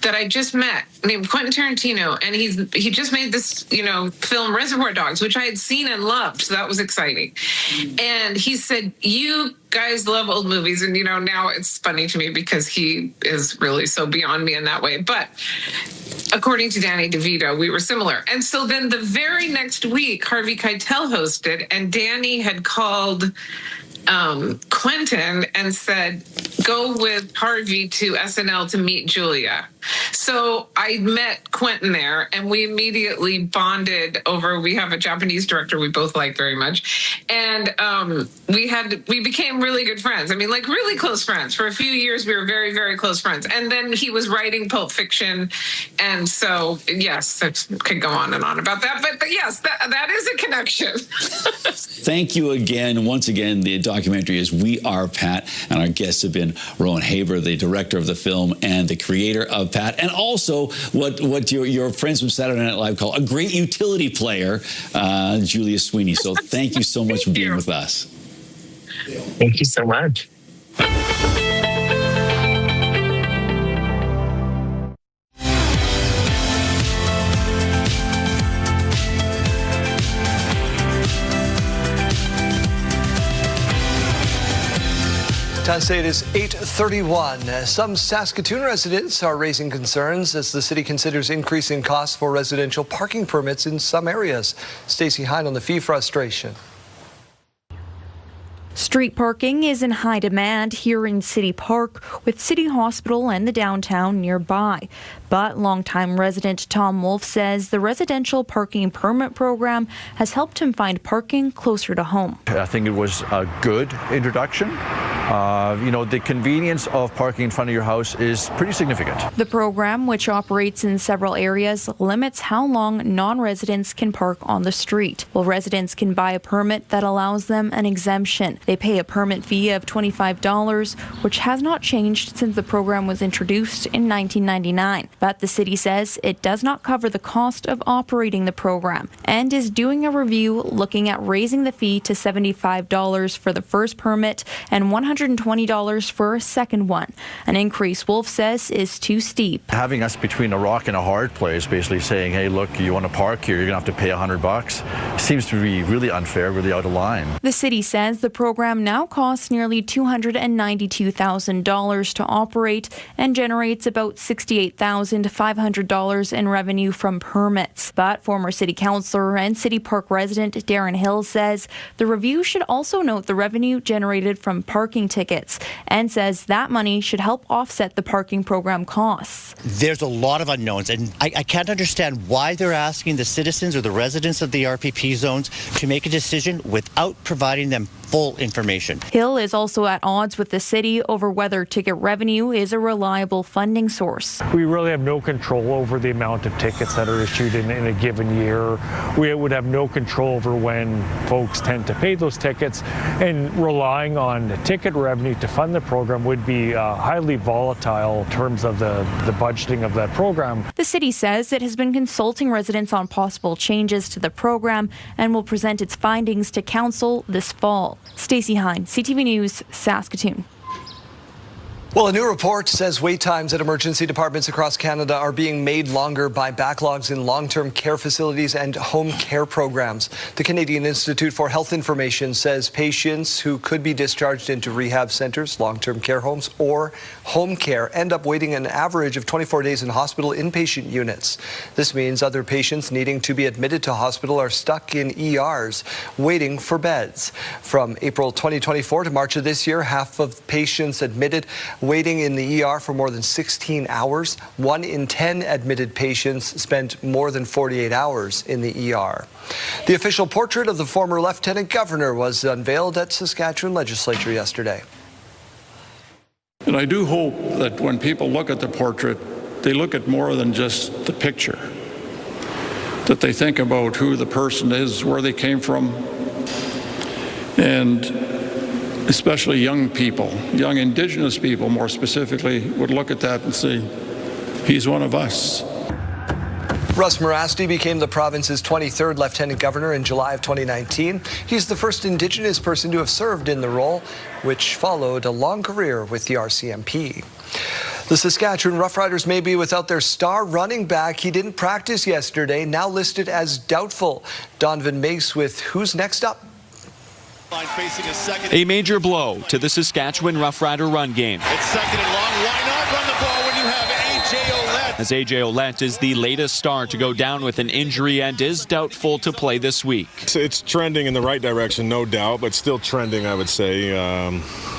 that I just met named Quentin Tarantino. And he just made this, film Reservoir Dogs, which I had seen and loved. So that was exciting. And he said, you guys love old movies. And, now it's funny to me because he is really so beyond me in that way. But according to Danny DeVito, we were similar. And so then the very next week, Harvey Keitel hosted, and Danny had called Quentin and said, go with Harvey to SNL to meet Julia. So I met Quentin there, and we immediately bonded over, we have a Japanese director we both like very much. And we became really good friends. I mean, like really close friends. For a few years, we were very, very close friends. And then he was writing Pulp Fiction. And so, yes, I could go on and on about that. But yes, that is a connection. Thank you again. Once again, the documentary is We Are Pat, and our guests have been Rowan Haber, the director of the film and the creator of Pat, and also what your friends from Saturday Night Live call a great utility player, Julia Sweeney. So thank you so much for being with us. Thank you so much. Time to say it is 8:31. Some Saskatoon residents are raising concerns as the city considers increasing costs for residential parking permits in some areas. Stacey Hine on the fee frustration. Street parking is in high demand here in City Park, with City Hospital and the downtown nearby. But longtime resident Tom Wolf says the residential parking permit program has helped him find parking closer to home. I think it was a good introduction. The convenience of parking in front of your house is pretty significant. The program, which operates in several areas, limits how long non-residents can park on the street, while residents can buy a permit that allows them an exemption. They pay a permit fee of $25, which has not changed since the program was introduced in 1999. But the city says it does not cover the cost of operating the program and is doing a review looking at raising the fee to $75 for the first permit and $120 for a second one. An increase, Wolf says, is too steep. Having us between a rock and a hard place, basically saying, hey, look, you want to park here, you're going to have to pay $100, seems to be really unfair, really out of line. The city says the program now costs nearly $292,000 to operate and generates about $68,500 in revenue from permits. But former city councillor and City Park resident Darren Hill says the review should also note the revenue generated from parking tickets and says that money should help offset the parking program costs. There's a lot of unknowns, and I can't understand why they're asking the citizens or the residents of the RPP zones to make a decision without providing them full information. Hill is also at odds with the city over whether ticket revenue is a reliable funding source. We really have no control over the amount of tickets that are issued in a given year. We would have no control over when folks tend to pay those tickets, and relying on the ticket revenue to fund the program would be highly volatile in terms of the budgeting of that program. The city says it has been consulting residents on possible changes to the program and will present its findings to council this fall. Stacey Hine, CTV News, Saskatoon. Well, a new report says wait times at emergency departments across Canada are being made longer by backlogs in long-term care facilities and home care programs. The Canadian Institute for Health Information says patients who could be discharged into rehab centres, long-term care homes, or home care end up waiting an average of 24 days in hospital inpatient units. This means other patients needing to be admitted to hospital are stuck in ERs waiting for beds. From April 2024 to March of this year, half of patients admitted waiting in the ER for more than 16 hours. 1 in 10 admitted patients spent more than 48 hours in the ER. The official portrait of the former Lieutenant Governor was unveiled at Saskatchewan Legislature yesterday. And I do hope that when people look at the portrait, they look at more than just the picture, that they think about who the person is, where they came from, and especially young people, young Indigenous people more specifically, would look at that and say, he's one of us. Russ Morasti became the province's 23rd Lieutenant Governor in July of 2019. He's the first Indigenous person to have served in the role, which followed a long career with the RCMP. The Saskatchewan Roughriders may be without their star running back. He didn't practice yesterday, now listed as doubtful. Donovan Mace with Who's Next Up. A major blow to the Saskatchewan Roughrider run game. It's second and long. Why not run the ball when you have A.J. Ouellette? As A.J. Ouellette is the latest star to go down with an injury and is doubtful to play this week. It's trending in the right direction, no doubt, but still trending, I would say.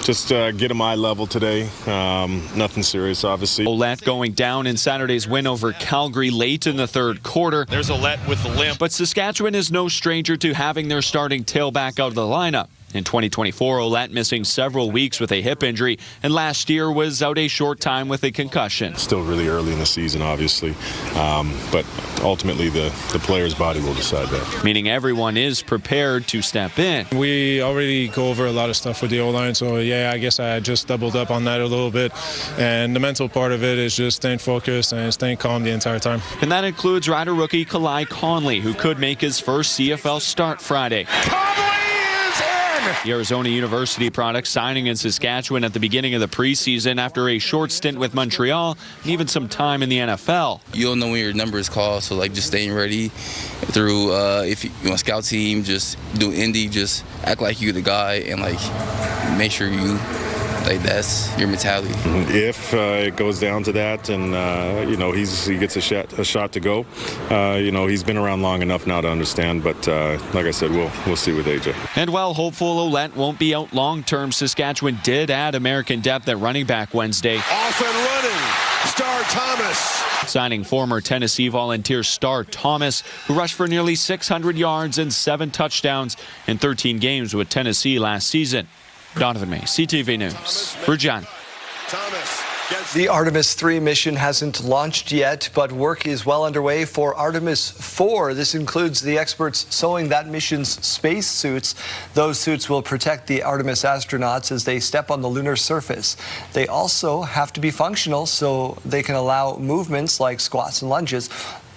Just get him eye level today. Nothing serious, obviously. Ouellette going down in Saturday's win over Calgary late in the third quarter. There's Ouellette with the limp. But Saskatchewan is no stranger to having their starting tailback out of the lineup. In 2024, Ouellette missing several weeks with a hip injury, and last year was out a short time with a concussion. Still really early in the season, obviously, but ultimately the player's body will decide that. Meaning everyone is prepared to step in. We already go over a lot of stuff with the O-line, so yeah, I guess I just doubled up on that a little bit. And the mental part of it is just staying focused and staying calm the entire time. And that includes Rider rookie Kalai Conley, who could make his first CFL start Friday. The Arizona University product signing in Saskatchewan at the beginning of the preseason after a short stint with Montreal and even some time in the NFL. You'll know when your number is called, so like just staying ready through if you want scout team, just do indie, just act like you're the guy and like make sure you like that's your mentality. If it goes down to that, and he gets a shot to go, he's been around long enough now to understand. But like I said, we'll see with AJ. And while hopeful Ouellette won't be out long term, Saskatchewan did add American depth at running back Wednesday. Off and running, Star Thomas. Signing former Tennessee Volunteer Star Thomas, who rushed for nearly 600 yards and 7 touchdowns in 13 games with Tennessee last season. Donovan May, CTV News, Regina. The Artemis 3 mission hasn't launched yet, but work is well underway for Artemis 4. This includes the experts sewing that mission's space suits. Those suits will protect the Artemis astronauts as they step on the lunar surface. They also have to be functional so they can allow movements like squats and lunges.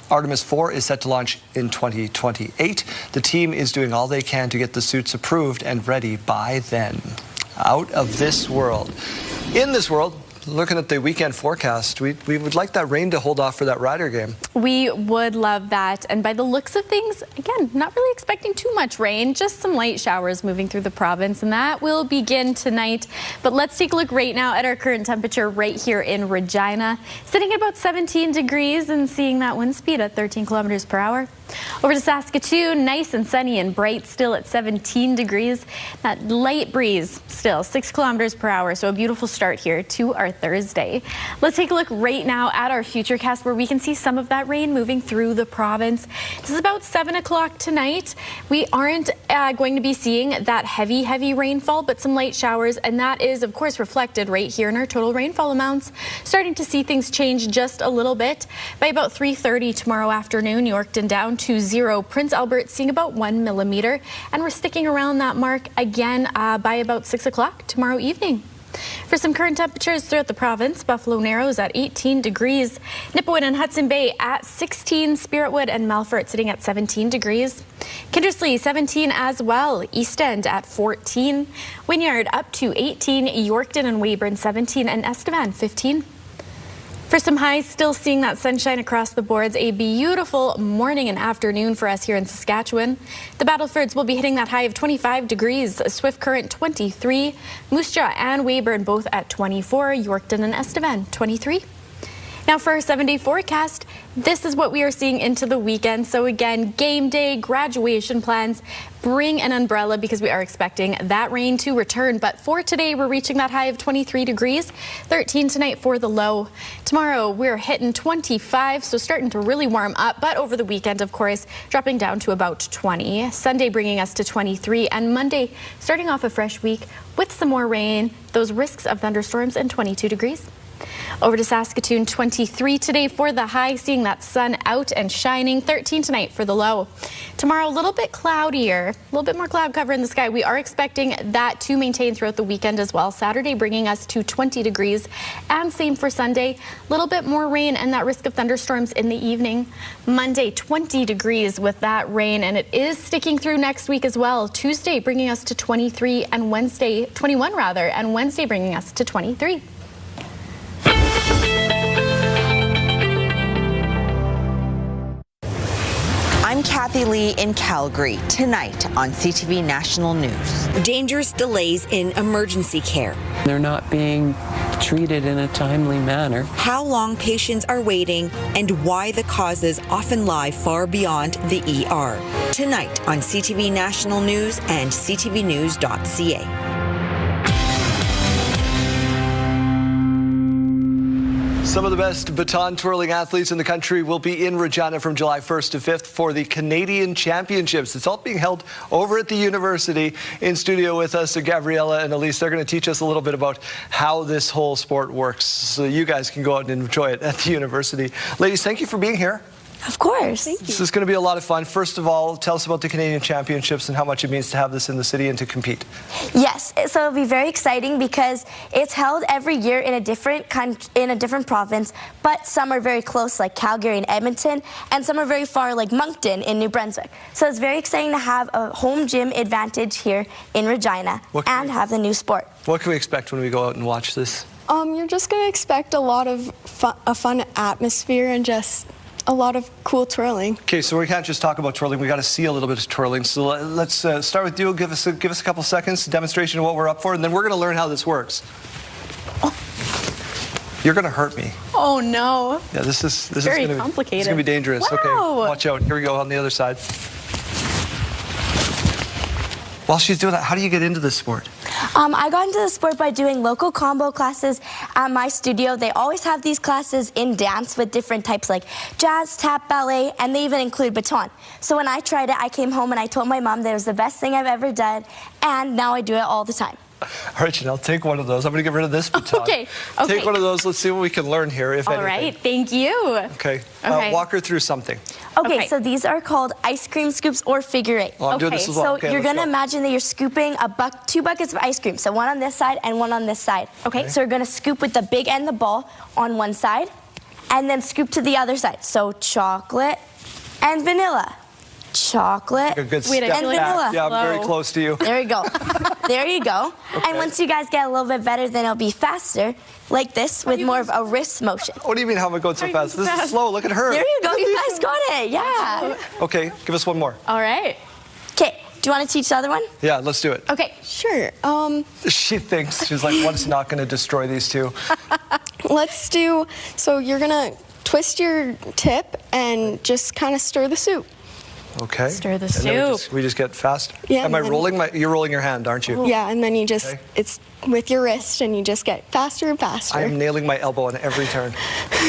Artemis 4 is set to launch in 2028. The team is doing all they can to get the suits approved and ready by then. Out of this world. In this world, looking at the weekend forecast, we would like that rain to hold off for that Rider game. We would love that. And by the looks of things, again, not really expecting too much rain, just some light showers moving through the province, and that will begin tonight. But let's take a look right now at our current temperature right here in Regina, sitting at about 17 degrees and seeing that wind speed at 13 kilometers per hour. Over to Saskatoon, nice and sunny and bright still at 17 degrees. That light breeze still 6 kilometers per hour, so a beautiful start here to our Thursday. Let's take a look right now at our Futurecast where we can see some of that that rain moving through the province. This is about 7 o'clock tonight. We aren't going to be seeing that heavy rainfall, but some light showers, and that is, of course, reflected right here in our total rainfall amounts. Starting to see things change just a little bit. By about 3:30 tomorrow afternoon, Yorkton down to 0. Prince Albert seeing about 1 millimeter, and we're sticking around that mark again by about 6 o'clock tomorrow evening. For some current temperatures throughout the province, Buffalo Narrows at 18 degrees, Nipawin and Hudson Bay at 16, Spiritwood and Melfort sitting at 17 degrees, Kindersley 17 as well, East End at 14, Wynyard up to 18, Yorkton and Weyburn 17, and Estevan 15. For some highs, still seeing that sunshine across the boards. A beautiful morning and afternoon for us here in Saskatchewan. The Battlefords will be hitting that high of 25 degrees. Swift Current 23. Moose Jaw and Weyburn both at 24. Yorkton and Estevan 23. Now for our 7-day forecast, this is what we are seeing into the weekend. So again, game day, graduation plans, bring an umbrella because we are expecting that rain to return. But for today, we're reaching that high of 23 degrees, 13 tonight for the low. Tomorrow, we're hitting 25, so starting to really warm up. But over the weekend, of course, dropping down to about 20. Sunday bringing us to 23, and Monday starting off a fresh week with some more rain, those risks of thunderstorms, and 22 degrees. Over to Saskatoon, 23 today for the high, seeing that sun out and shining, 13 tonight for the low. Tomorrow, a little bit cloudier, a little bit more cloud cover in the sky. We are expecting that to maintain throughout the weekend as well. Saturday bringing us to 20 degrees, and same for Sunday, a little bit more rain and that risk of thunderstorms in the evening. Monday, 20 degrees with that rain, and it is sticking through next week as well. Tuesday bringing us to 23, and Wednesday, 21 rather, and Wednesday bringing us to 23. I'm Kathy Lee in Calgary. Tonight on CTV National News. Dangerous delays in emergency care. They're not being treated in a timely manner. How long patients are waiting and why the causes often lie far beyond the ER. Tonight on CTV National News and ctvnews.ca. Some of the best baton twirling athletes in the country will be in Regina from July 1st to 5th for the Canadian Championships. It's all being held over at the university. In studio with us, Gabriella and Elise. They're going to teach us a little bit about how this whole sport works so you guys can go out and enjoy it at the university. Ladies, thank you for being here. Of course. Thank you. This is going to be a lot of fun. First of all, tell us about the Canadian Championships and how much it means to have this in the city and to compete. Yes, so it'll be very exciting because it's held every year in a different province, but some are very close, like Calgary and Edmonton, and some are very far, like Moncton in New Brunswick. So it's very exciting to have a home gym advantage here in Regina and have the new sport. What can we expect when we go out and watch this? You're just going to expect a lot of a fun atmosphere and just a lot of cool twirling. Okay, so we can't just talk about twirling. We got to see a little bit of twirling. So let's start with you. Give us a couple seconds, demonstration of what we're up for, and then we're going to learn how this works. Oh. You're going to hurt me. Oh no. Yeah, this is very complicated. It's going to be dangerous. Wow. Okay, watch out. Here we go on the other side. While she's doing that, how do you get into this sport? I got into the sport by doing local combo classes at my studio. They always have these classes in dance with different types like jazz, tap, ballet, and they even include baton. So when I tried it, I came home and I told my mom that it was the best thing I've ever done, and now I do it all the time. All right, Janelle, take one of those. I'm going to get rid of this baton. Okay. Take one of those. Let's see what we can learn here, if anything. All right, thank you. Okay. Walk her through something. Okay, so these are called ice cream scoops or figure eight. Oh, I'm doing this as well. So okay, you're going to imagine that you're scooping two buckets of ice cream. So one on this side and one on this side. Okay, so you're going to scoop with the big end of the ball on one side and then scoop to the other side. So chocolate and vanilla. Chocolate and vanilla. Yeah, I'm very close to you. There you go. There you go. Okay. And once you guys get a little bit better, then it'll be faster, like this, with more of a wrist motion. What do you mean, how am I going so fast? This is slow. Look at her. There you go. You guys got it. Yeah. Okay, give us one more. All right. Okay. Do you want to teach the other one? Yeah, let's do it. Okay. Sure. She thinks, she's like, one's not going to destroy these two. Let's do, so you're going to twist your tip and just kind of stir the soup. Okay. Stir the And then soup. we just get faster. Yeah, Am I and then- rolling? You're rolling your hand, aren't you? Yeah, and then you just, Okay. it's with your wrist and you just get faster and faster. I am nailing my elbow on every turn.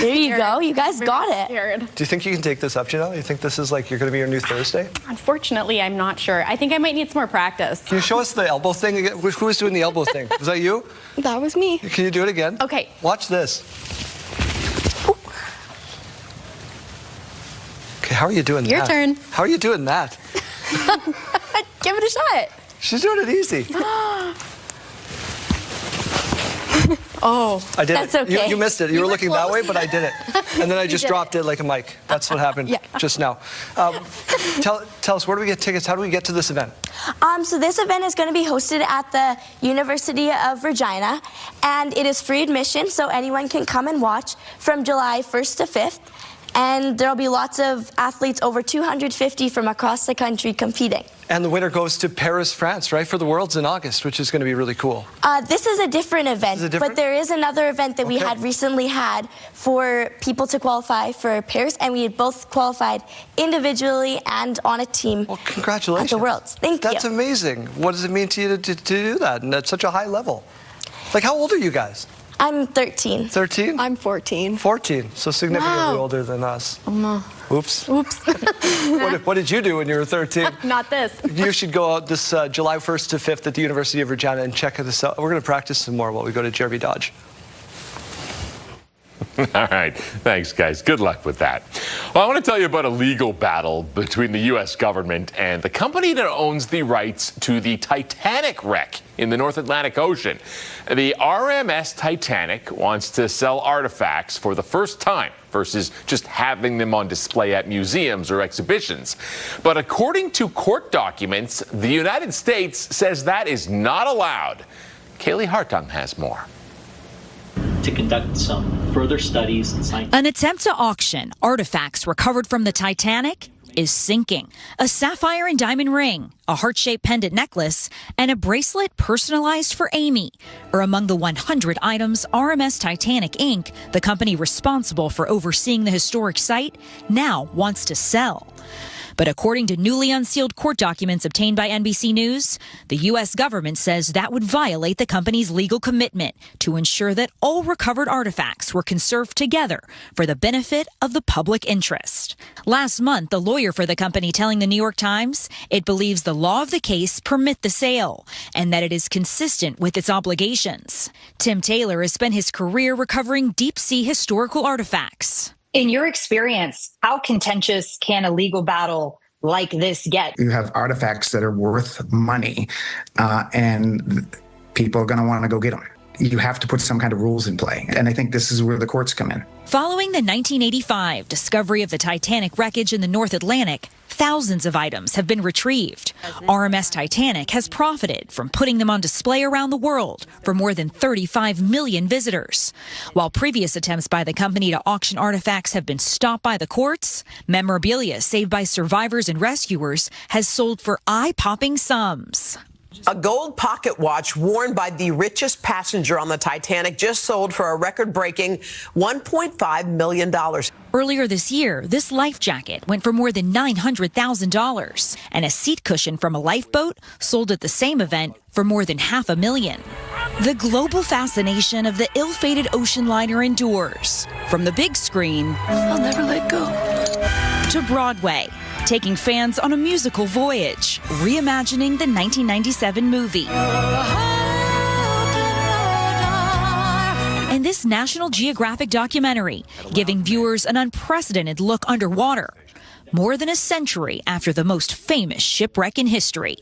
There you go. You guys got it. Scared. Do you think you can take this up, Janelle? You think this is like you're going to be your new Thursday? Unfortunately, I'm not sure. I think I might need some more practice. Can you show us the elbow thing again? Who was doing the elbow thing? Was that you? That was me. Can you do it again? Okay. Watch this. Okay, how are you doing Your that? turn. How are you doing that? Give it a shot. She's doing it easy. Oh, I did that's it. okay. You missed it. You were looking that way, but I did it. And then I just did dropped it like a mic. That's what happened just now. Tell us, where do we get tickets? How do we get to this event? So this event is going to be hosted at the University of Regina, and it is free admission, so anyone can come and watch from July 1st to 5th. And there'll be lots of athletes, over 250 from across the country competing. And the winner goes to Paris, France, right, for the Worlds in August, which is going to be really cool. This is a different event, but there is another event that we had recently had for people to qualify for Paris, and we had both qualified individually and on a team. Well, congratulations. At the Worlds. Thank you. That's amazing. What does it mean to you to do that and at such a high level? Like, how old are you guys? I'm 13. 13? I'm 14. 14, so significantly Wow. older than us. Oh, no. Oops. Oops. What did you do when you were 13? Not this. You should go out this July 1st to 5th at the University of Regina and check this out. We're going to practice some more while we go to Jeremy Dodge. All right. Thanks, guys. Good luck with that. Well, I want to tell you about a legal battle between the U.S. government and the company that owns the rights to the Titanic wreck in the North Atlantic Ocean. The RMS Titanic wants to sell artifacts for the first time versus just having them on display at museums or exhibitions. But according to court documents, the United States says that is not allowed. Kaylee Hartung has more. To conduct some further studies and science. An attempt to auction artifacts recovered from the Titanic is sinking. A sapphire and diamond ring, a heart-shaped pendant necklace, and a bracelet personalized for Amy are among the 100 items RMS Titanic Inc., the company responsible for overseeing the historic site, now wants to sell. But according to newly unsealed court documents obtained by NBC News, the U.S. government says that would violate the company's legal commitment to ensure that all recovered artifacts were conserved together for the benefit of the public interest. Last month, the lawyer for the company telling the New York Times it believes the law of the case permit the sale and that it is consistent with its obligations. Tim Taylor has spent his career recovering deep-sea historical artifacts. In your experience, how contentious can a legal battle like this get? You have artifacts that are worth money, and people are going to want to go get them. You have to put some kind of rules in play, and I think this is where the courts come in. Following the 1985 discovery of the Titanic wreckage in the North Atlantic, thousands of items have been retrieved. RMS Titanic has profited from putting them on display around the world for more than 35 million visitors. While previous attempts by the company to auction artifacts have been stopped by the courts, memorabilia saved by survivors and rescuers has sold for eye-popping sums. A gold pocket watch worn by the richest passenger on the Titanic just sold for a record-breaking $1.5 million. Earlier this year, this life jacket went for more than $900,000, and a seat cushion from a lifeboat sold at the same event for more than $500,000. The global fascination of the ill-fated ocean liner endures. From the big screen, I'll never let go, to Broadway, taking fans on a musical voyage, reimagining the 1997 movie. And this National Geographic documentary, giving viewers an unprecedented look underwater, more than a century after the most famous shipwreck in history.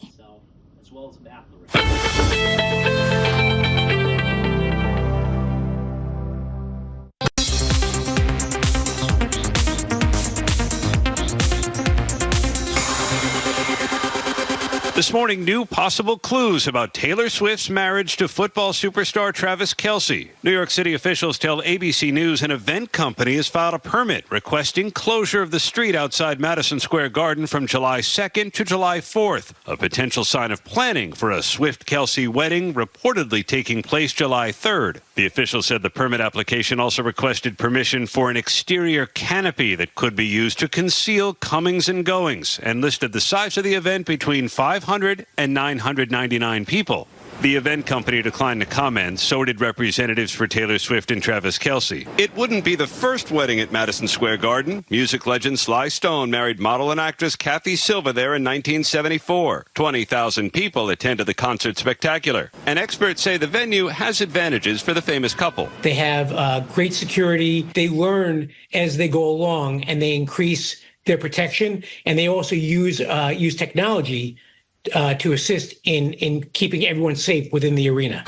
This morning, new possible clues about Taylor Swift's marriage to football superstar Travis Kelce. New York City officials tell ABC News an event company has filed a permit requesting closure of the street outside Madison Square Garden from July 2nd to July 4th, a potential sign of planning for a Swift-Kelce wedding reportedly taking place July 3rd. The officials said the permit application also requested permission for an exterior canopy that could be used to conceal comings and goings, and listed the size of the event between 500 and 999 people. The event company declined to comment, so did representatives for Taylor Swift and Travis Kelce. It wouldn't be the first wedding at Madison Square Garden. Music legend Sly Stone married model and actress Kathy Silva there in 1974. 20,000 people attended the concert spectacular. And experts say the venue has advantages for the famous couple. They have great security. They learn as they go along, and they increase their protection. And they also use technology to assist in keeping everyone safe within the arena.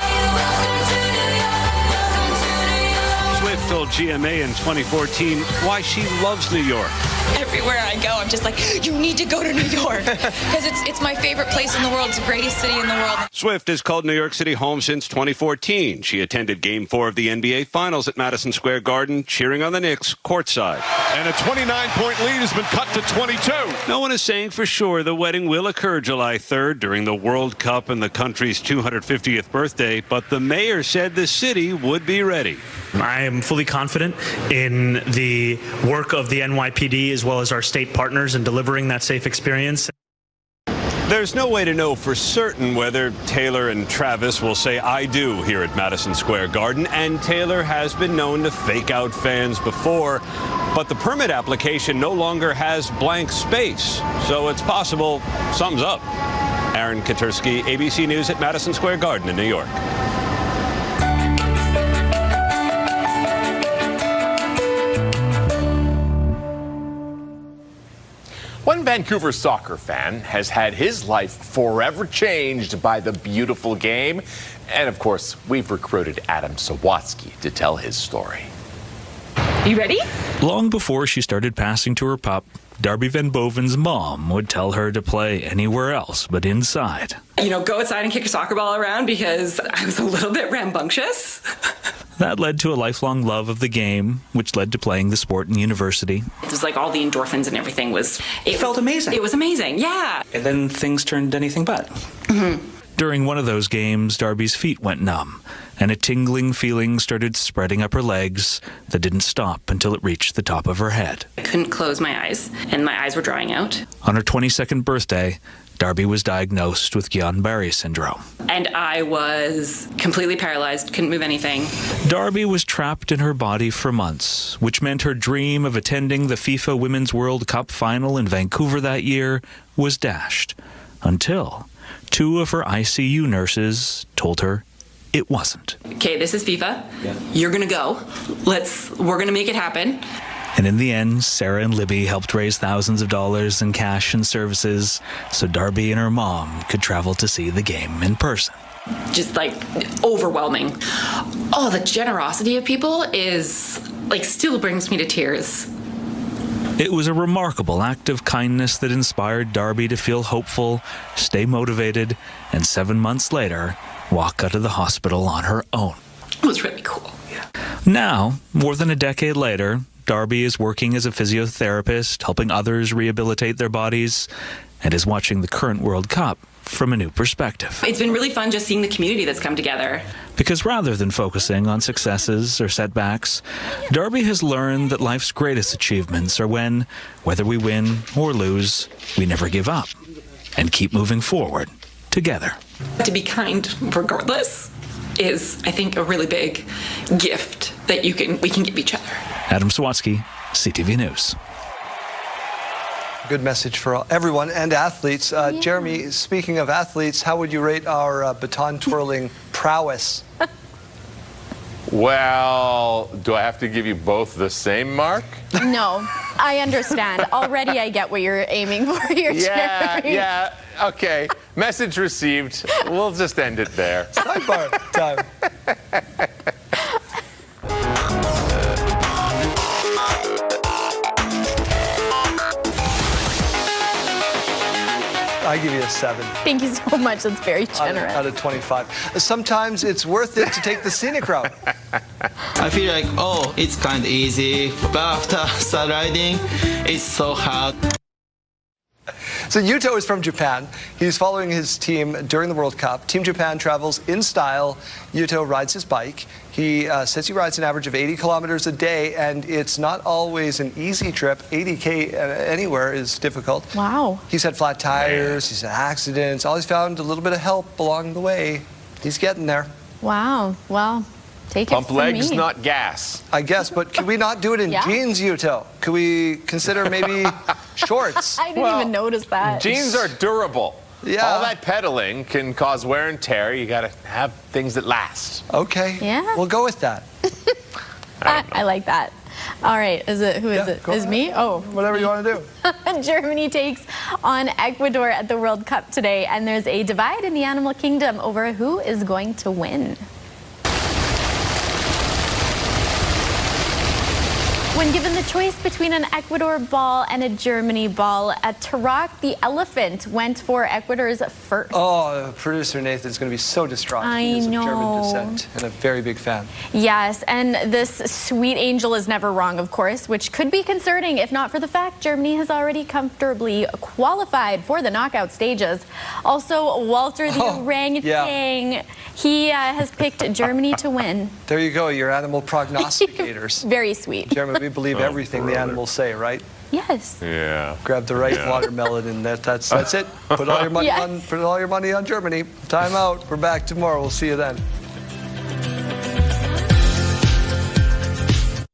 Swift told GMA in 2014 why she loves New York. Everywhere I go, I'm just like, you need to go to New York because it's my favorite place in the world. It's the greatest city in the world. Swift has called New York City home since 2014. She attended Game 4 of the NBA Finals at Madison Square Garden, cheering on the Knicks courtside. And a 29-point lead has been cut to 22. No one is saying for sure the wedding will occur July 3rd during the World Cup and the country's 250th birthday, but the mayor said the city would be ready. I am fully confident in the work of the NYPD as well as our state partners in delivering that safe experience. There's no way to know for certain whether Taylor and Travis will say I do here at Madison Square Garden, and Taylor has been known to fake out fans before, but the permit application no longer has blank space, so it's possible something's up. Aaron Katursky, ABC News at Madison Square Garden in New York. One Vancouver soccer fan has had his life forever changed by the beautiful game. And of course, we've recruited Adam Sawatsky to tell his story. You ready? Long before she started passing to her pup, Darby Van Boven's mom would tell her to play anywhere else but inside. You know, go outside and kick a soccer ball around because I was a little bit rambunctious. That led to a lifelong love of the game, which led to playing the sport in university. It was like all the endorphins and everything was... It felt amazing. It was amazing, yeah. And then things turned anything but. Mm-hmm. During one of those games, Darby's feet went numb, and a tingling feeling started spreading up her legs that didn't stop until it reached the top of her head. I couldn't close my eyes, and my eyes were drying out. On her 22nd birthday, Darby was diagnosed with Guillain-Barré syndrome. And I was completely paralyzed, couldn't move anything. Darby was trapped in her body for months, which meant her dream of attending the FIFA Women's World Cup final in Vancouver that year was dashed, until two of her ICU nurses told her it wasn't. Okay, this is FIFA. Yeah. You're gonna go. We're gonna make it happen. And in the end, Sarah and Libby helped raise thousands of dollars in cash and services so Darby and her mom could travel to see the game in person. Just like overwhelming. Oh, the generosity of people is like still brings me to tears. It was a remarkable act of kindness that inspired Darby to feel hopeful, stay motivated, and 7 months later, walk out of the hospital on her own. It was really cool. Yeah. Now, more than a decade later, Darby is working as a physiotherapist, helping others rehabilitate their bodies, and is watching the current World Cup from a new perspective. It's been really fun just seeing the community that's come together. Because rather than focusing on successes or setbacks, Darby has learned that life's greatest achievements are when, whether we win or lose, we never give up and keep moving forward together. To be kind regardless is, I think, a really big gift that we can give each other. Adam Sawatsky, CTV News. Good message for everyone and athletes. Jeremy, speaking of athletes, how would you rate our baton twirling prowess? Well, do I have to give you both the same mark? No, I understand. Already I get what you're aiming for here, Jeremy. Yeah, okay. Message received. We'll just end it there. Sidebar time. I give you a 7. Thank you so much. That's very generous. Out of 25. Sometimes it's worth it to take the scenic route. I feel like, oh, it's kind of easy, but after start riding, it's so hard. So Yuto is from Japan. He's following his team during the World Cup. Team Japan travels in style. Yuto rides his bike. He says he rides an average of 80 kilometers a day, and it's not always an easy trip. 80K anywhere is difficult. Wow. He's had flat tires, he's had accidents. Always found a little bit of help along the way. He's getting there. Wow. Well, take Pump it from legs, me. not gas. I guess, but can we not do it in jeans, Yuto? Could we consider maybe shorts? I didn't even notice that. Jeans are durable. Yeah. All that pedaling can cause wear and tear. You got to have things that last. Okay. Yeah. We'll go with that. I like that. All right. Is it? Who is it? Is me? Oh. Whatever you want to do. Germany takes on Ecuador at the World Cup today, and there's a divide in the animal kingdom over who is going to win. When given the choice between an Ecuador ball and a Germany ball, at Tarak, the elephant went for Ecuador's first. Oh, producer Nathan's going to be so distraught. He's of German descent and a very big fan. Yes, and this sweet angel is never wrong, of course, which could be concerning if not for the fact Germany has already comfortably qualified for the knockout stages. Also, Walter the orangutan, he has picked Germany to win. There you go, your animal prognosticators. Very sweet. German, we believe everything the animals say, right? Yes. Yeah. Grab the right watermelon, and that's it. Put all your money on Germany. Time out. We're back tomorrow. We'll see you then.